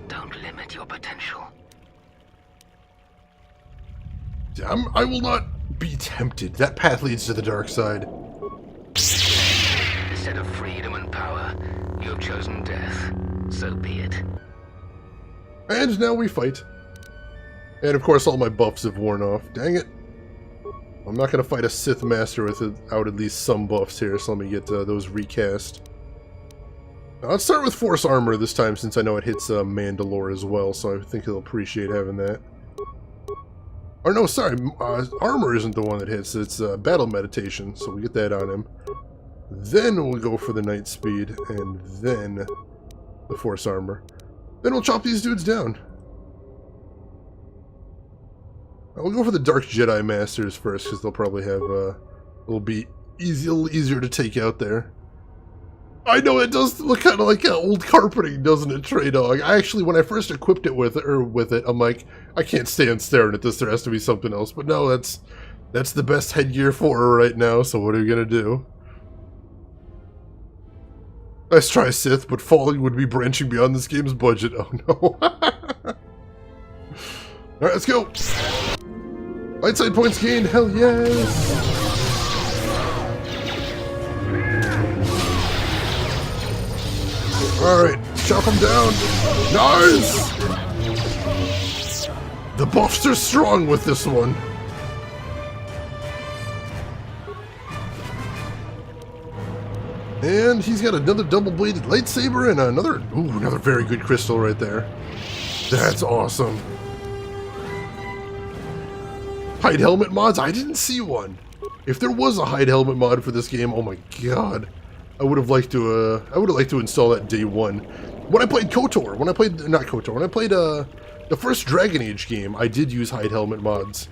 Don't limit your potential. I will not be tempted. That path leads to the dark side. Instead of freedom and power, you have chosen death. So be it. And now we fight. And of course all my buffs have worn off. Dang it. I'm not going to fight a Sith Master without at least some buffs here, so let me get those recast. Now, let's start with Force Armor this time, since I know it hits Mandalore as well, so I think he'll appreciate having that. Or no, sorry, Armor isn't the one that hits, it's Battle Meditation, so we get that on him. Then we'll go for the Night Speed, and then the Force Armor. Then we'll chop these dudes down. We'll go for the Dark Jedi Masters first, because they'll probably have, it'll be a little easier to take out there. I know it does look kind of like old carpeting, doesn't it, Trey Dog? I actually, when I first equipped it with it, I'm like, I can't stand staring at this, there has to be something else. But no, that's the best headgear for her right now, so what are you gonna do? Nice try, Sith, but falling would be branching beyond this game's budget. Oh no. Alright, let's go! Light side points gained, hell yes! Alright, chop them down! Nice! The buffs are strong with this one. And he's got another double-bladed lightsaber and another very good crystal right there. That's awesome. Hide helmet mods? I didn't see one. If there was a hide helmet mod for this game, oh my god, I would have liked to install that day one. When I played KOTOR, when I played the first Dragon Age game, I did use hide helmet mods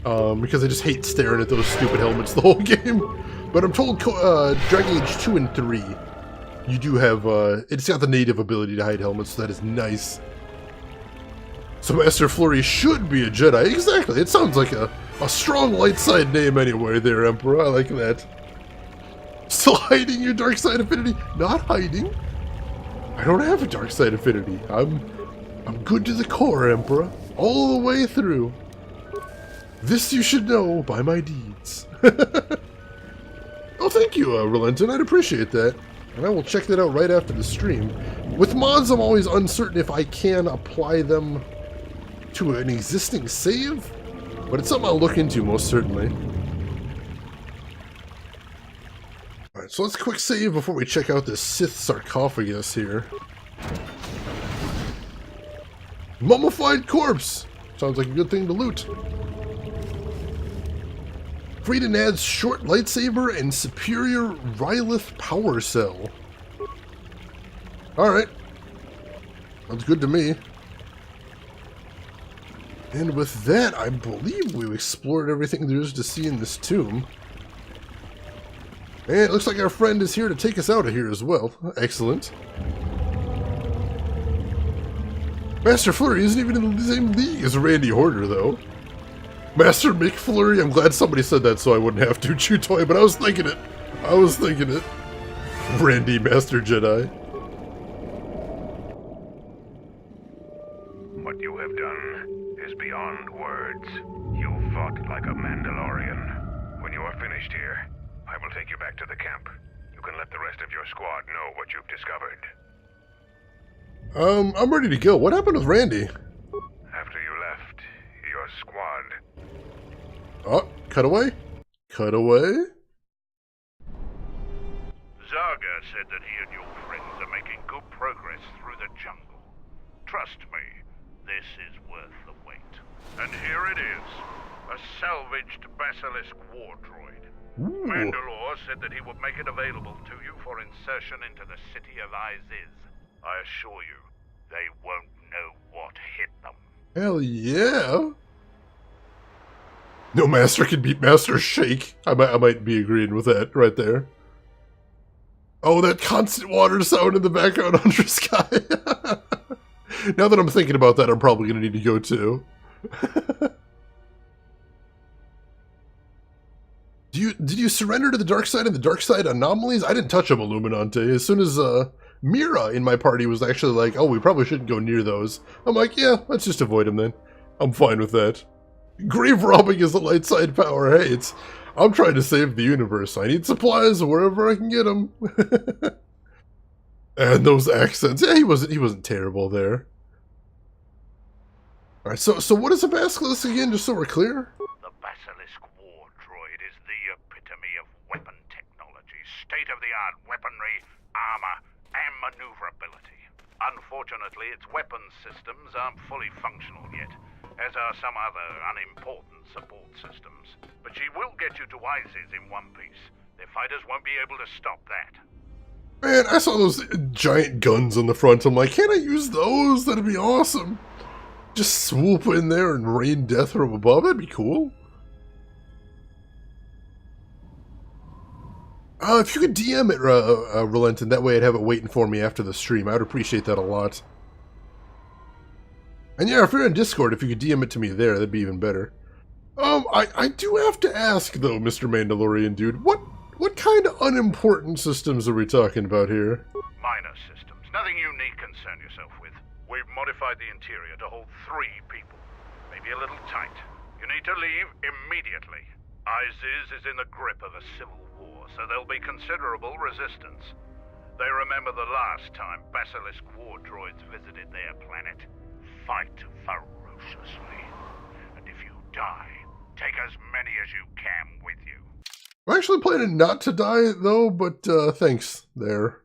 because I just hate staring at those stupid helmets the whole game. But I'm told Dragon Age 2 and 3, you do have it's got the native ability to hide helmets, so that is nice. So Master Flurry should be a Jedi. Exactly. It sounds like a strong light side name anyway there, Emperor. I like that. Still hiding your dark side affinity? Not hiding. I don't have a dark side affinity. I'm good to the core, Emperor. All the way through. This you should know by my deeds. Oh, thank you, Relenton. I'd appreciate that. And I will check that out right after the stream. With mods, I'm always uncertain if I can apply them to an existing save, but it's something I'll look into most certainly. Alright, so let's quick save before we check out this Sith sarcophagus here. Mummified corpse! Sounds like a good thing to loot. Freedom adds short lightsaber and superior Rylith power cell. Alright. Sounds good to me. And with that, I believe we've explored everything there is to see in this tomb. And it looks like our friend is here to take us out of here as well. Excellent. Master Flurry isn't even in the same league as Randy Horder, though. Master McFlurry, I'm glad somebody said that so I wouldn't have to, Chew Toy, but I was thinking it. Randy, Master Jedi. What you have done is beyond words. You fought like a Mandalorian. When you are finished here, I will take you back to the camp. You can let the rest of your squad know what you've discovered. I'm ready to go. What happened with Randy? After you left, your squad... Oh, cut away? Cut away? Zaga said that he and your friends are making good progress through the jungle. Trust me, this is worth the wait. And here it is, a salvaged Basilisk war droid. Ooh. Mandalore said that he would make it available to you for insertion into the city of Iziz. I assure you, they won't know what hit them. Hell yeah! No master can beat Master Shake. I might be agreeing with that right there. Oh, that constant water sound in the background under sky. Now that I'm thinking about that, I'm probably going to need to go too. Did you surrender to the dark side and the dark side anomalies? I didn't touch them, Illuminante. As soon as Mira in my party was actually like, oh, we probably shouldn't go near those. I'm like, yeah, let's just avoid them then. I'm fine with that. Grave robbing is a light side power. Hey, I'm trying to save the universe. I need supplies wherever I can get them. And those accents. Yeah, he wasn't terrible there. Alright, so what is a basilisk again, just so we're clear? The Basilisk War Droid is the epitome of weapon technology, state-of-the-art weaponry, armor, and maneuverability. Unfortunately, its weapons systems aren't fully functional yet, as are some other unimportant support systems. But she will get you to Isis in one piece. Their fighters won't be able to stop that. Man, I saw those giant guns on the front. I'm like, can't I use those? That'd be awesome. Just swoop in there and rain death from above. That'd be cool. If you could DM it, Relenton, that way I'd have it waiting for me after the stream. I would appreciate that a lot. And yeah, if you're on Discord, if you could DM it to me there, that'd be even better. I do have to ask, though, Mr. Mandalorian dude, what kind of unimportant systems are we talking about here? Minor systems. Nothing you need concern yourself with. We've modified the interior to hold 3 people. Maybe a little tight. You need to leave immediately. Isis is in the grip of a civil war, so there'll be considerable resistance. They remember the last time Basilisk war droids visited their planet. Fight ferociously. And if you die, take as many as you can with you. I'm actually planning not to die, though, but thanks there.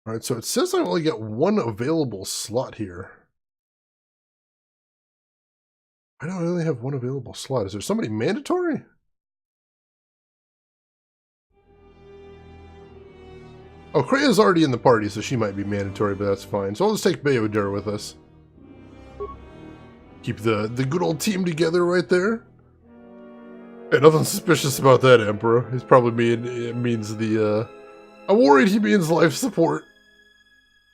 Alright, so it says I only get 1 available slot here. I don't only have 1 available slot. Is there somebody mandatory? Oh, Krea's already in the party, so she might be mandatory, but that's fine. So I'll just take Bayodur with us. Keep the good old team together right there. And nothing suspicious about that, Emperor. He's probably means the, I'm worried he means life support.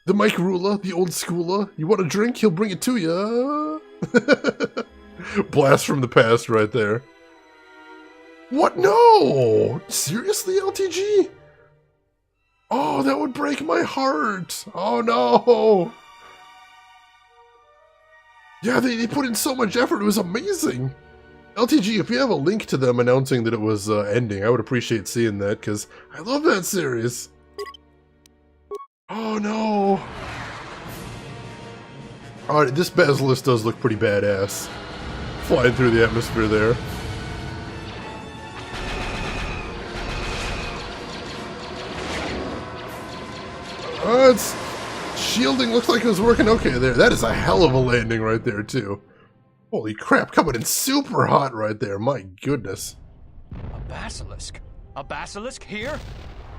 The Mike Rula, the old schooler. You want a drink? He'll bring it to you. Blast from the past right there. What? No! Seriously, LTG? Oh, that would break my heart. Oh, no. Yeah, they put in so much effort. It was amazing. LTG, if you have a link to them announcing that it was ending, I would appreciate seeing that, because I love that series. Oh, no. Alright, this Basilisk does look pretty badass. Flying through the atmosphere there. It's shielding looks like it was working okay there. That is a hell of a landing right there, too. Holy crap, coming in super hot right there. My goodness. A basilisk? A basilisk here?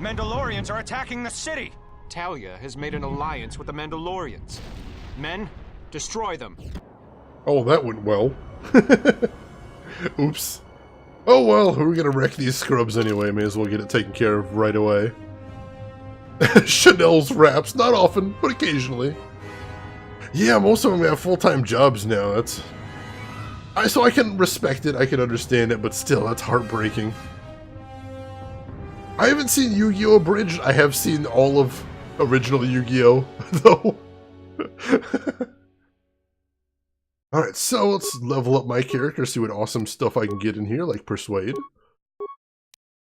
Mandalorians are attacking the city! Talia has made an alliance with the Mandalorians. Men, destroy them. Oh, that went well. Oops. Oh well, we're gonna wreck these scrubs anyway. May as well get it taken care of right away. Chanel's raps, not often, but occasionally. Yeah, most of them have full-time jobs now. So I can respect it, I can understand it, but still, that's heartbreaking. I haven't seen Yu-Gi-Oh! Abridged. I have seen all of original Yu-Gi-Oh! Though. Alright, so let's level up my character, see what awesome stuff I can get in here, like Persuade.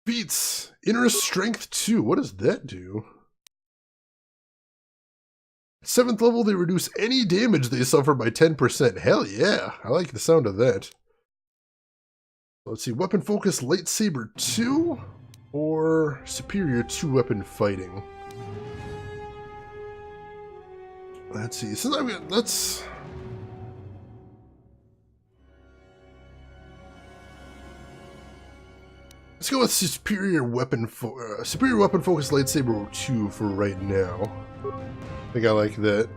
Feats. Inner Strength 2. What does that do? 7th level, they reduce any damage they suffer by 10%. Hell yeah! I like the sound of that. Let's see, Weapon Focus Lightsaber 2 or Superior 2-Weapon Fighting. Let's see, since let's go with Superior Weapon Focus Lightsaber 2 for right now. I think I like that.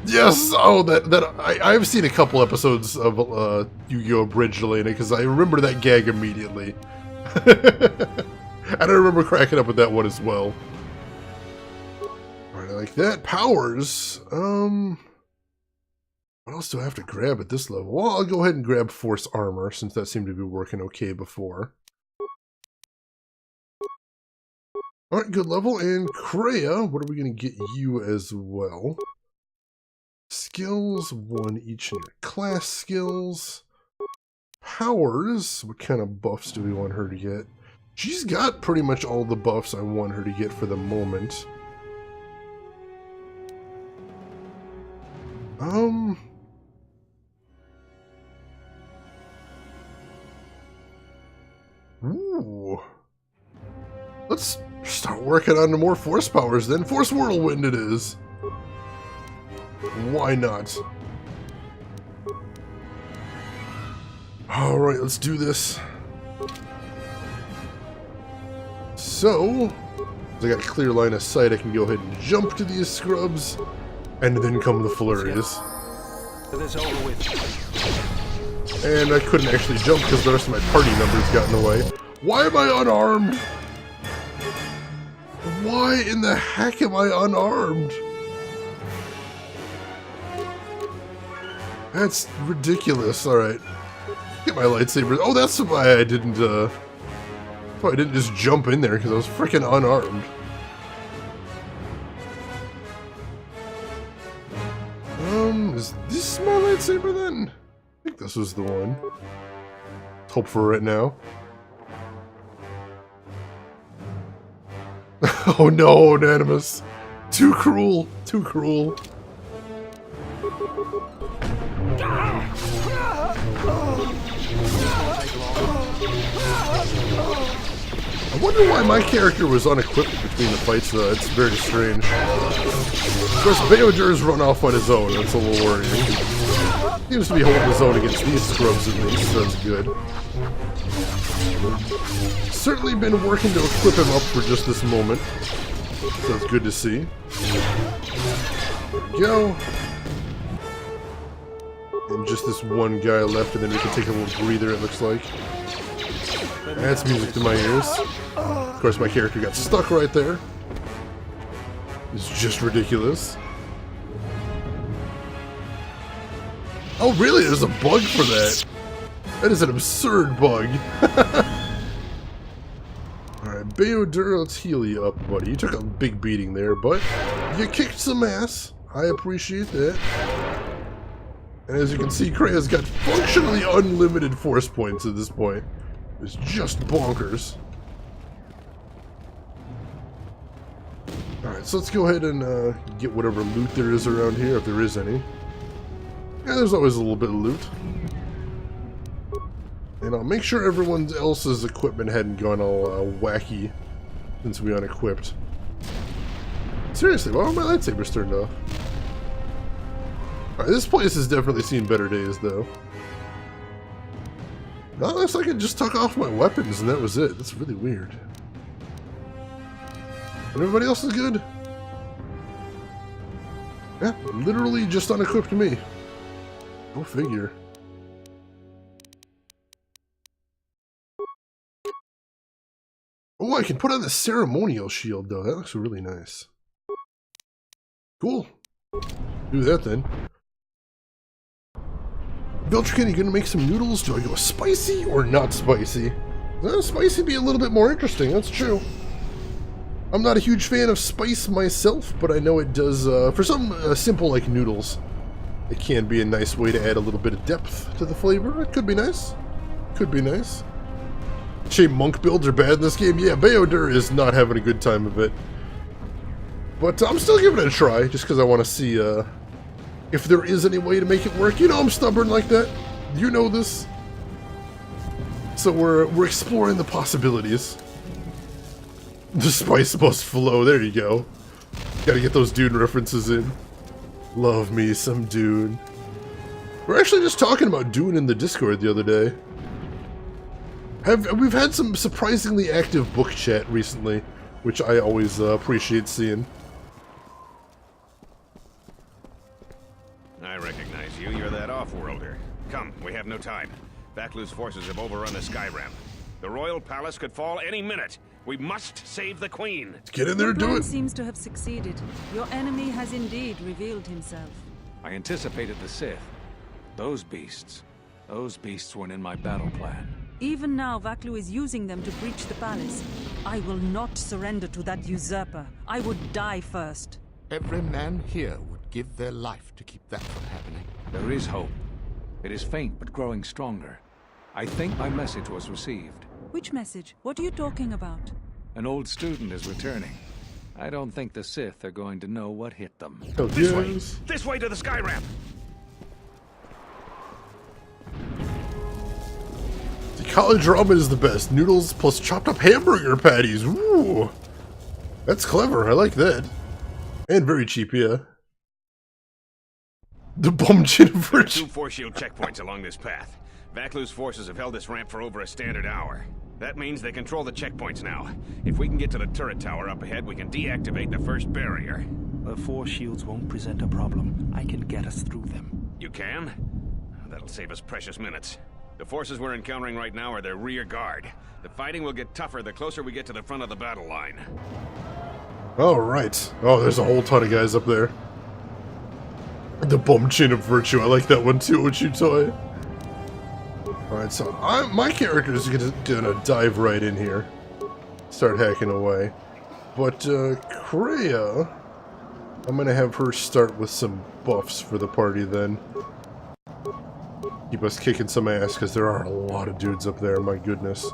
Yes! Oh, I've seen a couple episodes of Yu-Gi-Oh! Abridged, Elena, because I remember that gag immediately. And I remember cracking up with that one as well. Alright, I like that. Powers. What else do I have to grab at this level? Well, I'll go ahead and grab Force Armor, since that seemed to be working okay before. Alright, good level. And Kreia, what are we going to get you as well? Skills, 1 each in your class skills. Powers, what kind of buffs do we want her to get? She's got pretty much all the buffs I want her to get for the moment. Ooh. Let's start working on the more force powers then. Force Whirlwind it is. Why not? Alright, let's do this. So, as I got a clear line of sight, I can go ahead and jump to these scrubs, and then come the flurries. And I couldn't actually jump because the rest of my party members got in the way. Why am I unarmed? Why in the heck am I unarmed? That's ridiculous. Alright. Get my lightsaber. Oh, that's why I didn't, just jump in there, because I was freaking unarmed. Is this my lightsaber then? I think this was the one. Let's hope for it now. Oh no, Unanimous. Too cruel. Too cruel. I wonder why my character was unequipped between the fights, though. It's very strange. Of course, Beodir's run off on his own. That's a little worrying. Seems to be holding his own against these scrubs at least, so that's good. Certainly been working to equip him up for just this moment. So that's good to see. There we go. And just this one guy left, and then we can take a little breather, it looks like. That's music to my ears. Of course, my character got stuck right there. It's just ridiculous. Oh, really? There's a bug for that. That is an absurd bug. Alright, Beodir, let's heal you up, buddy. You took a big beating there, but you kicked some ass. I appreciate that. And as you can see, Kreia's got functionally unlimited force points at this point. It's just bonkers. Alright, so let's go ahead and get whatever loot there is around here, if there is any. Yeah, there's always a little bit of loot. And I'll make sure everyone else's equipment hadn't gone all wacky since we unequipped. Seriously, why were my lightsabers turned off? Alright, this place has definitely seen better days, though. No, it looks like I just took off my weapons and that was it. That's really weird. And everybody else is good? Yeah, literally just unequipped me. Go figure. Oh, I can put on the ceremonial shield, though. That looks really nice. Cool. Do that, then. Viltrican, you gonna make some noodles? Do I go spicy or not spicy? Spicy would be a little bit more interesting, that's true. I'm not a huge fan of spice myself, but I know it does, for some simple, like, noodles, it can be a nice way to add a little bit of depth to the flavor. It could be nice. Could be nice. Shame monk builds are bad in this game. Yeah, Beodir is not having a good time of it. But I'm still giving it a try, just because I want to see if there is any way to make it work. You know I'm stubborn like that. You know this. So we're exploring the possibilities. The spice must flow. There you go. Gotta get those Dune references in. Love me some Dune. We're actually just talking about Dune in the Discord the other day. We've had some surprisingly active book chat recently, which I always appreciate seeing. I recognize you. You're that off-worlder. Come, we have no time. Vaklu's forces have overrun the sky ramp. The royal palace could fall any minute. We must save the queen. Let's get in there and do Your it. plan seems to have succeeded. Your enemy has indeed revealed himself. I anticipated the Sith. Those beasts weren't in my battle plan. Even now, Vaklu is using them to breach the palace. I will not surrender to that usurper. I would die first. Every man here would give their life to keep that from happening. There is hope. It is faint but growing stronger. I think my message was received. Which message? What are you talking about? An old student is returning. I don't think the Sith are going to know what hit them. Oh, This way! This way to the sky ramp! The college ramen is the best. Noodles plus chopped up hamburger patties. Ooh. That's clever. I like that. And very cheap, yeah. The bum chin of There are 2 force shield checkpoints along this path. Vaklu's forces have held this ramp for over a standard hour. That means they control the checkpoints now. If we can get to the turret tower up ahead, we can deactivate the first barrier. The force shields won't present a problem. I can get us through them. You can? That'll save us precious minutes. The forces we're encountering right now are their rear guard. The fighting will get tougher the closer we get to the front of the battle line. Alright. Oh, there's a whole ton of guys up there. The bum chin of virtue. I like that one too, Toy. Alright, so my character is gonna dive right in here. Start hacking away. But, Kreia, I'm gonna have her start with some buffs for the party then. Keep us kicking some ass, because there are a lot of dudes up there, my goodness.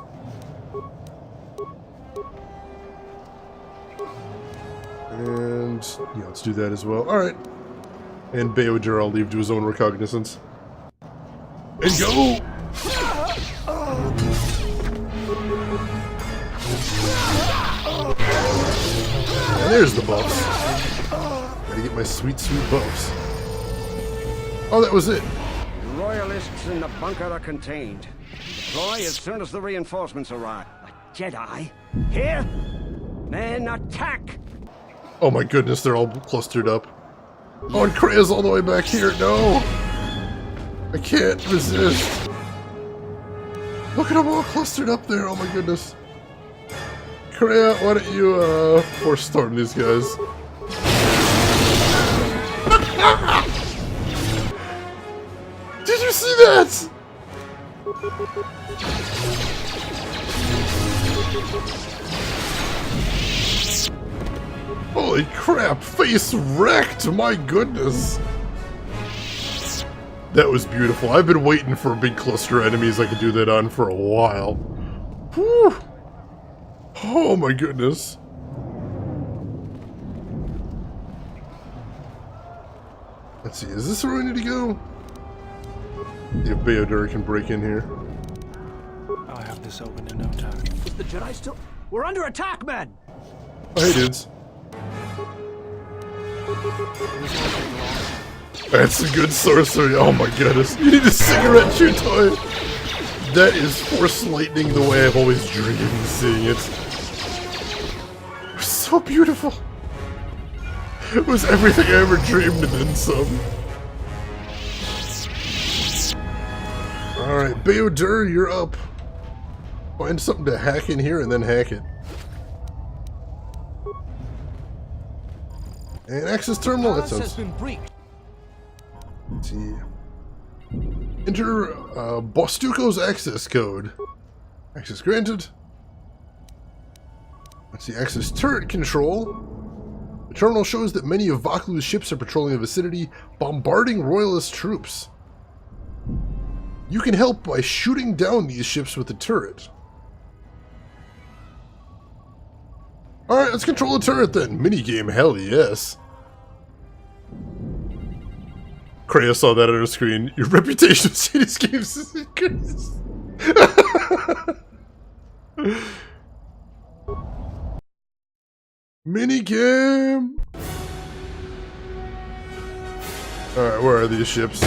And, yeah, let's do that as well. Alright. And Beodur I'll leave to his own recognizance. And go! And there's the buffs. Gotta get my sweet, sweet buffs. Oh, that was it. The Royalists in the bunker are contained. Deploy as soon as the reinforcements arrive. A Jedi? Here? Men, attack! Oh my goodness, they're all clustered up. Oh, and Kreia's all the way back here. No! I can't resist. Look at them all clustered up there. Oh my goodness. Kreia, why don't you, force storm these guys? Did you see that? Holy crap, face wrecked, my goodness. That was beautiful. I've been waiting for big cluster enemies I could do that on for a while. Whew. Oh my goodness. Let's see, is this where we need to go? Yeah, Beodur can break in here. I'll have this open in no time. Is the Jedi still... We're under attack, men! Oh, hey dudes. That's a good sorcery. Oh my goodness. You need a cigarette, Toy. That is Force Lightning the way I've always dreamed of seeing it. It was so beautiful. It was everything I ever dreamed and then some. Alright, Beodur, you're up. Find something to hack in here and then hack it. And access terminal, that sounds... Let's see. Enter Bostuko's access code. Access granted. Let's see, access turret control. The terminal shows that many of Vaklu's ships are patrolling the vicinity, bombarding Royalist troops. You can help by shooting down these ships with the turret. Alright, let's control the turret then. Minigame, hell yes. Kreia saw that on her screen. Your reputation of Sadist games is goodness. Minigame! Alright, where are these ships?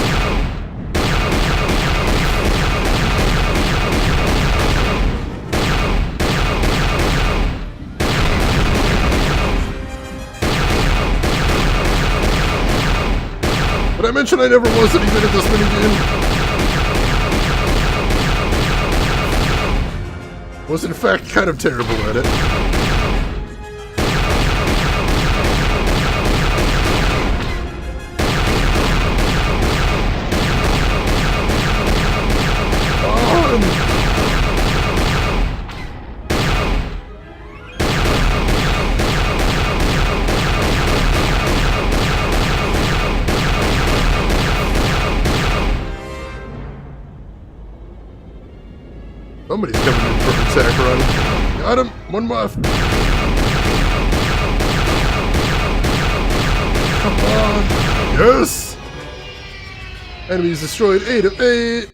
But I mentioned I never was any good at this minigame. Was in fact kind of terrible at it. Somebody's coming in for an attack run. Got him! One left! Come on! Yes! Enemies destroyed 8 of 8!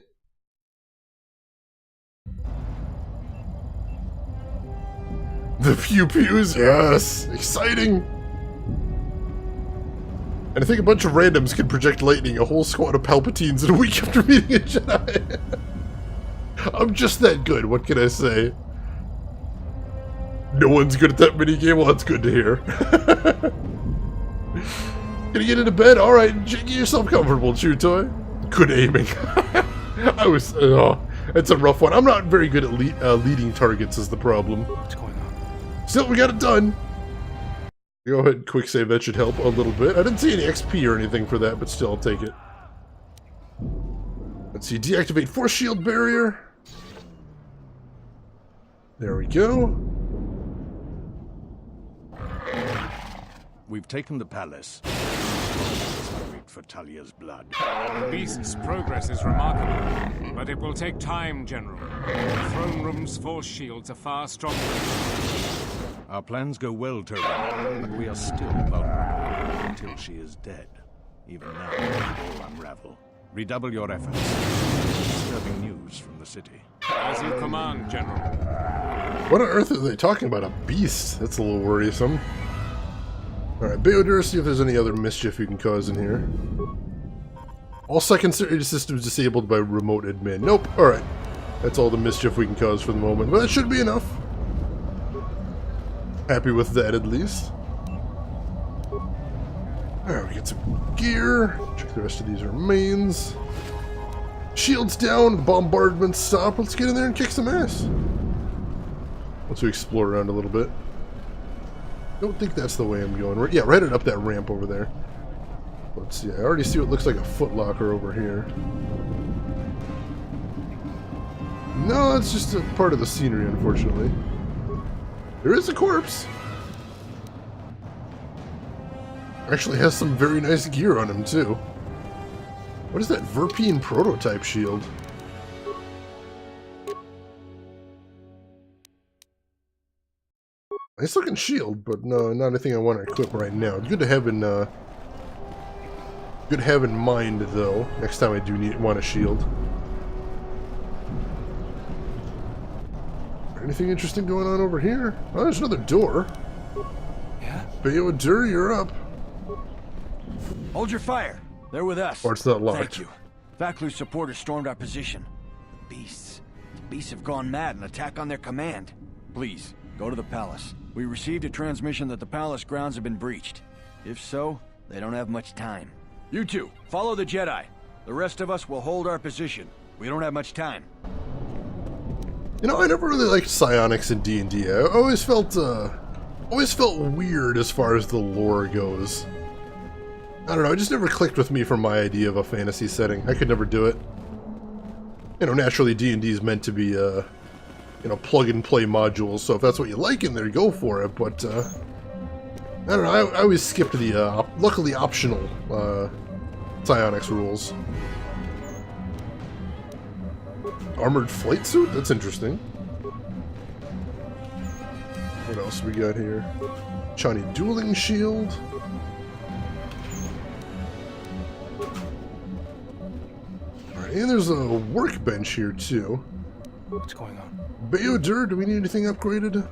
The pew-pews, yes! Exciting! And I think a bunch of randoms can project lightning a whole squad of Palpatines in a week after meeting a Jedi. I'm just that good, what can I say? No one's good at that minigame? Well, that's good to hear. Gonna get into bed? Alright, get yourself comfortable, Chew Toy. Good aiming. It's a rough one. I'm not very good at leading targets is the problem. What's going on? Still, we got it done. Go ahead and quick save, that should help a little bit. I didn't see any XP or anything for that, but still, I'll take it. Let's see, deactivate force shield barrier. There we go. We've taken the palace. Wait for Talia's blood. The beast's progress is remarkable, but it will take time, General. The throne room's force shields are far stronger. Our plans go well, Turbine, but we are still vulnerable until she is dead. Even now, it will all unravel. Redouble your efforts. Disturbing news from the city. As you command, General. What on earth are they talking about? A beast? That's a little worrisome. Alright, Beodur, see if there's any other mischief you can cause in here. All secondary systems disabled by remote admin. Nope. Alright. That's all the mischief we can cause for the moment. But that should be enough. Happy with that, at least. Alright, we get some gear. Check the rest of these remains. Shields down, bombardment stop. Let's get in there and kick some ass. Once we explore around a little bit. Don't think that's the way I'm going. Yeah, right up that ramp over there. Let's see. I already see what looks like a footlocker over here. No, it's just a part of the scenery, unfortunately. There is a corpse. Actually has some very nice gear on him, too. What is that Verpine prototype shield? Nice looking shield, but no, not anything I want to equip right now. It's good to have in mind, though. Next time I do want a shield. Anything interesting going on over here? Oh, there's another door. Yeah? Beodur, you're up. Hold your fire. They're with us. Or it's not locked. Thank you. Vaklu's supporters stormed our position. The beasts. The beasts have gone mad and attack on their command. Please, go to the palace. We received a transmission that the palace grounds have been breached. If so, they don't have much time. You two, follow the Jedi. The rest of us will hold our position. We don't have much time. You know, I never really liked psionics in D&D. I always felt weird as far as the lore goes. I don't know, it just never clicked with me from my idea of a fantasy setting. I could never do it. You know, naturally D&D is meant to be, you know, plug-and-play modules, so if that's what you like in there, go for it, but, I don't know, I always skipped the, luckily optional, psionics rules. Armored flight suit? That's interesting. What else we got here? Chani dueling shield. Alright, and there's a workbench here too. What's going on? Beodur, do we need anything upgraded?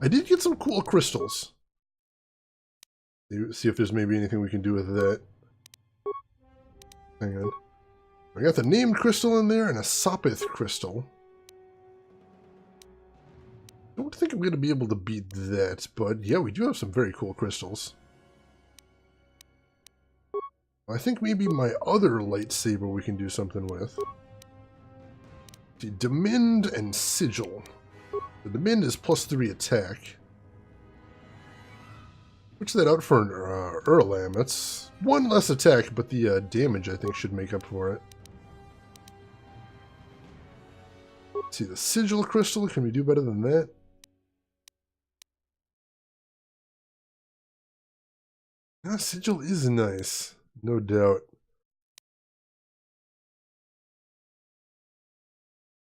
I did get some cool crystals. See if there's maybe anything we can do with that. Hang on. I got the named crystal in there and a Sopith crystal. I don't think I'm going to be able to beat that, but yeah, we do have some very cool crystals. I think maybe my other lightsaber we can do something with. See, Demind and Sigil. The Demind is +3 attack. Switch that out for an Erlam. That's 1 less attack, but the damage I think should make up for it. Let's see, the Sigil crystal, can we do better than that? Ah, Sigil is nice, no doubt.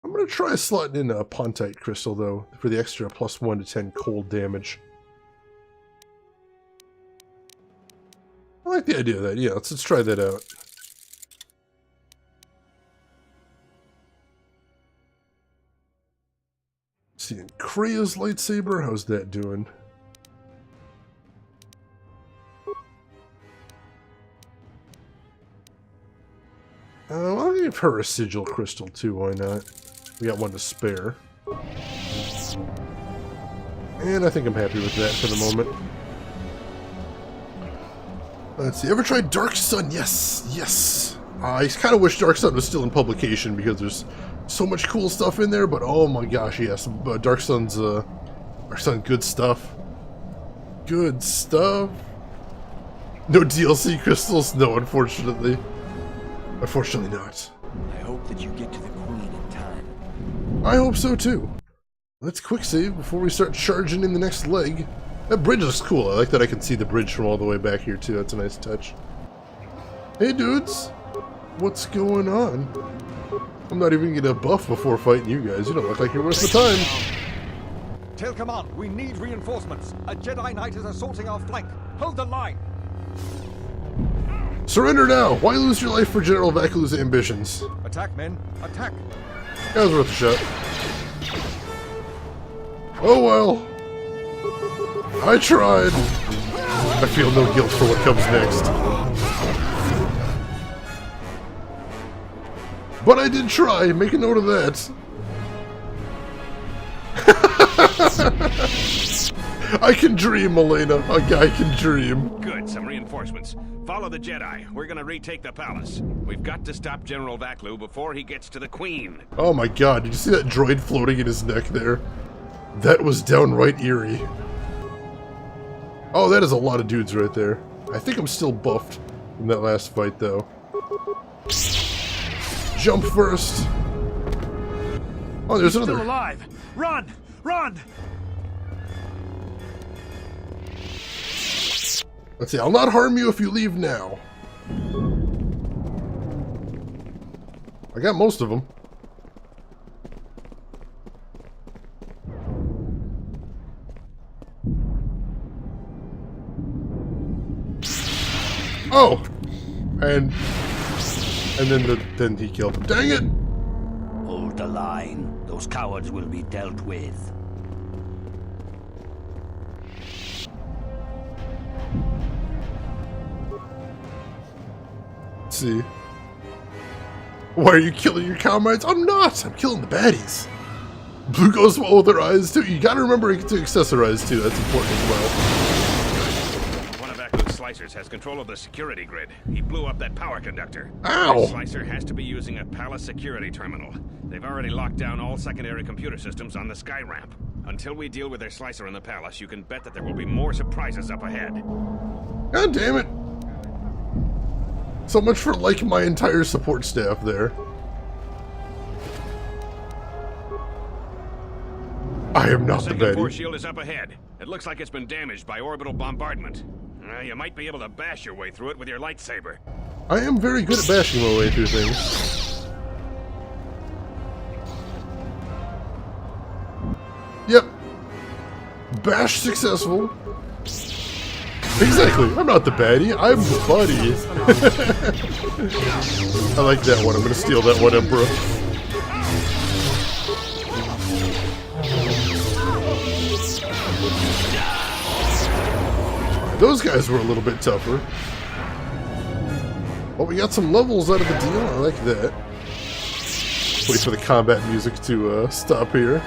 I'm going to try slotting in a Pontite Crystal, though, for the extra +1 to 10 cold damage. I like the idea of that. Yeah, let's try that out. Seeing Krea's lightsaber, how's that doing? I'll give her a sigil crystal too, why not? We got one to spare. And I think I'm happy with that for the moment. Let's see, ever tried Dark Sun? Yes, yes. I kind of wish Dark Sun was still in publication because there's so much cool stuff in there, but oh my gosh, yes. Dark Sun's good stuff. Good stuff. No DLC crystals? No, unfortunately. Unfortunately not. I hope that you get to the Queen in time. I hope so too. Let's quick save before we start charging in the next leg. That bridge looks cool. I like that I can see the bridge from all the way back here too. That's a nice touch. Hey dudes, what's going on? I'm not even gonna buff before fighting you guys. You don't look like you're worth the time. Tail Command, we need reinforcements. A Jedi Knight is assaulting our flank. Hold the line. Surrender now! Why lose your life for General Vaklu's ambitions? Attack, men. Attack! That was worth a shot. Oh well. I tried. I feel no guilt for what comes next. But I did try. Make a note of that. I can dream, Elena. A guy can dream. Good, some reinforcements. Follow the Jedi. We're gonna retake the palace. We've got to stop General Vaklu before he gets to the Queen. Oh my god, did you see that droid floating in his neck there? That was downright eerie. Oh, that is a lot of dudes right there. I think I'm still buffed from that last fight, though. Jump first. Oh, there's another. Still alive! Run! Run! Let's see, I'll not harm you if you leave now. I got most of them. Oh! And then he killed him. Dang it! Hold the line. Those cowards will be dealt with. Let's see. Why are you killing your comrades? I'm not! I'm killing the baddies. Blue goes well with their eyes too. You gotta remember to accessorize too. That's important as well. One of Vaklu's slicers has control of the security grid. He blew up that power conductor. Ow! This slicer has to be using a palace security terminal. They've already locked down all secondary computer systems on the sky ramp. Until we deal with their slicer in the palace, you can bet that there will be more surprises up ahead. God damn it! So much for like my entire support staff there. I am not the second force baddie. shield is up ahead. It looks like it's been damaged by orbital bombardment. You might be able to bash your way through it with your lightsaber. I am very good at bashing my way through things. Yep. Bash successful. Exactly. I'm not the baddie. I'm the buddy. I like that one. I'm gonna steal that one, Emperor. Those guys were a little bit tougher. Well, we got some levels out of the deal. I like that. Wait for the combat music to stop here.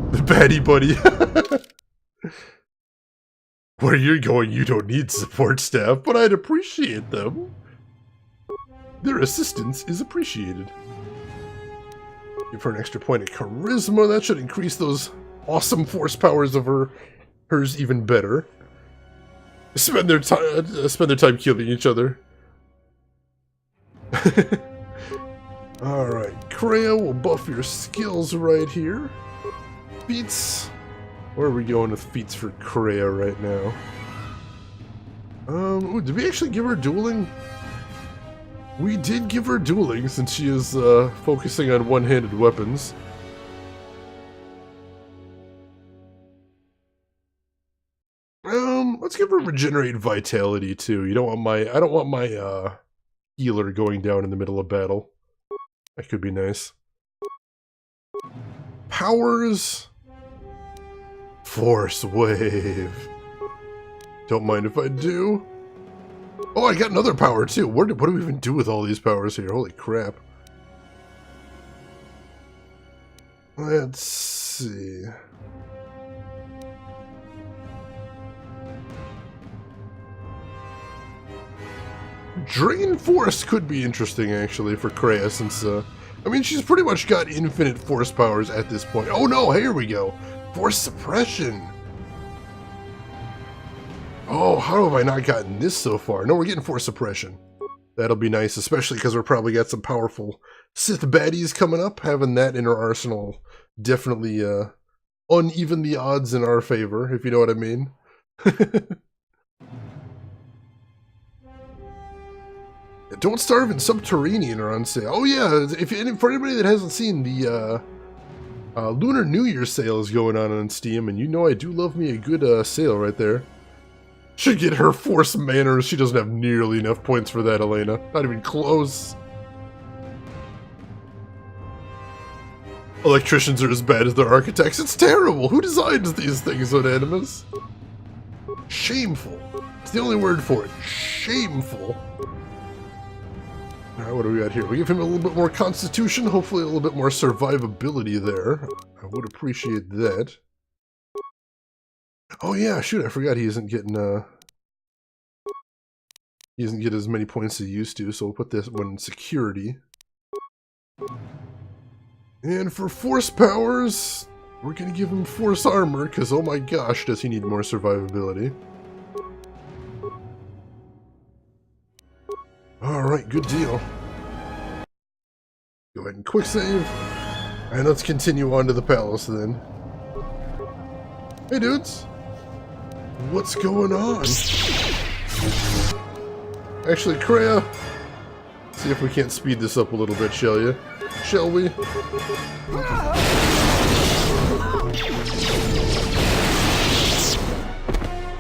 The baddie buddy. Where you're going, you don't need support staff, but I'd appreciate them. Their assistance is appreciated. Give her an extra point of charisma. That should increase those awesome force powers of hers even better. Spend their time killing each other. Alright, Krea will buff your skills right here. Feats. Where are we going with feats for Krea right now? Ooh, did we actually give her dueling? We did give her dueling since she is focusing on one-handed weapons. Let's give her regenerate vitality too. I don't want my healer going down in the middle of battle. That could be nice. Powers. Force wave. Don't mind if I do. Oh, I got another power too. What do we even do with all these powers here? Holy crap. Let's see. Drain Force could be interesting, actually, for Kreia, since, I mean, she's pretty much got infinite force powers at this point. Oh no, here we go. Force Suppression. Oh, how have I not gotten this so far? No, we're getting Force Suppression. That'll be nice, especially because we're probably got some powerful Sith baddies coming up. Having that in our arsenal definitely, uneven the odds in our favor, if you know what I mean. Don't Starve and Subterranean are on sale. Oh yeah, for anybody that hasn't seen, the Lunar New Year sale is going on Steam, and you know I do love me a good sale right there. Should get her Force Manners. She doesn't have nearly enough points for that, Elena. Not even close. Electricians are as bad as their architects. It's terrible. Who designs these things on Animus? Shameful. It's the only word for it. Shameful. Alright, what do we got here? We give him a little bit more constitution, hopefully a little bit more survivability there. I would appreciate that. Oh yeah, shoot, I forgot he isn't getting, he doesn't get as many points as he used to, so we'll put this one in security. And for force powers, we're gonna give him force armor, because oh my gosh, does he need more survivability. Alright, good deal. Go ahead and quick save. And let's continue on to the palace then. Hey dudes! What's going on? Actually, Kreia, see if we can't speed this up a little bit, shall you? Shall we?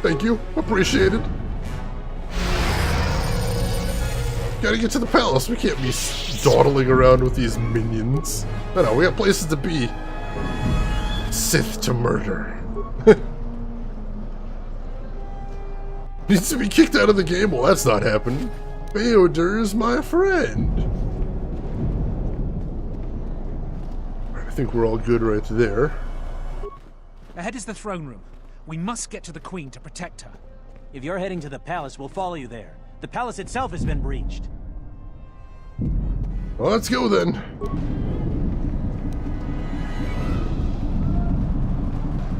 Thank you. Appreciate it. Gotta get to the palace. We can't be dawdling around with these minions. No, we got places to be. Sith to murder. Needs to be kicked out of the game? Well, that's not happening. Beodor's my friend. I think we're all good right there. Ahead is the throne room. We must get to the Queen to protect her. If you're heading to the palace, we'll follow you there. The palace itself has been breached. Well, let's go then.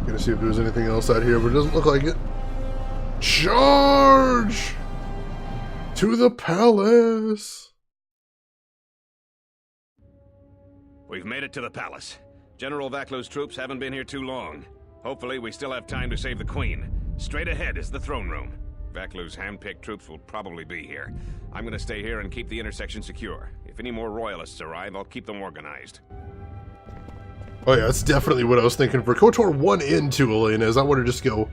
Gonna see if there's anything else out here, but it doesn't look like it. Charge! To the palace! We've made it to the palace. General Vaklu's troops haven't been here too long. Hopefully we still have time to save the Queen. Straight ahead is the throne room. Vaklu's hand-picked troops will probably be here. I'm gonna stay here and keep the intersection secure. If any more royalists arrive, I'll keep them organized. Oh yeah, that's definitely what I was thinking for KOTOR 1 and 2, Elena, is I want to just go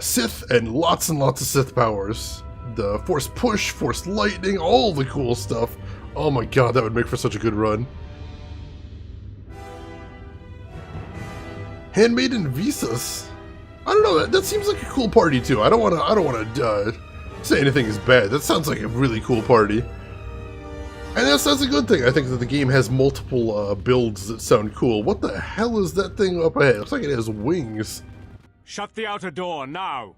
Sith and lots of Sith powers. The Force Push, Force Lightning, all the cool stuff. Oh my god, that would make for such a good run. Handmaiden Visas. I don't know, that seems like a cool party too. I don't wanna say anything is bad. That sounds like a really cool party. And that's a good thing. I think that the game has multiple builds that sound cool. What the hell is that thing up ahead? Looks like it has wings. Shut the outer door, now!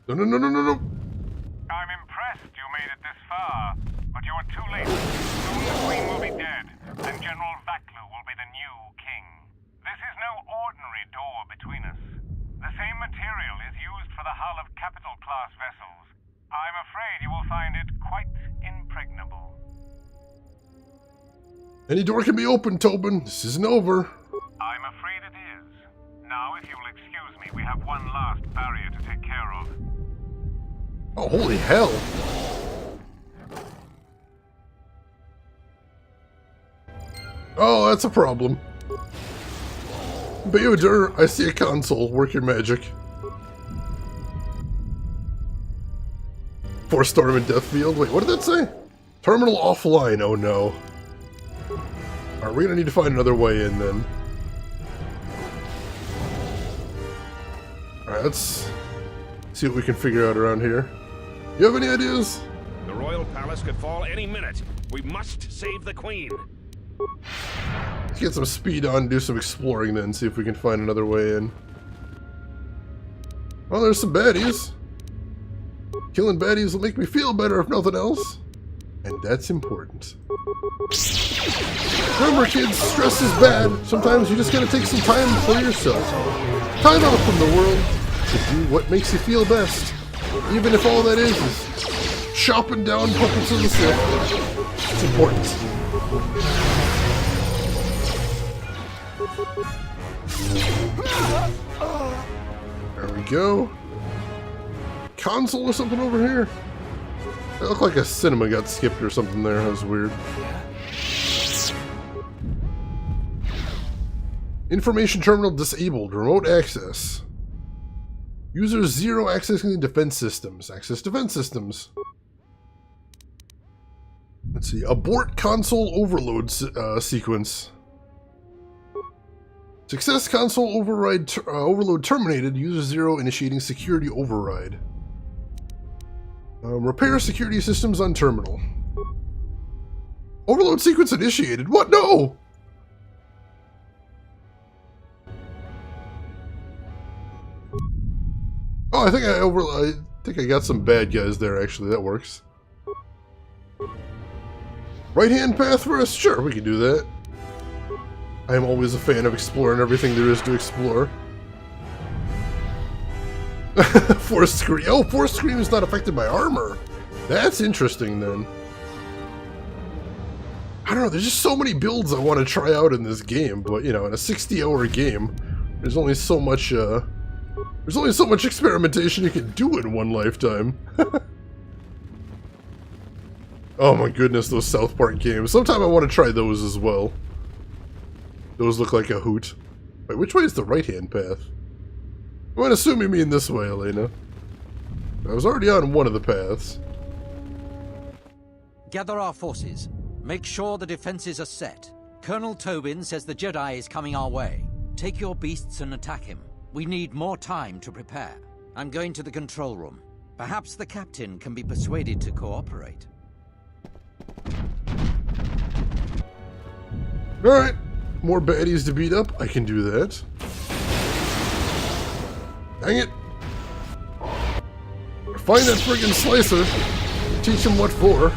No. I'm impressed you made it this far, but you are too late. Soon the Queen will be dead, and General Vaklu will be the new king. This is no ordinary door between us. The same material is used for the hull of capital-class vessels. I'm afraid you will find it quite impregnable. Any door can be opened, Tobin. This isn't over. I'm afraid it is. Now, if you'll excuse me, we have one last barrier to take care of. Oh, holy hell. that's a problem. Beodur, I see a console. Work your magic. Force Storm and Deathfield. Wait, what did that say? Terminal offline. Oh no. Alright, we're gonna need to find another way in then. Alright, let's see what we can figure out around here. You have any ideas? The royal palace could fall any minute. We must save the queen. Let's get some speed on, do some exploring then, see if we can find another way in. Well, there's some baddies. Killing baddies will make me feel better if nothing else. And that's important. Remember kids, stress is bad. Sometimes you just gotta take some time for yourself. Time out from the world to do what makes you feel best. Even if all that is chopping down puppets of the Sith. It's important. There we go. Console or something over here? It looked like a cinema got skipped or something there. That was weird. Information terminal disabled. Remote access. User 0 accessing defense systems. Access defense systems. Let's see. Abort console overload sequence. Success console overload terminated. User 0 initiating security override. Repair security systems on terminal. Overload sequence initiated. What? No! Oh, I think I got some bad guys there. Actually, that works. Right-hand path for us? Sure, we can do that. I am always a fan of exploring everything there is to explore. Force Scream. Oh, Force Scream is not affected by armor. That's interesting then. I don't know, there's just so many builds I want to try out in this game, but you know, in a 60-hour game, there's only so much experimentation you can do in one lifetime. Oh my goodness, those South Park games. Sometime I want to try those as well. Those look like a hoot. Wait, which way is the right-hand path? I'm going to assume you mean this way, Elena. I was already on one of the paths. Gather our forces. Make sure the defenses are set. Colonel Tobin says the Jedi is coming our way. Take your beasts and attack him. We need more time to prepare. I'm going to the control room. Perhaps the captain can be persuaded to cooperate. Alright. More baddies to beat up. I can do that. Dang it. Find that friggin' slicer. Teach him what for.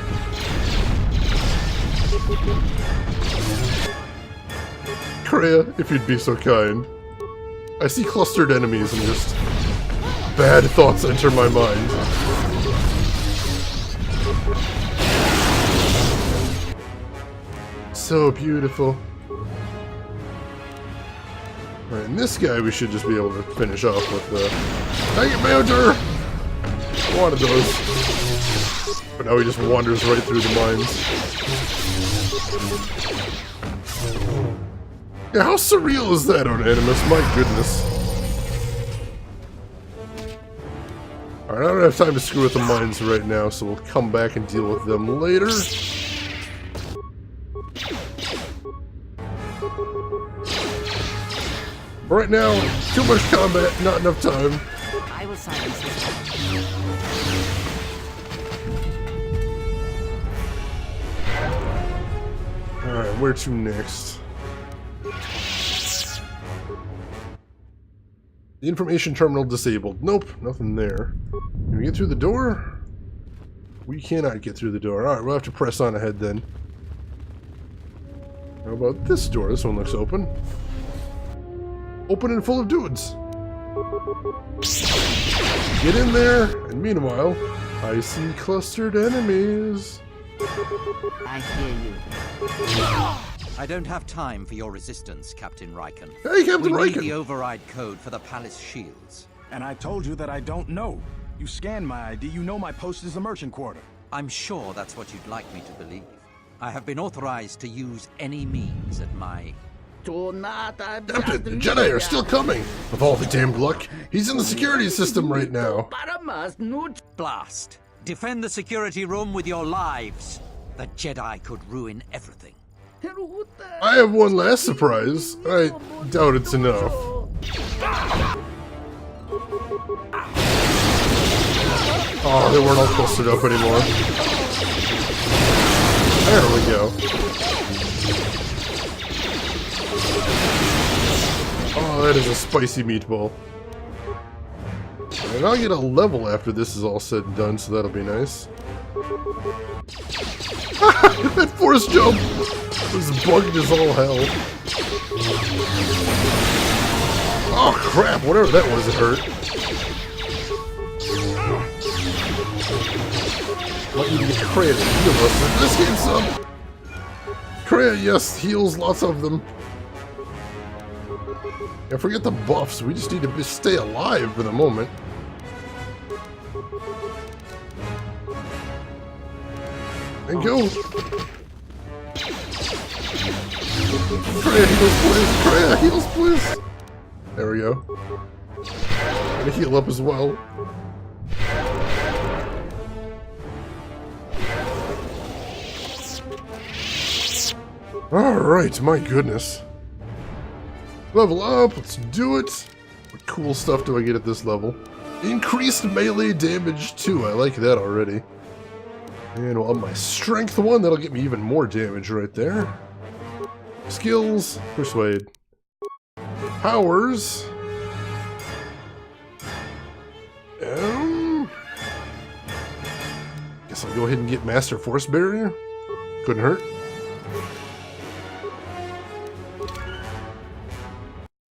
Kreia, if you'd be so kind. I see clustered enemies and just bad thoughts enter my mind. So beautiful. Alright, and this guy we should just be able to finish off with the... Dang it, Major! Wanted those. But now he just wanders right through the mines. Yeah, how surreal is that on Animus? My goodness. Alright, I don't have time to screw with the mines right now, so we'll come back and deal with them later. Right now, too much combat, not enough time. I will silence this. Alright, where to next? The information terminal disabled. Nope, nothing there. Can we get through the door? We cannot get through the door. Alright, we'll have to press on ahead then. How about this door? This one looks open. Open and full of dudes. Get in there, and meanwhile, I see clustered enemies. I hear you. I don't have time for your resistance, Captain Riken. Hey, Captain Riken! We need the override code for the palace shields. And I told you that I don't know. You scanned my ID, you know my post is the merchant quarter. I'm sure that's what you'd like me to believe. I have been authorized to use any means at my... Damn it, the Jedi are still coming! With all the damned luck, he's in the security system right now. Blast. Defend the security room with your lives. The Jedi could ruin everything. I have one last surprise. I doubt it's enough. Oh, they weren't all clustered up anymore. There we go. Oh, that is a spicy meatball. And I'll get a level after this is all said and done, so that'll be nice. That force jump was bugged as all hell. Oh crap, whatever that was, it hurt. Want you to get Kreia to heal us. This game's some. Kreia, yes, heals, lots of them. Yeah, forget the buffs, we just need to stay alive for the moment. And go! Kreia heals, please! Kreia heals, please! There we go. Gonna heal up as well. Alright, my goodness. Level up, let's do it! What cool stuff do I get at this level? Increased melee damage too, I like that already. And we'll have my strength one, that'll get me even more damage right there. Skills, persuade. Powers. Guess I'll go ahead and get Master Force Barrier. Couldn't hurt.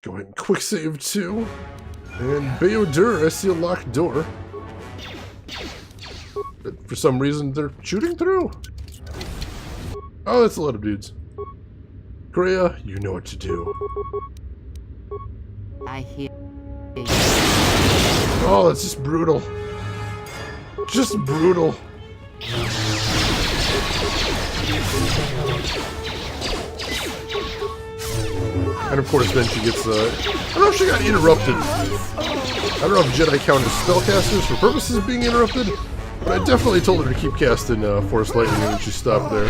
Go ahead and quick save too. And Bayodur, I see a locked door. But for some reason they're shooting through. Oh, that's a lot of dudes. Kreia, you know what to do. I hear you. Oh, that's just brutal. Just brutal. And of course then she gets, I don't know if she got interrupted. I don't know if Jedi count as spellcasters for purposes of being interrupted, but I definitely told her to keep casting Force Lightning when she stopped there.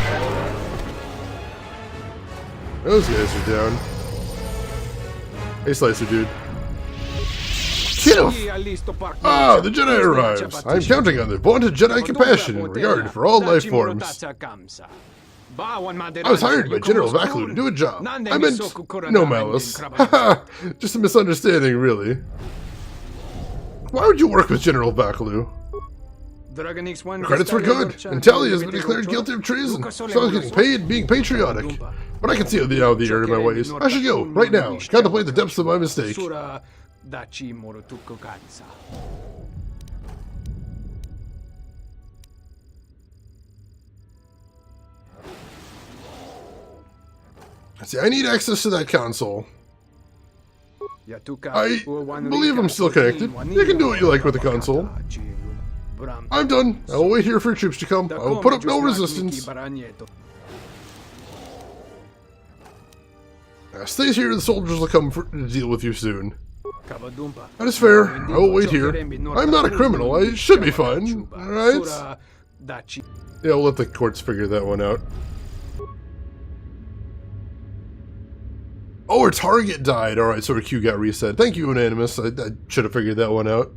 Those guys are down. Hey Slicer dude. Kill! Ah, the Jedi arrives! I'm counting on the vaunted Jedi compassion and regard for all life forms. I was hired by General Vaklu to do a job. I meant no malice. Haha, just a misunderstanding, really. Why would you work with General Vaklu? Credits were good, and Tali has been declared guilty of treason, so I was getting paid being patriotic. But I can see the error in my ways. I should go, right now, contemplate the depths of my mistake. See, I need access to that console. I believe I'm still connected. You can do what you like with the console. I'm done. I will wait here for troops to come. I will put up no resistance. Stay here, the soldiers will come to deal with you soon. That is fair. I will wait here. I'm not a criminal. I should be fine. Alright? Yeah, we'll let the courts figure that one out. Oh, her target died. Alright, so her Q got reset. Thank you, Unanimous. I should have figured that one out.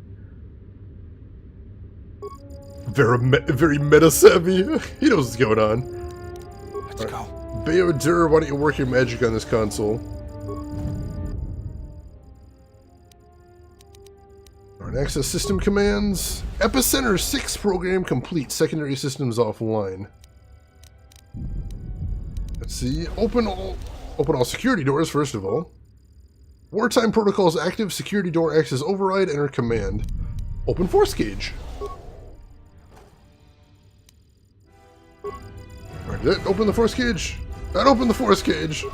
Very meta-savvy. He knows what's going on. Let's go. Bayodur, why don't you work your magic on this console? Alright, access system commands. Epicenter 6 program complete. Secondary systems offline. Let's see. Open all security doors, first of all. Wartime protocols active. Security door access override. Enter command. Open force gauge. Alright, did that open the force gauge? That opened the force gauge.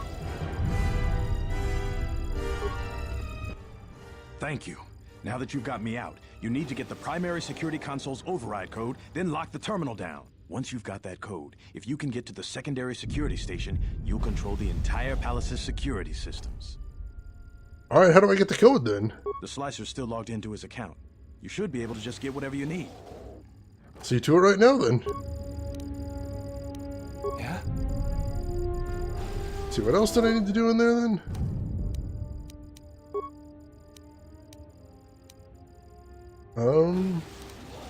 Thank you. Now that you've got me out, you need to get the primary security console's override code, then lock the terminal down. Once you've got that code, if you can get to the secondary security station, you'll control the entire palace's security systems. Alright, how do I get the code then? The Slicer's still logged into his account. You should be able to just get whatever you need. See to it right now then. Yeah? See, what else did I need to do in there then?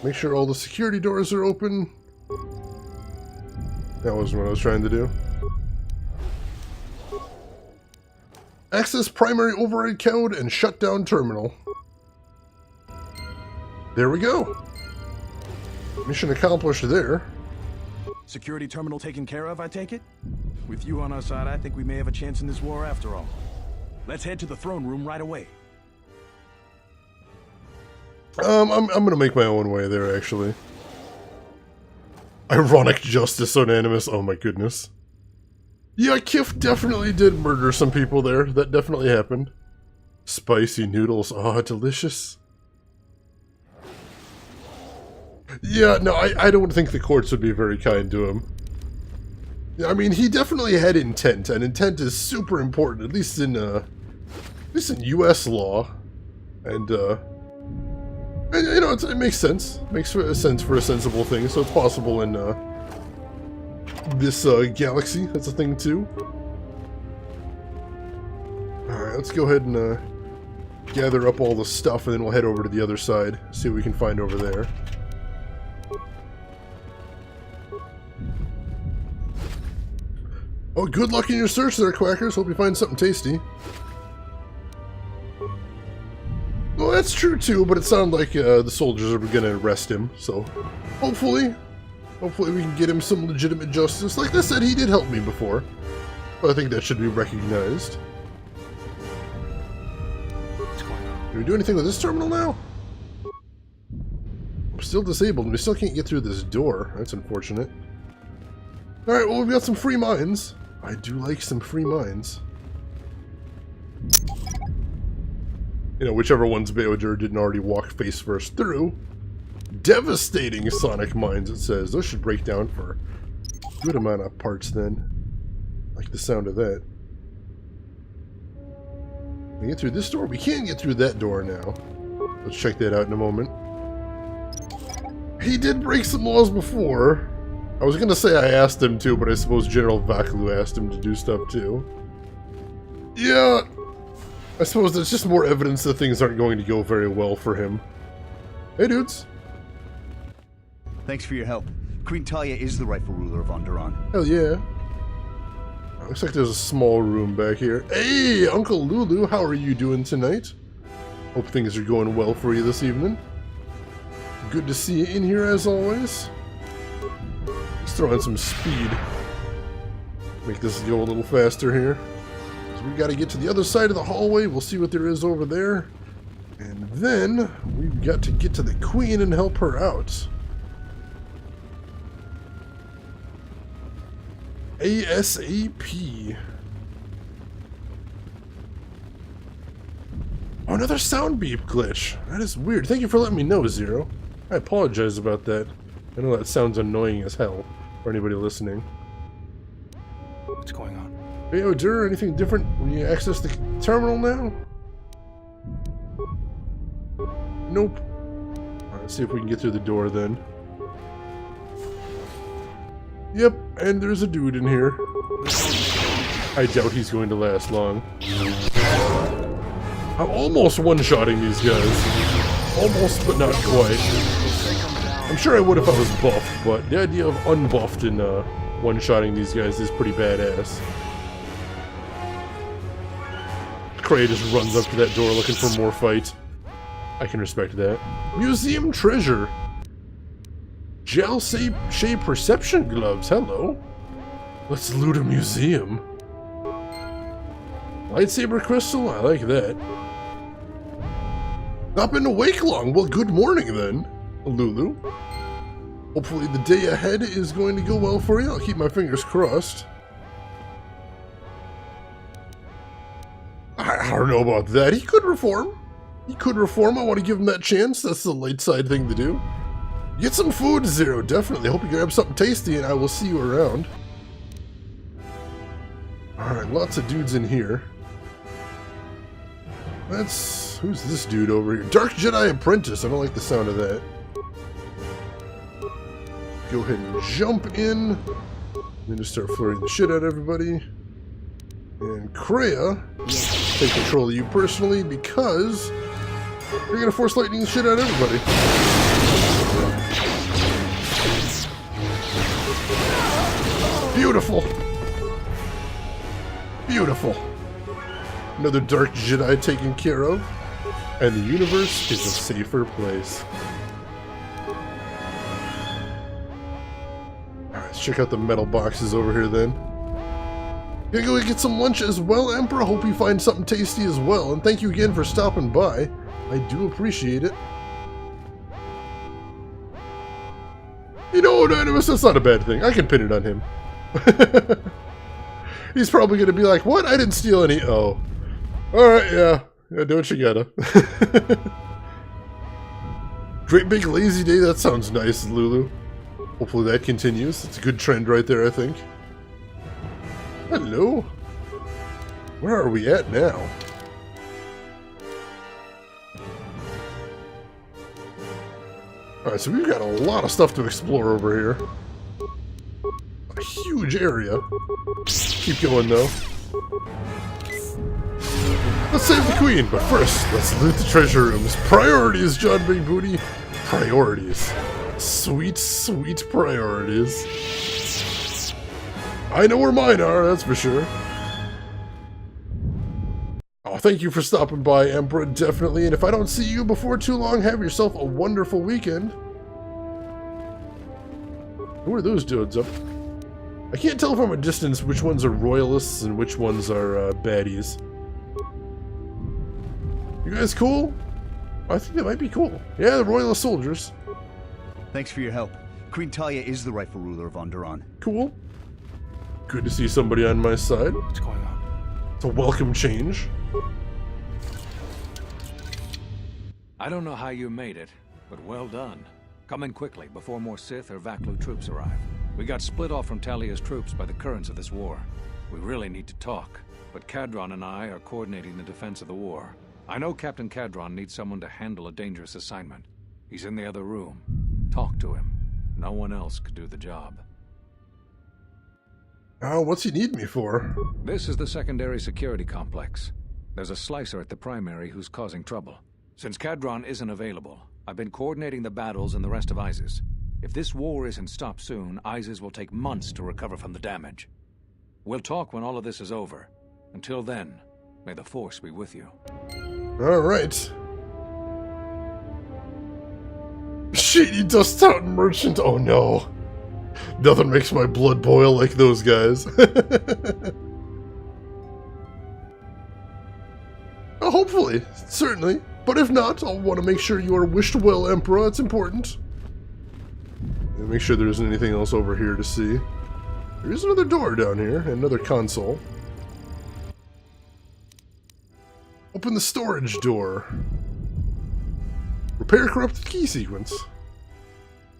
Make sure all the security doors are open. That wasn't what I was trying to do. Access primary override code and shut down terminal. There we go. Mission accomplished there. Security terminal taken care of, I take it? With you on our side, I think we may have a chance in this war after all. Let's head to the throne room right away. I'm gonna make my own way there, actually. Ironic justice unanimous. Oh my goodness. Yeah, Kif definitely did murder some people there. That definitely happened. Spicy noodles. Oh, delicious. Yeah, no, I don't think the courts would be very kind to him. I mean, he definitely had intent, and intent is super important, at least in U.S. law. And you know, it makes sense. It makes sense for a sensible thing, so it's possible in this galaxy. That's a thing too. Alright, let's go ahead and gather up all the stuff, and then we'll head over to the other side, see what we can find over there. Oh, good luck in your search there, Quackers. Hope you find something tasty. Well, that's true too, but it sounded like the soldiers are going to arrest him, so hopefully we can get him some legitimate justice. Like I said, he did help me before, but I think that should be recognized. Can we do anything with this terminal now? I'm still disabled, and we still can't get through this door. That's unfortunate. Alright, well, we've got some free mines. I do like some free mines. You know, whichever ones Beodur didn't already walk face first through. Devastating sonic mines, it says. Those should break down for a good amount of parts then. Like the sound of that. Can we get through this door? We can get through that door now. Let's check that out in a moment. He did break some laws before. I was gonna say I asked him to, but I suppose General Vaklu asked him to do stuff too. Yeah, I suppose that's just more evidence that things aren't going to go very well for him. Hey dudes. Thanks for your help. Queen Talia is the rightful ruler of Onderon. Hell yeah. Looks like there's a small room back here. Hey, Uncle Lulu, how are you doing tonight? Hope things are going well for you this evening. Good to see you in here as always. Let's throw in some speed. Make this go a little faster here. So we got to get to the other side of the hallway. We'll see what there is over there. And then we've got to get to the Queen and help her out. ASAP. Oh, another sound beep glitch. That is weird. Thank you for letting me know, Zero. I apologize about that. I know that sounds annoying as hell for anybody listening. What's going on? Beodur, anything different when you access the terminal now? Nope. Alright, let's see if we can get through the door then. Yep, and there's a dude in here. I doubt he's going to last long. I'm almost one-shotting these guys. Almost, but not quite. I'm sure I would if I was buffed, but the idea of unbuffed and one-shotting these guys is pretty badass. Cray just runs up to that door looking for more fight. I can respect that. Museum treasure. Gel shape perception gloves. Hello. Let's loot a museum. Lightsaber crystal. I like that. Not been awake long. Well, good morning then, Lulu. Hopefully the day ahead is going to go well for you. I'll keep my fingers crossed. I don't know about that. He could reform. He could reform. I want to give him that chance. That's the light side thing to do. Get some food, Zero. Definitely. Hope you grab something tasty, and I will see you around. Alright, lots of dudes in here. Who's this dude over here? Dark Jedi Apprentice. I don't like the sound of that. Go ahead and jump in. And then just start flirting the shit out of everybody. And Kreia, take control of you personally because you're gonna force lightning the shit out of everybody. Beautiful. Beautiful. Another Dark Jedi taken care of. And the universe is a safer place. Alright, let's check out the metal boxes over here then. Gonna go get some lunch as well, Emperor. Hope you find something tasty as well. And thank you again for stopping by. I do appreciate it. You know, Anonymous, that's not a bad thing. I can pin it on him. He's probably gonna be like, what? I didn't steal any. Oh. Alright, yeah. Yeah, do what you gotta. Great big lazy day. That sounds nice, Lulu. Hopefully that continues. It's a good trend right there, I think. Hello. Where are we at now? Alright, so we've got a lot of stuff to explore over here. A huge area. Keep going, though. Let's save the queen, but first, let's loot the treasure rooms. Priorities, John Big Booty. Priorities. Sweet, sweet priorities. I know where mine are, that's for sure. Oh, thank you for stopping by, Emperor, definitely. And if I don't see you before too long, have yourself a wonderful weekend. Who are those dudes up? I can't tell from a distance which ones are royalists and which ones are baddies. You guys cool? I think they might be cool. Yeah, the royalist soldiers. Thanks for your help. Queen Talia is the rightful ruler of Onderon. Cool. Good to see somebody on my side. What's going on? It's a welcome change. I don't know how you made it, but well done. Come in quickly before more Sith or Vaklu troops arrive. We got split off from Talia's troops by the currents of this war. We really need to talk, but Kadron and I are coordinating the defense of the war. I know Captain Kadron needs someone to handle a dangerous assignment. He's in the other room. Talk to him. No one else could do the job. Oh, what's he need me for? This is the secondary security complex. There's a slicer at the primary who's causing trouble. Since Kadron isn't available, I've been coordinating the battles and the rest of ISIS. If this war isn't stopped soon, ISIS will take months to recover from the damage. We'll talk when all of this is over. Until then, may the Force be with you. Alright. Shady Dust Town Merchant, oh no. Nothing makes my blood boil like those guys. Hopefully, certainly. But if not, I'll want to make sure you are wished well, Emperor. It's important. And make sure there isn't anything else over here to see. There is another door down here, and another console. Open the storage door. Repair corrupted key sequence.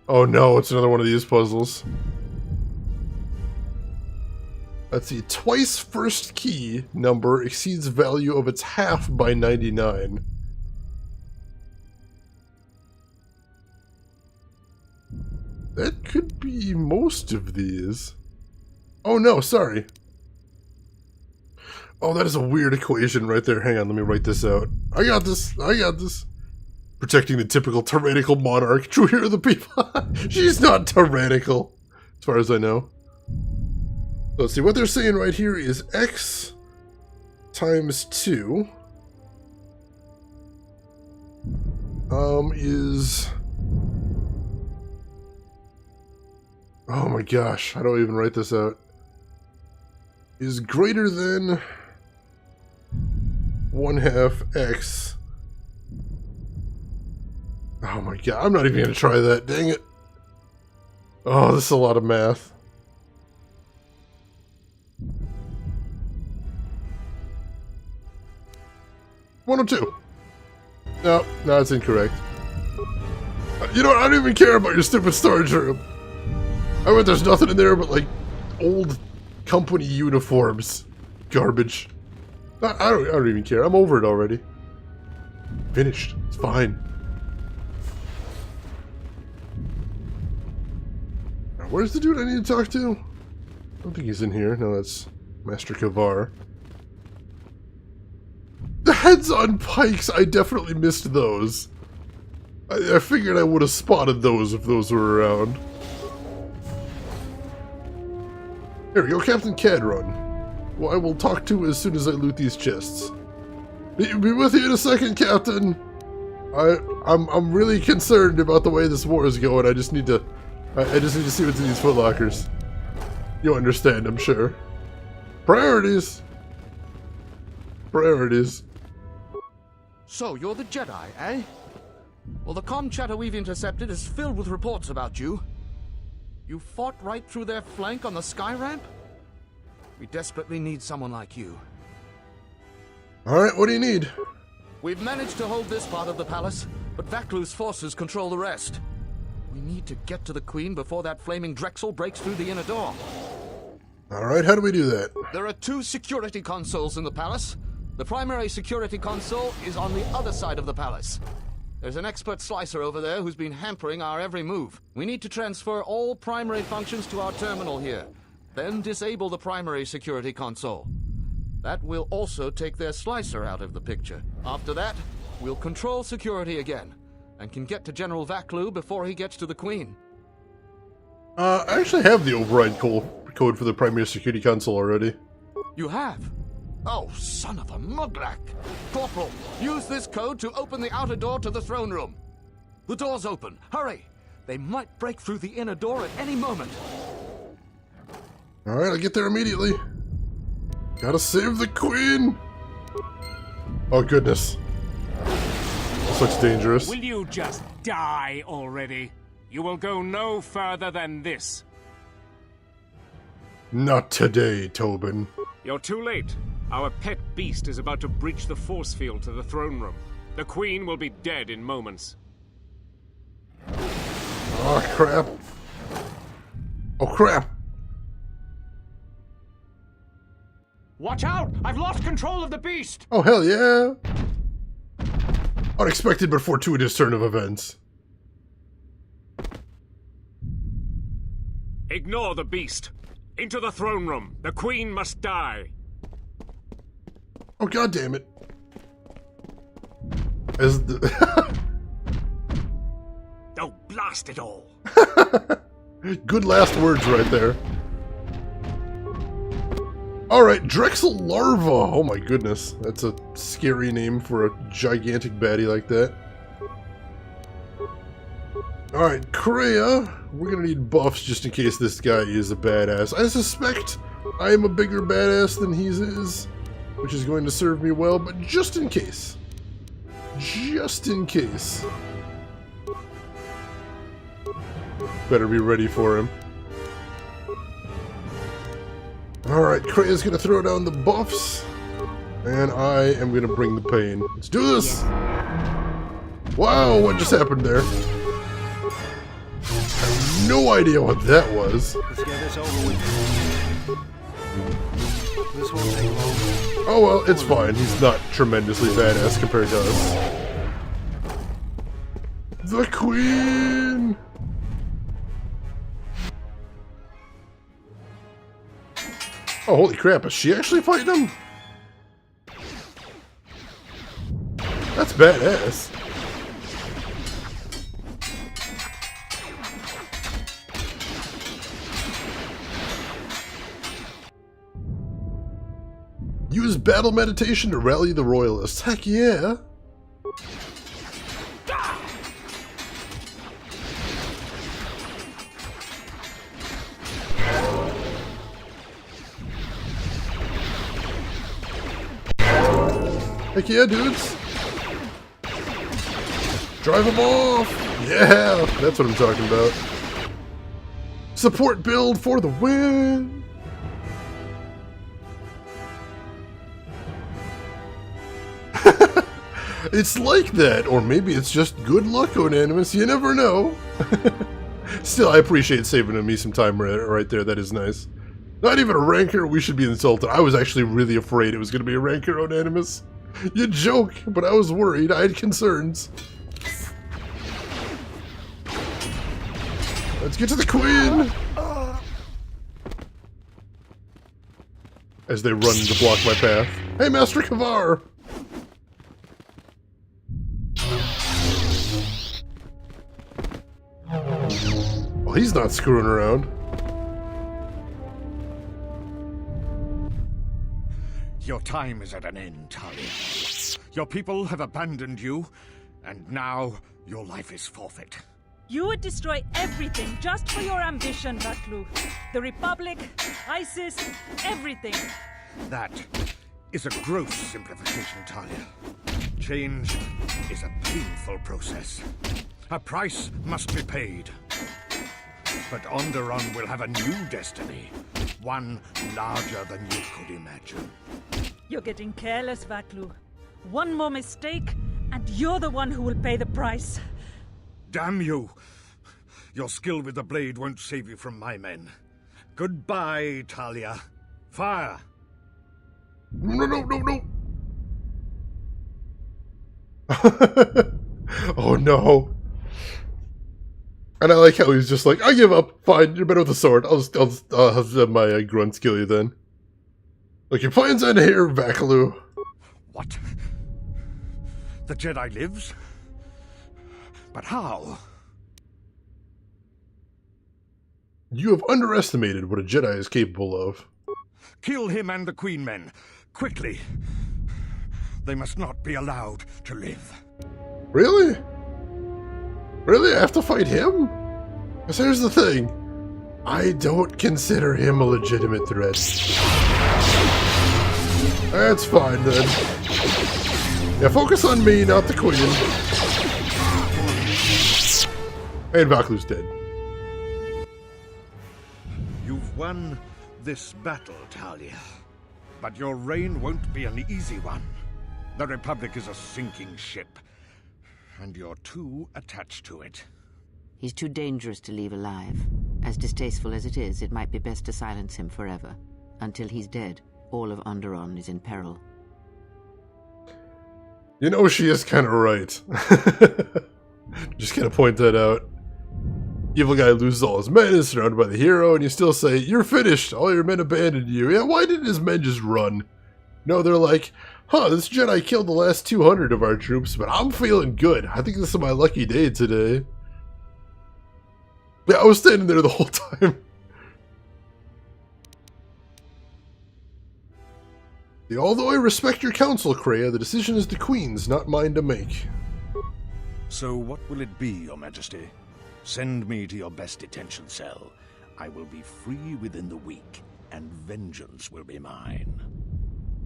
Oh no, it's another one of these puzzles. Let's see. Twice first key number exceeds value of its half by 99. That could be most of these. Oh no, sorry. Oh, that is a weird equation right there. Hang on, let me write this out. I got this. I got this. Protecting the typical tyrannical monarch. True hero of the people. She's not tyrannical, as far as I know. So let's see. What they're saying right here is x times 2 is... Oh my gosh, how do I even write this out? Is greater than 1/2 x. Oh my god, I'm not even going to try that, dang it. Oh, this is a lot of math. $102. No, it's incorrect. You know what? I don't even care about your stupid storage room. I bet there's nothing in there but, like, old company uniforms. Garbage. I don't even care. I'm over it already. Finished. It's fine. Now, where's the dude I need to talk to? I don't think he's in here. No, that's Master Kavar. The heads on pikes, I definitely missed those. I figured I would have spotted those if those were around. Here we go, Captain Cadron. Well, I will talk to as soon as I loot these chests. Be with you in a second, Captain. I'm really concerned about the way this war is going. I just need to see what's in these footlockers. You'll understand, I'm sure. Priorities. Priorities. So, you're the Jedi, eh? Well, the comm chatter we've intercepted is filled with reports about you. You fought right through their flank on the sky ramp? We desperately need someone like you. Alright, what do you need? We've managed to hold this part of the palace, but Vaklu's forces control the rest. We need to get to the Queen before that flaming Drexel breaks through the inner door. Alright, how do we do that? There are 2 security consoles in the palace. The primary security console is on the other side of the palace. There's an expert slicer over there who's been hampering our every move. We need to transfer all primary functions to our terminal here, then disable the primary security console. That will also take their slicer out of the picture. After that, we'll control security again, and can get to General Vaklu before he gets to the Queen. I actually have the override code for the primary security console already. You have? Oh, son of a muglak! Corporal, use this code to open the outer door to the throne room. The door's open. Hurry! They might break through the inner door at any moment. Alright, I'll get there immediately. Gotta save the Queen! Oh, goodness. This looks dangerous. Will you just die already? You will go no further than this. Not today, Tobin. You're too late. Our pet beast is about to breach the force field to the throne room. The Queen will be dead in moments. Oh, crap. Oh, crap. Watch out! I've lost control of the beast! Oh, hell yeah. Unexpected but fortuitous turn of events. Ignore the beast. Into the throne room. The Queen must die. Oh, god damn it. As the Oh, blast it all. Good last words right there. Alright, Drexel Larva. Oh my goodness. That's a scary name for a gigantic baddie like that. Alright, Kreia. We're gonna need buffs just in case this guy is a badass. I suspect I am a bigger badass than he is, which is going to serve me well, but just in case. Just in case. Better be ready for him. Alright, Kreia's gonna throw down the buffs, and I am gonna bring the pain. Let's do this! Wow, what just happened there? I have no idea what that was. Let's get this over with. This won't take long. Oh well, it's fine. He's not tremendously badass compared to us. The Queen! Oh, holy crap, is she actually fighting him? That's badass. Use battle meditation to rally the royalists. Heck yeah! Heck yeah, dudes! Drive them off! Yeah! That's what I'm talking about. Support build for the win! It's like that, or maybe it's just good luck, Unanimous. You never know. Still, I appreciate saving me some time right there. That is nice. Not even a rancor. We should be insulted. I was actually really afraid it was going to be a rancor, Unanimous. You joke, but I was worried. I had concerns. Let's get to the Queen! As they run to block my path. Hey, Master Kavar! Well, he's not screwing around. Your time is at an end, Talia. Your people have abandoned you, and now your life is forfeit. You would destroy everything just for your ambition, Vaklu. The Republic, ISIS, everything. That is a gross simplification, Talia. Change is a painful process. A price must be paid. But Onderon will have a new destiny, one larger than you could imagine. You're getting careless, Vaklu. One more mistake, and you're the one who will pay the price. Damn you! Your skill with the blade won't save you from my men. Goodbye, Talia. Fire! No, no, no, no! Oh no. And I like how he's just like, I give up. Fine, you're better with a sword. I'll have my grunts kill you then. Look, your plans end here, Vaklu. What? The Jedi lives? But how? You have underestimated what a Jedi is capable of. Kill him and the Queen men. Quickly. They must not be allowed to live. Really? Really? I have to fight him? Because here's the thing. I don't consider him a legitimate threat. That's fine then. Yeah, focus on me, not the Queen. And Vaklu's dead. You've won this battle, Talia. But your reign won't be an easy one. The Republic is a sinking ship, and you're too attached to it. He's too dangerous to leave alive. As distasteful as it is, it might be best to silence him forever. Until he's dead, all of Onderon is in peril. You know, she is kind of right. Just gonna point that out. Evil guy loses all his men, is surrounded by the hero, and you still say, you're finished, all your men abandoned you. Yeah, why didn't his men just run? No, they're like, huh, this Jedi killed the last 200 of our troops, but I'm feeling good. I think this is my lucky day today. Yeah, I was standing there the whole time. Yeah, although I respect your counsel, Kreia, the decision is the Queen's, not mine to make. So what will it be, Your Majesty? Send me to your best detention cell. I will be free within the week, and vengeance will be mine.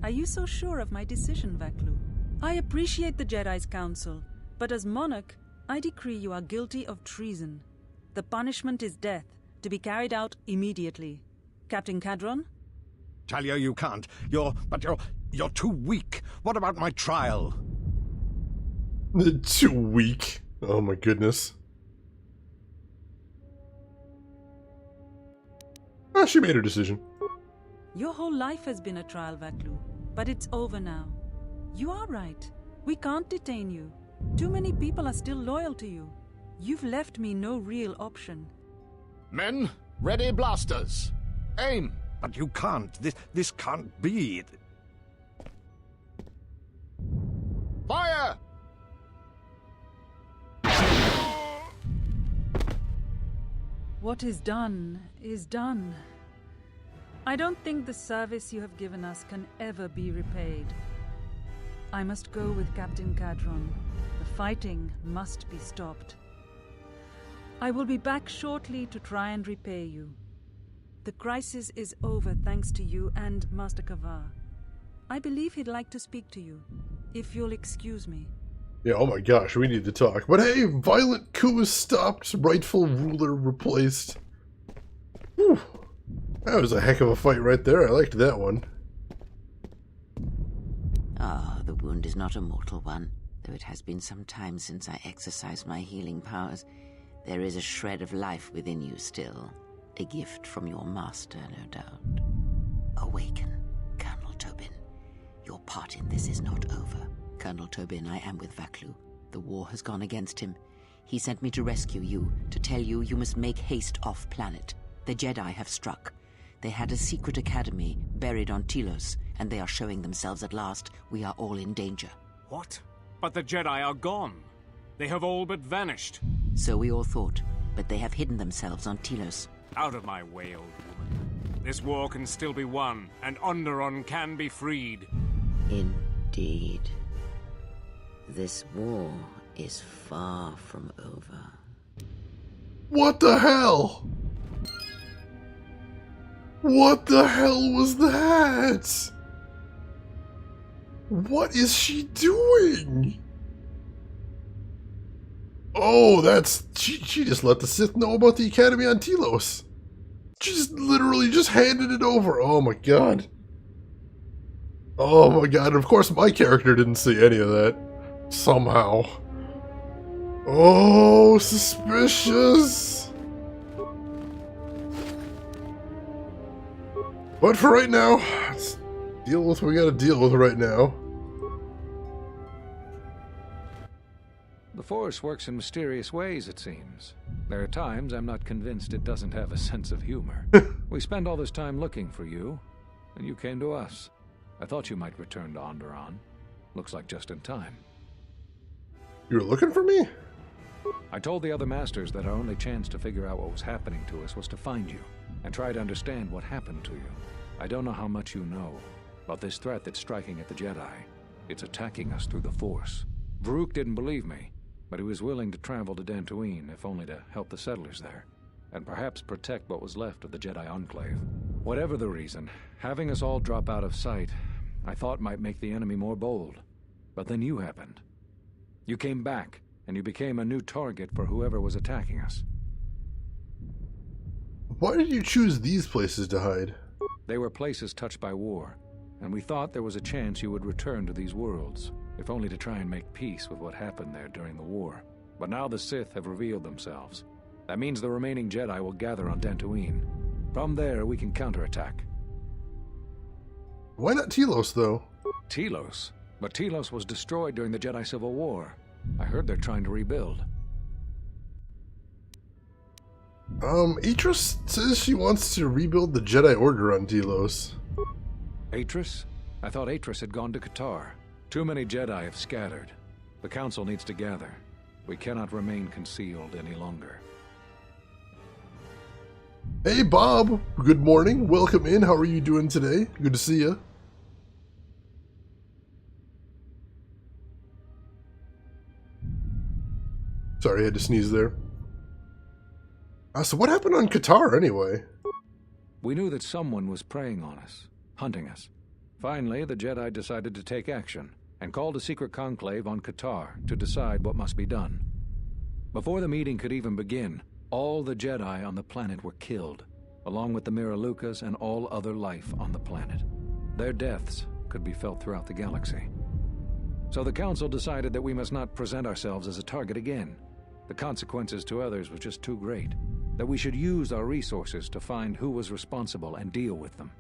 Are you so sure of my decision, Vaklu? I appreciate the Jedi's counsel, but as monarch, I decree you are guilty of treason. The punishment is death, to be carried out immediately. Captain Cadron? Talia, you can't. You're too weak. What about my trial? Too weak. Oh my goodness. Ah, she made her decision. Your whole life has been a trial, Vaklu, but it's over now. You are right. We can't detain you. Too many people are still loyal to you. You've left me no real option. Men, ready blasters. Aim! But you can't. This can't be. Fire! What is done is done. I don't think the service you have given us can ever be repaid. I must go with Captain Cadron. The fighting must be stopped. I will be back shortly to try and repay you. The crisis is over thanks to you and Master Kavar. I believe he'd like to speak to you, if you'll excuse me. Yeah, oh my gosh, we need to talk. But hey, violent coup is stopped, rightful ruler replaced. Whew. That was a heck of a fight right there. I liked that one. Ah, the wound is not a mortal one. Though it has been some time since I exercised my healing powers, there is a shred of life within you still. A gift from your master, no doubt. Awaken, Colonel Tobin. Your part in this is not over. Colonel Tobin, I am with Vaklu. The war has gone against him. He sent me to rescue you, to tell you you must make haste off-planet. The Jedi have struck. They had a secret academy buried on Telos, and they are showing themselves at last. We are all in danger. What? But the Jedi are gone. They have all but vanished. So we all thought, but they have hidden themselves on Telos. Out of my way, old woman. This war can still be won, and Onderon can be freed. Indeed. This war is far from over. What the hell? What the hell was that? What is she doing? Oh, that's... She just let the Sith know about the Academy on Telos. She just literally just handed it over. Oh my god. Oh my god. And of course my character didn't see any of that. Somehow. Oh, suspicious. But for right now, let's deal with what we gotta deal with right now. The Force works in mysterious ways, it seems. There are times I'm not convinced it doesn't have a sense of humor. We spend all this time looking for you, and you came to us. I thought you might return to Onderon. Looks like just in time. You were looking for me? I told the other masters that our only chance to figure out what was happening to us was to find you, and try to understand what happened to you. I don't know how much you know, but this threat that's striking at the Jedi, it's attacking us through the Force. Varuk didn't believe me, but he was willing to travel to Dxun, if only to help the settlers there, and perhaps protect what was left of the Jedi Enclave. Whatever the reason, having us all drop out of sight, I thought might make the enemy more bold. But then you happened. You came back, and you became a new target for whoever was attacking us. Why did you choose these places to hide? They were places touched by war, and we thought there was a chance you would return to these worlds, if only to try and make peace with what happened there during the war. But now the Sith have revealed themselves. That means the remaining Jedi will gather on Dxun. From there, we can counterattack. Why not Telos, though? Telos? But Telos was destroyed during the Jedi Civil War. I heard they're trying to rebuild. Atris says she wants to rebuild the Jedi Order on Telos. Atris? I thought Atris had gone to KOTOR. Too many Jedi have scattered. The Council needs to gather. We cannot remain concealed any longer. Hey Bob, good morning, welcome in, how are you doing today? Good to see you. Sorry, I had to sneeze there. So what happened on KOTOR anyway? We knew that someone was preying on us, hunting us. Finally, the Jedi decided to take action, and called a secret conclave on KOTOR to decide what must be done. Before the meeting could even begin, all the Jedi on the planet were killed, along with the Miralukas and all other life on the planet. Their deaths could be felt throughout the galaxy. So the Council decided that we must not present ourselves as a target again. The consequences to others were just too great, that we should use our resources to find who was responsible and deal with them.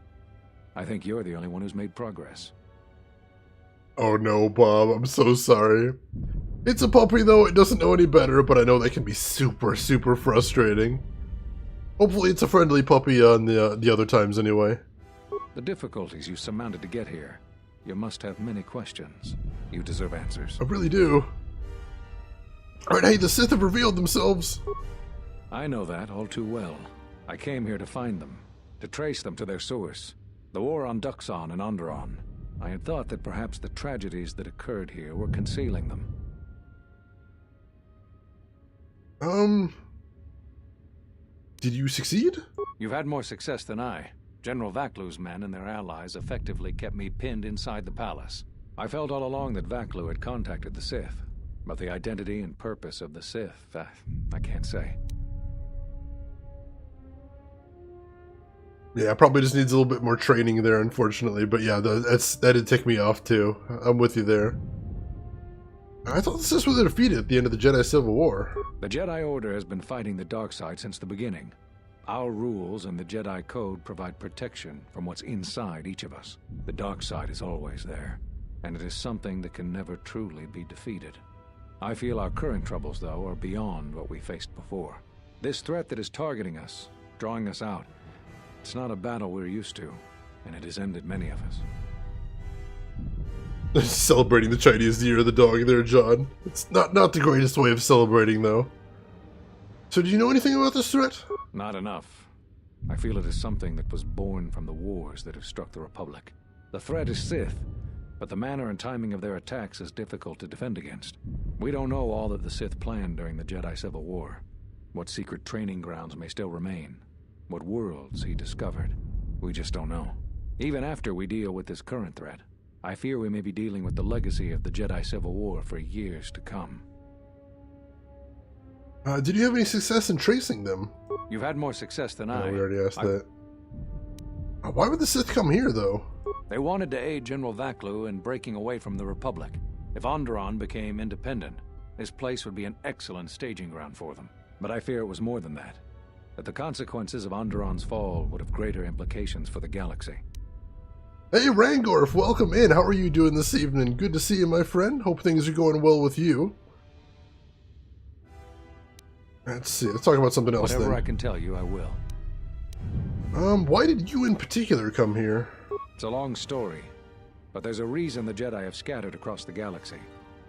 I think you're the only one who's made progress. Oh no, Bob, I'm so sorry. It's a puppy though, it doesn't know any better, but I know that can be super frustrating. Hopefully it's a friendly puppy on the other times anyway. The difficulties you surmounted to get here. You must have many questions. You deserve answers. I really do. Alright, hey, the Sith have revealed themselves. I know that all too well. I came here to find them, to trace them to their source. The war on Dxun and Onderon. I had thought that perhaps the tragedies that occurred here were concealing them. Did you succeed? You've had more success than I. General Vaklu's men and their allies effectively kept me pinned inside the palace. I felt all along that Vaklu had contacted the Sith, but the identity and purpose of the Sith, I can't say. Yeah, probably just needs a little bit more training there, unfortunately. But yeah, that did tick me off too. I'm with you there. I thought the Sith were defeated at the end of the Jedi Civil War. The Jedi Order has been fighting the dark side since the beginning. Our rules and the Jedi Code provide protection from what's inside each of us. The dark side is always there, and it is something that can never truly be defeated. I feel our current troubles, though, are beyond what we faced before. This threat that is targeting us, drawing us out, it's not a battle we're used to, and it has ended many of us. Celebrating the Chinese Year of the Dog there, John. It's not the greatest way of celebrating, though. So do you know anything about this threat? Not enough. I feel it is something that was born from the wars that have struck the Republic. The threat is Sith, but the manner and timing of their attacks is difficult to defend against. We don't know all that the Sith planned during the Jedi Civil War. What secret training grounds may still remain. What worlds he discovered. We just don't know. Even after we deal with this current threat, I fear we may be dealing with the legacy of the Jedi Civil War for years to come. Did you have any success in tracing them? You've had more success than I. We already asked that. Why would the Sith come here, though? They wanted to aid General Vaklu in breaking away from the Republic. If Onderon became independent, this place would be an excellent staging ground for them. But I fear it was more than that. That the consequences of Onderon's fall would have greater implications for the galaxy. Hey Rangorf, welcome in. How are you doing this evening? Good to see you, my friend. Hope things are going well with you. Let's see, let's talk about something else Whatever then. I can tell you, I will. Why did you in particular come here? It's a long story, but there's a reason the Jedi have scattered across the galaxy.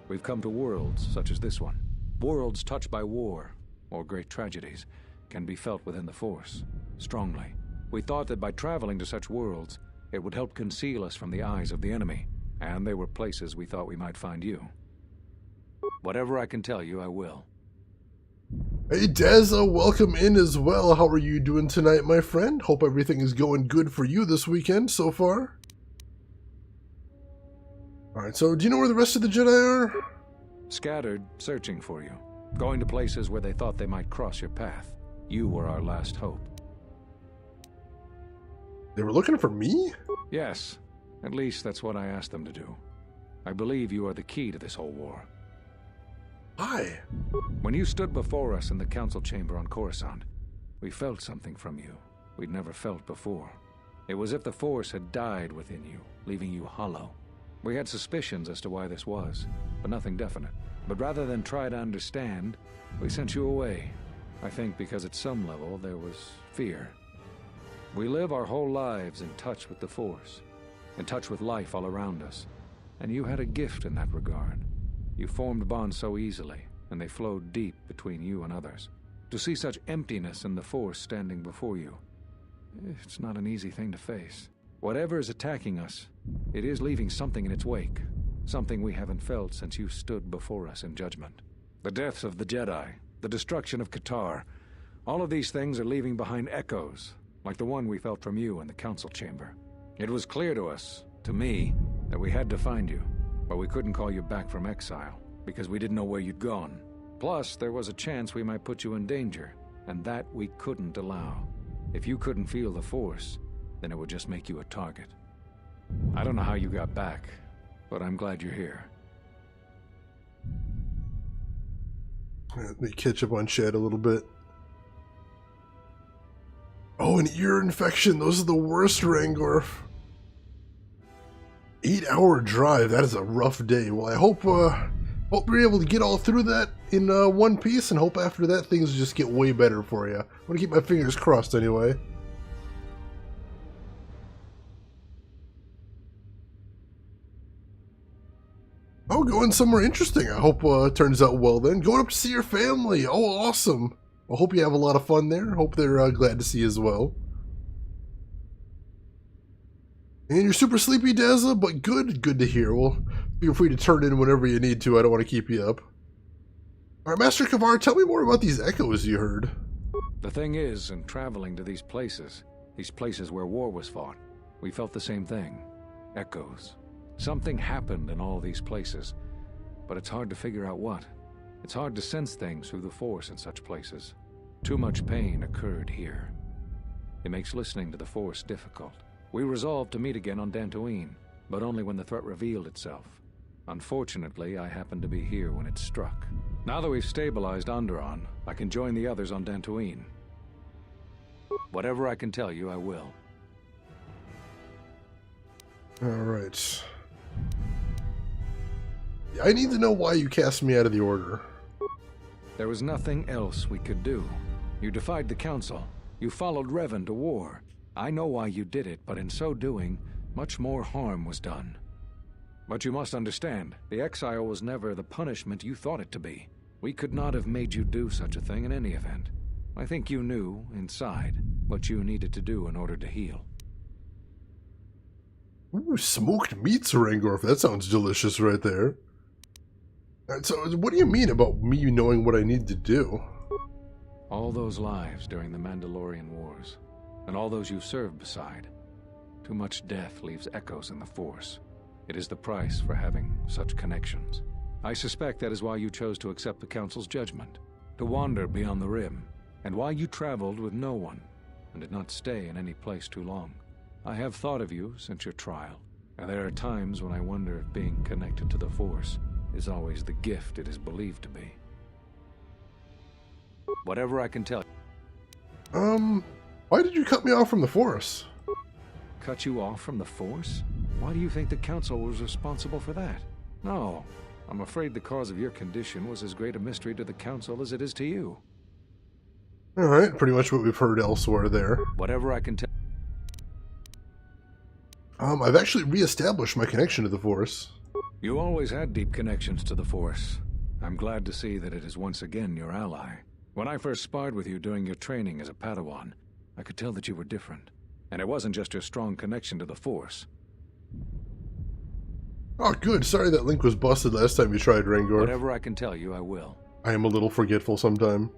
We've come to worlds such as this one. Worlds touched by war, or great tragedies, can be felt within the Force, strongly. We thought that by traveling to such worlds, it would help conceal us from the eyes of the enemy, and they were places we thought we might find you. Whatever I can tell you, I will. Hey Deza, welcome in as well. How are you doing tonight, my friend? Hope everything is going good for you this weekend so far. Alright, so do you know where the rest of the Jedi are? Scattered, searching for you. Going to places where they thought they might cross your path. You were our last hope. They were looking for me? Yes. At least that's what I asked them to do. I believe you are the key to this whole war. Why? When you stood before us in the council chamber on Coruscant, we felt something from you we'd never felt before. It was as if the Force had died within you, leaving you hollow. We had suspicions as to why this was, but nothing definite. But rather than try to understand, we sent you away. I think because at some level there was fear. We live our whole lives in touch with the Force, in touch with life all around us, and you had a gift in that regard. You formed bonds so easily, and they flowed deep between you and others. To see such emptiness in the Force standing before you, it's not an easy thing to face. Whatever is attacking us, it is leaving something in its wake, something we haven't felt since you stood before us in judgment. The deaths of the Jedi, the destruction of KOTOR, all of these things are leaving behind echoes, like the one we felt from you in the council chamber. It was clear to us, to me, that we had to find you. But we couldn't call you back from exile, because we didn't know where you'd gone. Plus, there was a chance we might put you in danger, and that we couldn't allow. If you couldn't feel the Force, then it would just make you a target. I don't know how you got back, but I'm glad you're here. Let me catch up on chat a little bit. Oh, an ear infection. Those are the worst, Rangorf. 8-hour drive. That is a rough day. Well, I hope we're able to get all through that in one piece, and hope after that things just get way better for you. I want to keep my fingers crossed anyway. Oh, going somewhere interesting. I hope it turns out well then. Going up to see your family. Oh, awesome. I hope you have a lot of fun there. Hope they're glad to see you as well. And you're super sleepy, Deza, but good to hear. Well, feel free to turn in whenever you need to. I don't want to keep you up. Alright, Master Kavar, tell me more about these echoes you heard. The thing is, in traveling to these places where war was fought, we felt the same thing. Echoes. Something happened in all these places, but it's hard to figure out what. It's hard to sense things through the Force in such places. Too much pain occurred here. It makes listening to the Force difficult. We resolved to meet again on Dantooine, but only when the threat revealed itself. Unfortunately, I happened to be here when it struck. Now that we've stabilized Onderon, I can join the others on Dxun. Whatever I can tell you, I will. Alright. I need to know why you cast me out of the Order. There was nothing else we could do. You defied the Council. You followed Revan to war. I know why you did it, but in so doing, much more harm was done. But you must understand, the exile was never the punishment you thought it to be. We could not have made you do such a thing in any event. I think you knew, inside, what you needed to do in order to heal. Ooh, smoked meats, Rangorf. That sounds delicious right there. So, what do you mean about me knowing what I need to do? All those lives during the Mandalorian Wars, and all those you served beside. Too much death leaves echoes in the Force. It is the price for having such connections. I suspect that is why you chose to accept the Council's judgment, to wander beyond the Rim, and why you traveled with no one, and did not stay in any place too long. I have thought of you since your trial, and there are times when I wonder if being connected to the Force is always the gift it is believed to be. Whatever I can tell you. Why did you cut me off from the Force? Cut you off from the Force? Why do you think the Council was responsible for that? No, I'm afraid the cause of your condition was as great a mystery to the Council as it is to you. Alright, pretty much what we've heard elsewhere there. Whatever I can tell. I've actually re-established my connection to the Force. You always had deep connections to the Force. I'm glad to see that it is once again your ally. When I first sparred with you during your training as a Padawan, I could tell that you were different. And it wasn't just your strong connection to the Force. Oh, good. Sorry that link was busted last time you tried, Rangor. Whatever I can tell you, I will. I am a little forgetful sometime.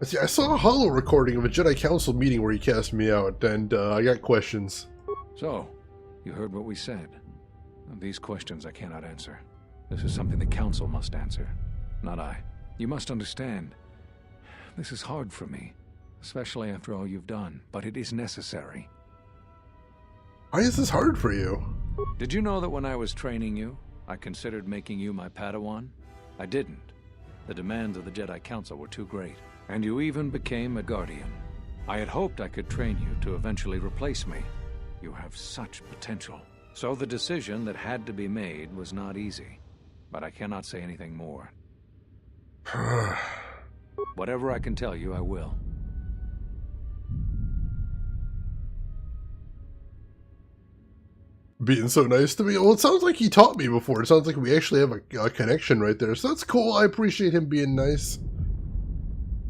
See, I saw a holo recording of a Jedi Council meeting where he cast me out, and I got questions. So, you heard what we said. These questions I cannot answer. This is something the Council must answer, not I. You must understand, this is hard for me, especially after all you've done, but it is necessary. Why is this hard for you? Did you know that when I was training you, I considered making you my Padawan? I didn't. The demands of the Jedi Council were too great, and you even became a Guardian. I had hoped I could train you to eventually replace me. You have such potential. So the decision that had to be made was not easy, but I cannot say anything more. Whatever I can tell you, I will. Being so nice to me. Well, it sounds like he taught me before. It sounds like we actually have a connection right there. So that's cool. I appreciate him being nice.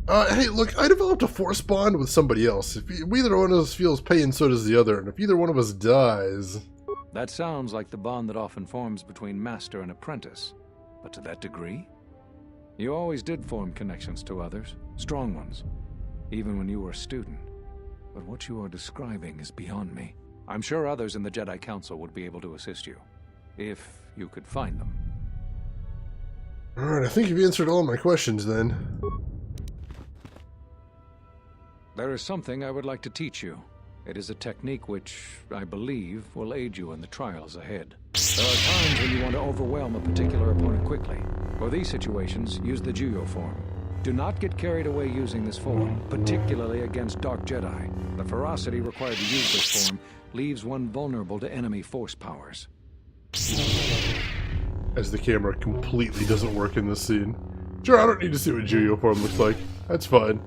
Hey, look, I developed a Force bond with somebody else. If either one of us feels pain, so does the other. And if either one of us dies... That sounds like the bond that often forms between master and apprentice. But to that degree? You always did form connections to others, strong ones, even when you were a student. But what you are describing is beyond me. I'm sure others in the Jedi Council would be able to assist you, if you could find them. Alright, I think you've answered all my questions then. There is something I would like to teach you. It is a technique which, I believe, will aid you in the trials ahead. There are times when you want to overwhelm a particular opponent quickly. For these situations, use the Juyo form. Do not get carried away using this form, particularly against Dark Jedi. The ferocity required to use this form leaves one vulnerable to enemy force powers. As the camera completely doesn't work in this scene. Sure, I don't need to see what Juyo form looks like. That's fine.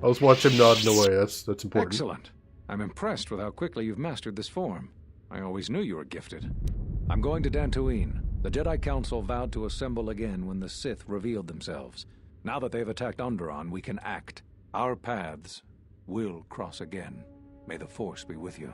I'll just watch him nodding away. That's important. Excellent. I'm impressed with how quickly you've mastered this form. I always knew you were gifted. I'm going to Dxun. The Jedi Council vowed to assemble again when the Sith revealed themselves. Now that they've attacked Onderon, we can act. Our paths will cross again. May the Force be with you.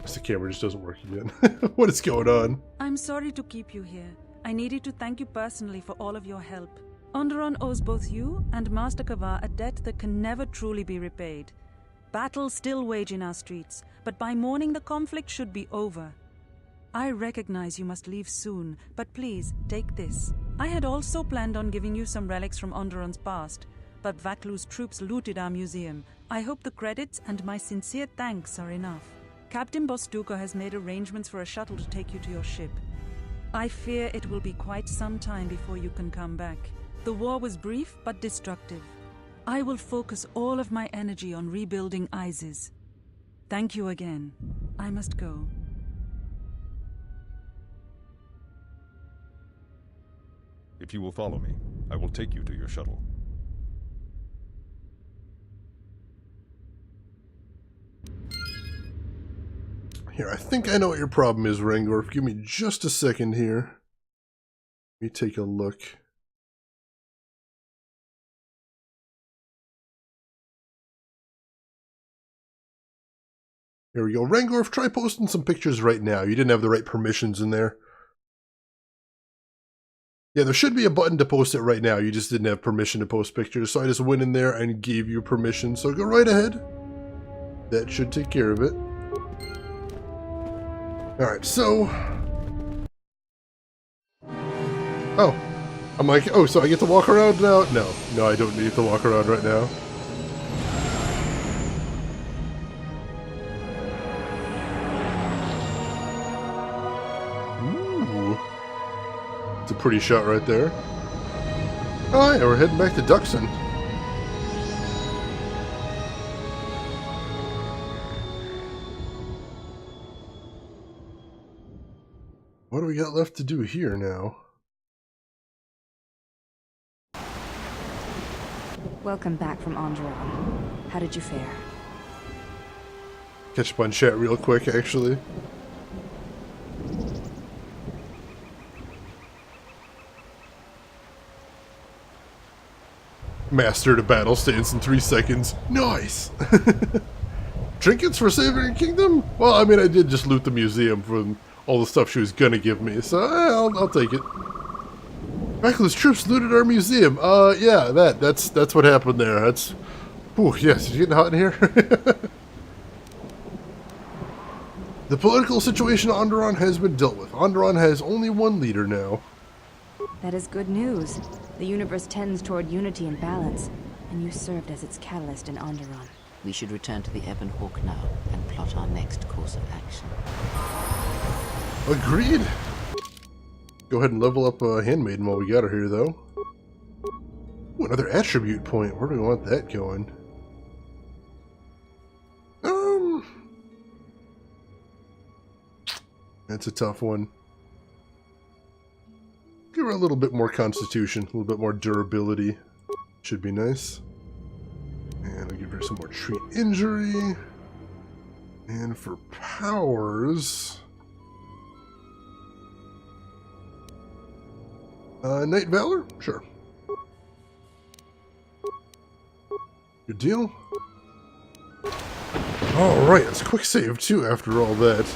The camera just doesn't work again. What is going on? I'm sorry to keep you here. I needed to thank you personally for all of your help. Onderon owes both you and Master Kavar a debt that can never truly be repaid. Battles still wage in our streets, but by morning the conflict should be over. I recognize you must leave soon, but please, take this. I had also planned on giving you some relics from Onderon's past, but Vaklu's troops looted our museum. I hope the credits and my sincere thanks are enough. Captain Bostuka has made arrangements for a shuttle to take you to your ship. I fear it will be quite some time before you can come back. The war was brief but destructive. I will focus all of my energy on rebuilding Isis. Thank you again. I must go. If you will follow me, I will take you to your shuttle. Here, I think I know what your problem is, Rangorf. Give me just a second here. Let me take a look. Here we go. Rangorf, try posting some pictures right now. You didn't have the right permissions in there. Yeah, there should be a button to post it right now. You just didn't have permission to post pictures, so I just went in there and gave you permission. So go right ahead. That should take care of it. Alright, so... Oh. I'm like, oh, so I get to walk around now? No. No, I don't need to walk around right now. Ooh. It's a pretty shot right there. Oh yeah, we're heading back to Dxun. What do we got left to do here now? Welcome back from Onderon. How did you fare? Catch up on chat real quick, actually. Mastered a battle stance in 3 seconds. Nice! Trinkets for Saving Kingdom? Well, I mean, I did just loot the museum from all the stuff she was gonna give me, so I'll take it. Reckless troops looted our museum. Yeah, that's what happened there. That's... Ooh, yes, it's getting hot in here. The political situation on Onderon has been dealt with. Onderon has only one leader now. That is good news. The universe tends toward unity and balance, and you served as its catalyst in Onderon. We should return to the Ebon Hawk now and plot our next course of action. Agreed. Go ahead and level up Handmaiden while we got her here, though. Ooh, another attribute point. Where do we want that going? That's a tough one. Give her a little bit more constitution, a little bit more durability. Should be nice. And I'll give her some more treat injury. And for powers... Knight Valor? Sure. Good deal. Alright, it's quick save too after all that.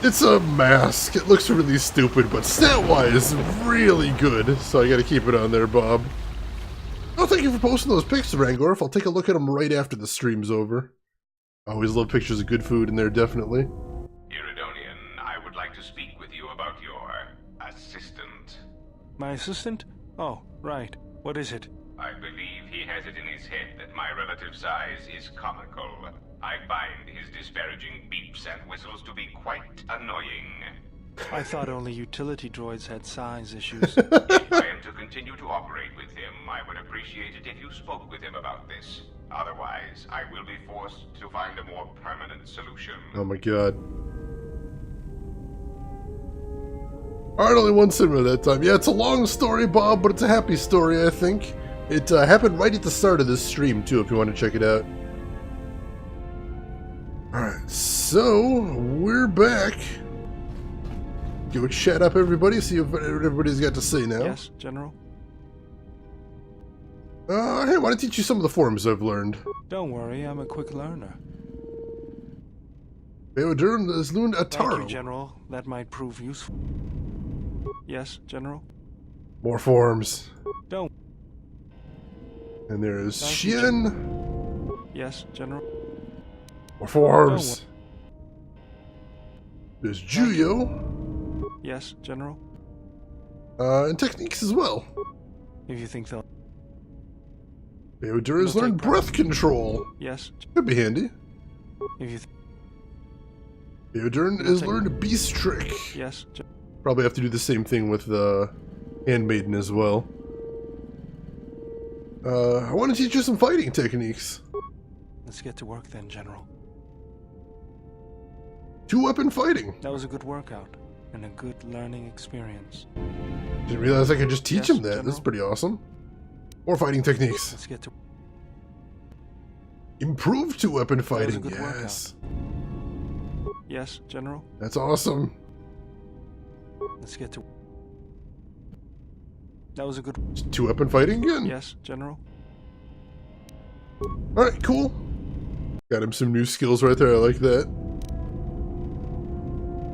It's a mask. It looks really stupid, but stat-wise, really good. So I gotta keep it on there, Bob. Oh, thank you for posting those pics, Rangorf. I'll take a look at them right after the stream's over. I always love pictures of good food in there, definitely. Iridonian, I would like to speak with you about your assistant. My assistant? Oh, right. What is it? I believe he has it in his head that my relative size is comical. I find his disparaging beeps and whistles to be quite annoying. I thought only utility droids had size issues. If I am to continue to operate with him, I would appreciate it if you spoke with him about this. Otherwise, I will be forced to find a more permanent solution. Oh my god. Alright, only one cinema that time. Yeah, it's a long story, Bob, but it's a happy story, I think. It happened right at the start of this stream, too, if you want to check it out. Alright, so, we're back. Go chat up, everybody, see what everybody's got to say now. Yes, General? Hey, I want to teach you some of the forms I've learned. Don't worry, I'm a quick learner. Onderon has learned Ataro. Thank you, General. That might prove useful. Yes, General? More forms. Don't. And there's Thank you, Xian. Yes, General? More forms. There's Juyo. Yes, General? And techniques as well. If you think they'll... Onderon has learned breath control. Yes. Could be handy. If you Underon has learned a beast trick. Yes. Probably have to do the same thing with the Handmaiden as well. I want to teach you some fighting techniques. Let's get to work then, General. Two-weapon fighting. That was a good workout and a good learning experience. Didn't realize I could just teach him that. General. That's pretty awesome. More fighting techniques. Let's get to Improved two-weapon fighting. good Yes. Yes, General. That's awesome. Let's get to That was a good Two-weapon fighting again? Yes, General. Alright, cool. Got him some new skills right there. I like that.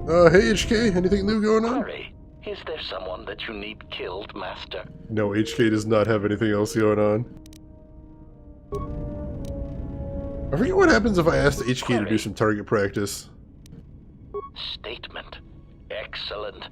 Hey HK, anything new going on? Query, is there someone that you need killed, Master? No, HK does not have anything else going on. I forget what happens if I ask HK to do some target practice. Statement. Excellent.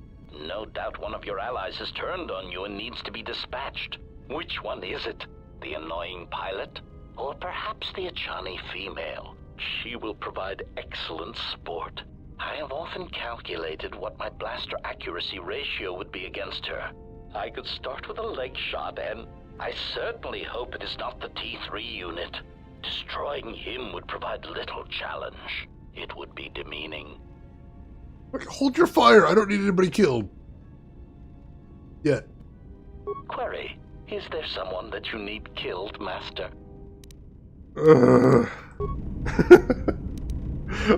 No doubt one of your allies has turned on you and needs to be dispatched. Which one is it? The annoying pilot? Or perhaps the Achani female? She will provide excellent sport. I have often calculated what my blaster accuracy ratio would be against her. I could start with a leg shot, and I certainly hope it is not the T3 unit. Destroying him would provide little challenge. It would be demeaning. Hold your fire, I don't need anybody killed. Yet. Query, is there someone that you need killed, Master?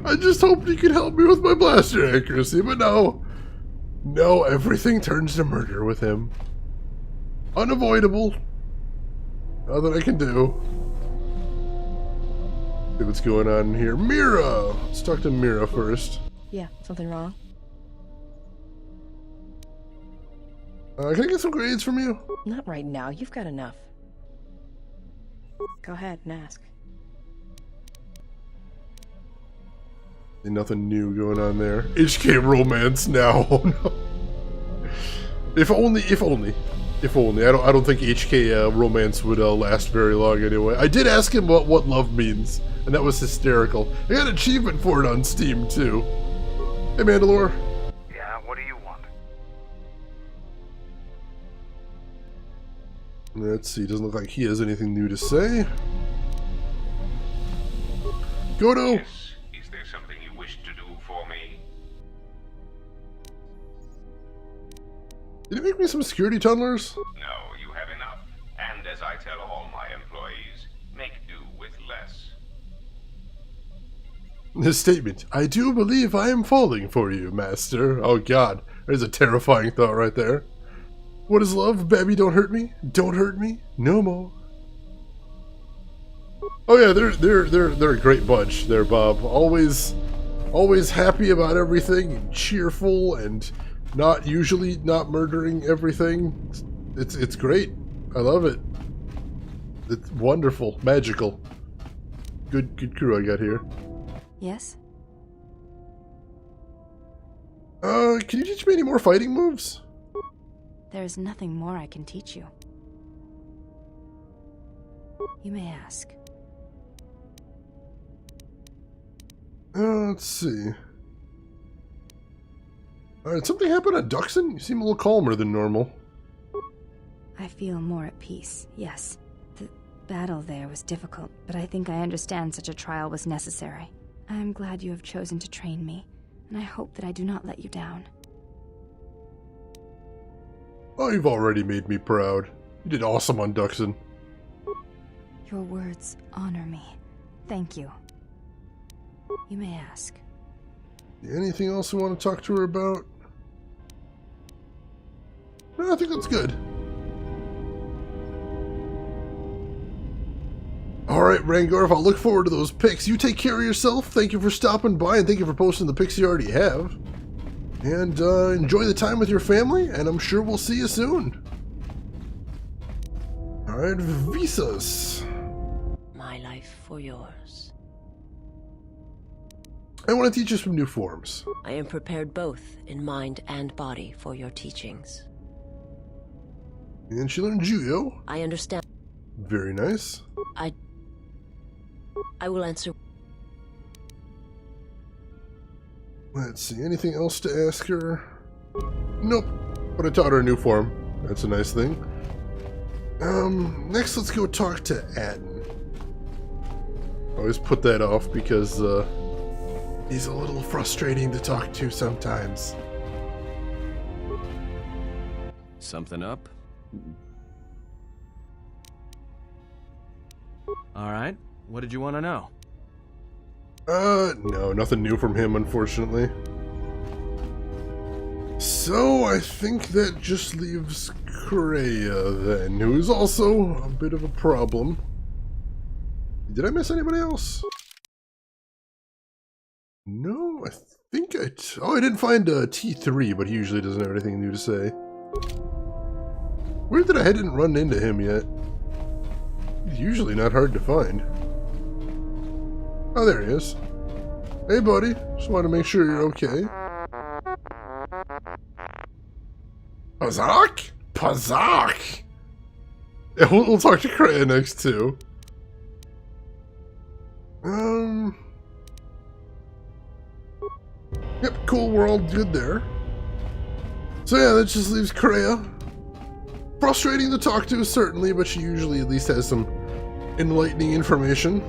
I just hoped you could help me with my blaster accuracy, but no. No, everything turns to murder with him. Unavoidable. Nothing I can do. See what's going on here. Mira! Let's talk to Mira first. Yeah, something wrong? Can I get some grades from you? Not right now, you've got enough. Go ahead and ask. Ain't nothing new going on there. HK romance now. Oh no. If only. I don't think HK romance would last very long anyway. I did ask him what love means, and that was hysterical. I got an achievement for it on Steam too. Hey Mandalore. Yeah, what do you want? Let's see, doesn't look like he has anything new to say. Goto! Yes. Is there something you wish to do for me? Did he make me some security tunnelers? No, you have enough. And as I tell all my employees, make do with less. His statement, I do believe I am falling for you, master. Oh god, there's a terrifying thought right there. What is love? Baby, don't hurt me. Don't hurt me. No more. Oh yeah, they're a great bunch there, Bob. Always happy about everything, and cheerful, and usually not murdering everything. It's great. I love it. It's wonderful, magical. Good crew I got here. Yes? Can you teach me any more fighting moves? There is nothing more I can teach you. You may ask. Let's see. Alright, something happened at Dxun? You seem a little calmer than normal. I feel more at peace, yes. The battle there was difficult, but I think I understand such a trial was necessary. I am glad you have chosen to train me, and I hope that I do not let you down. Oh, you've already made me proud. You did awesome on Dxun. Your words honor me. Thank you. You may ask. Anything else you want to talk to her about? No, I think that's good. Alright, Rangarth, I'll look forward to those pics. You take care of yourself. Thank you for stopping by, and thank you for posting the pics you already have. And enjoy the time with your family, and I'm sure we'll see you soon. Alright, visas. My life for yours. I want to teach you some new forms. I am prepared both in mind and body for your teachings. And she learned Juyo. I understand. Very nice. I will answer. Let's see, anything else to ask her? Nope, but I taught her a new form. That's a nice thing. Next let's go talk to Adden. I always put that off because, he's a little frustrating to talk to sometimes. Something up? Alright, what did you want to know? No, nothing new from him, unfortunately. So, I think that just leaves Kreia, then, who is also a bit of a problem. Did I miss anybody else? No, I think oh, I didn't find T3, but he usually doesn't have anything new to say. Weird that I hadn't run into him yet. He's usually not hard to find. Oh, there he is. Hey, buddy. Just want to make sure you're okay. Pazak? Pazak! Yeah, we'll talk to Kreia next, too. Yep, cool, we're all good there. So yeah, that just leaves Kreia. Frustrating to talk to, certainly, but she usually at least has some enlightening information.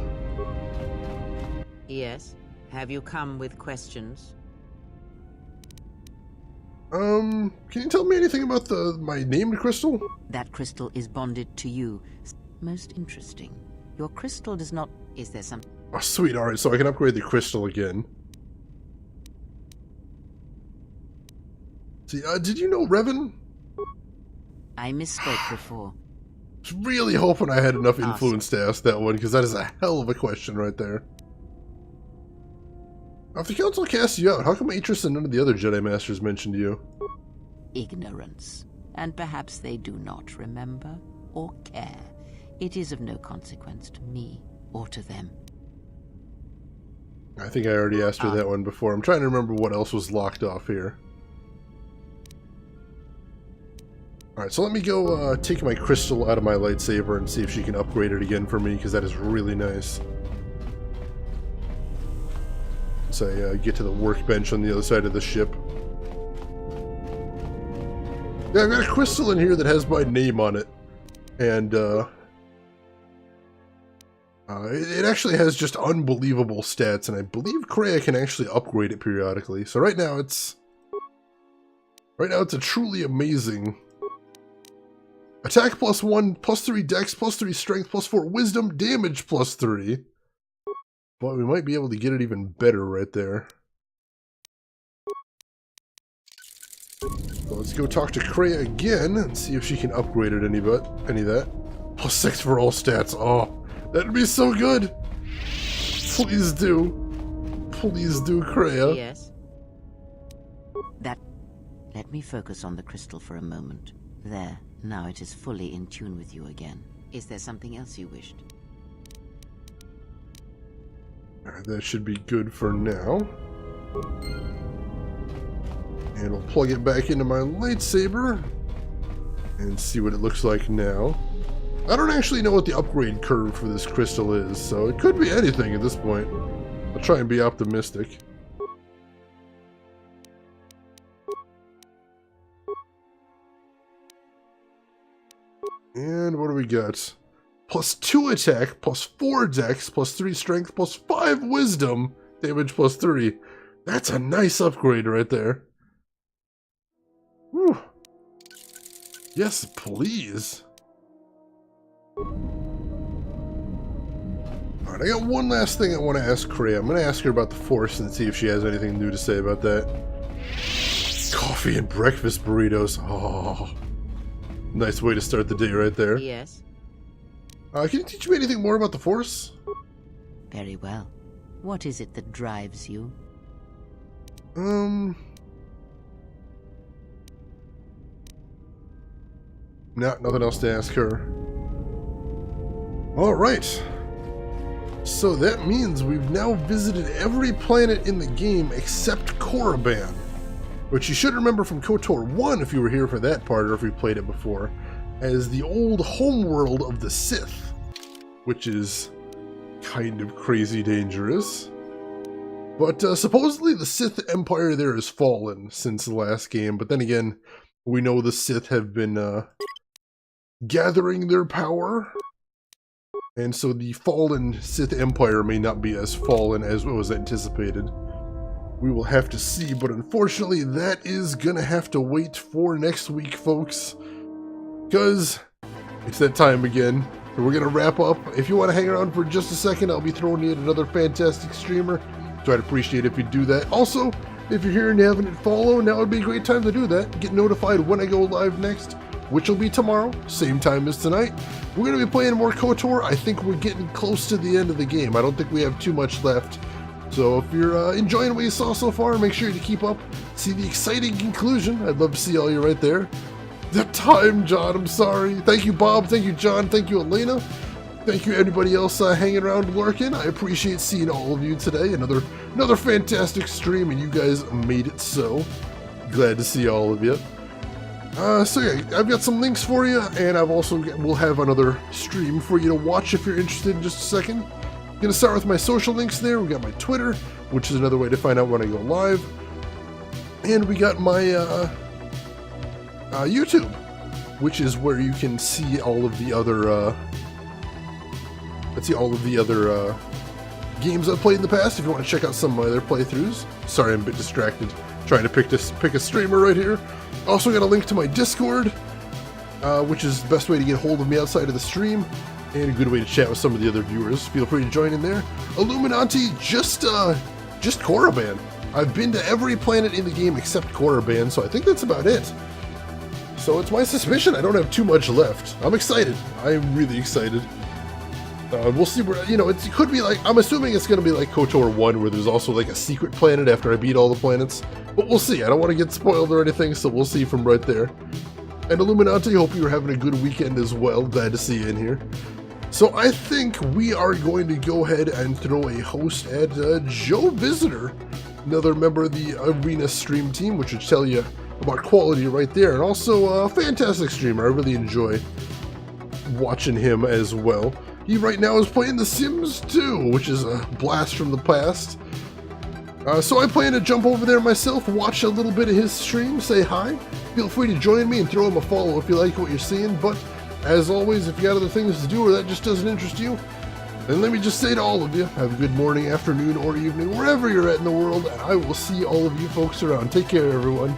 Yes? Have you come with questions? Can you tell me anything about my named crystal? That crystal is bonded to you. Most interesting. Your crystal does not... Is there some... Oh, sweet, alright, so I can upgrade the crystal again. See, did you know Revan? I misspoke before. I was really hoping I had enough influence to ask that one, because that is a hell of a question right there. If the Council casts you out, how come Atris and none of the other Jedi Masters mentioned you? Ignorance. And perhaps they do not remember or care. It is of no consequence to me or to them. I think I already asked her that one before. I'm trying to remember what else was locked off here. Alright, so let me go take my crystal out of my lightsaber and see if she can upgrade it again for me, because that is really nice. So I get to the workbench on the other side of the ship. Yeah, I've got a crystal in here that has my name on it. And, it actually has just unbelievable stats, and I believe Kreia can actually upgrade it periodically. So right now it's a truly amazing attack +1, +3 dex, +3 strength, +4 wisdom, damage +3. But we might be able to get it even better right there. So let's go talk to Kreia again and see if she can upgrade it any of that. +6 for all stats. Oh, that'd be so good. Please do. Please do, Kreia. Yes. Let me focus on the crystal for a moment. There. Now it is fully in tune with you again. Is there something else you wished? That should be good for now. And we'll plug it back into my lightsaber and see what it looks like now. I don't actually know what the upgrade curve for this crystal is, so it could be anything at this point. I'll try and be optimistic. And what do we got? +2 attack, +4 dex, +3 strength, +5 wisdom, damage +3. That's a nice upgrade right there. Whew. Yes, please. Alright, I got one last thing I want to ask Kreia. I'm going to ask her about the Force and see if she has anything new to say about that. Coffee and breakfast burritos. Oh, nice way to start the day right there. Yes. Can you teach me anything more about the Force? Very well. What is it that drives you? No, nothing else to ask her. Alright. So that means we've now visited every planet in the game except Korriban, which you should remember from KOTOR 1 if you were here for that part or if you played it before, as the old homeworld of the Sith, which is kind of crazy dangerous. But supposedly the Sith Empire there has fallen since the last game, but then again, we know the Sith have been gathering their power, and so the fallen Sith Empire may not be as fallen as was anticipated. We will have to see, but unfortunately that is gonna have to wait for next week, folks, because it's that time again. So we're gonna wrap up. If you want to hang around for just a second, I'll be throwing in another fantastic streamer, so I'd appreciate it if you do that. Also, if you're here and you haven't hit follow, now would be a great time to do that. Get notified when I go live next, which will be tomorrow, same time as tonight. We're going to be playing more KOTOR. I think we're getting close to the end of the game. I don't think we have too much left. So if you're enjoying what you saw so far, make sure to keep up. See the exciting conclusion. I'd love to see all you right there. That time, John, I'm sorry. Thank you, Bob. Thank you, John. Thank you, Elena. Thank you, everybody else hanging around lurking. I appreciate seeing all of you today. Another fantastic stream, and you guys made it so. Glad to see all of you. So yeah, I've got some links for you, and we'll have another stream for you to watch if you're interested in just a second. I'm gonna start with my social links there. We got my Twitter, which is another way to find out when I go live, and we got my YouTube, which is where you can see all of the other games I've played in the past. If you want to check out some of my other playthroughs. Sorry, I'm a bit distracted trying to pick a streamer right here. Also got a link to my Discord, which is the best way to get a hold of me outside of the stream, and a good way to chat with some of the other viewers. Feel free to join in there. Illuminati, just Korriban. I've been to every planet in the game except Korriban, so I think that's about it. So it's my suspicion I don't have too much left. I'm excited. I'm really excited. We'll see where, it could be like, I'm assuming it's going to be like KOTOR 1, where there's also like a secret planet after I beat all the planets. But we'll see. I don't want to get spoiled or anything, so we'll see from right there. And Illuminati, hope you're having a good weekend as well. Glad to see you in here. So I think we are going to go ahead and throw a host at Joe Visitor, another member of the Arena stream team, which would tell you about quality right there. And also a fantastic streamer. I really enjoy watching him as well. He right now is playing The Sims 2, which is a blast from the past. So I plan to jump over there myself, watch a little bit of his stream, say hi. Feel free to join me and throw him a follow if you like what you're seeing. But as always, if you got other things to do or that just doesn't interest you, then let me just say to all of you, have a good morning, afternoon, or evening, wherever you're at in the world, and I will see all of you folks around. Take care, everyone.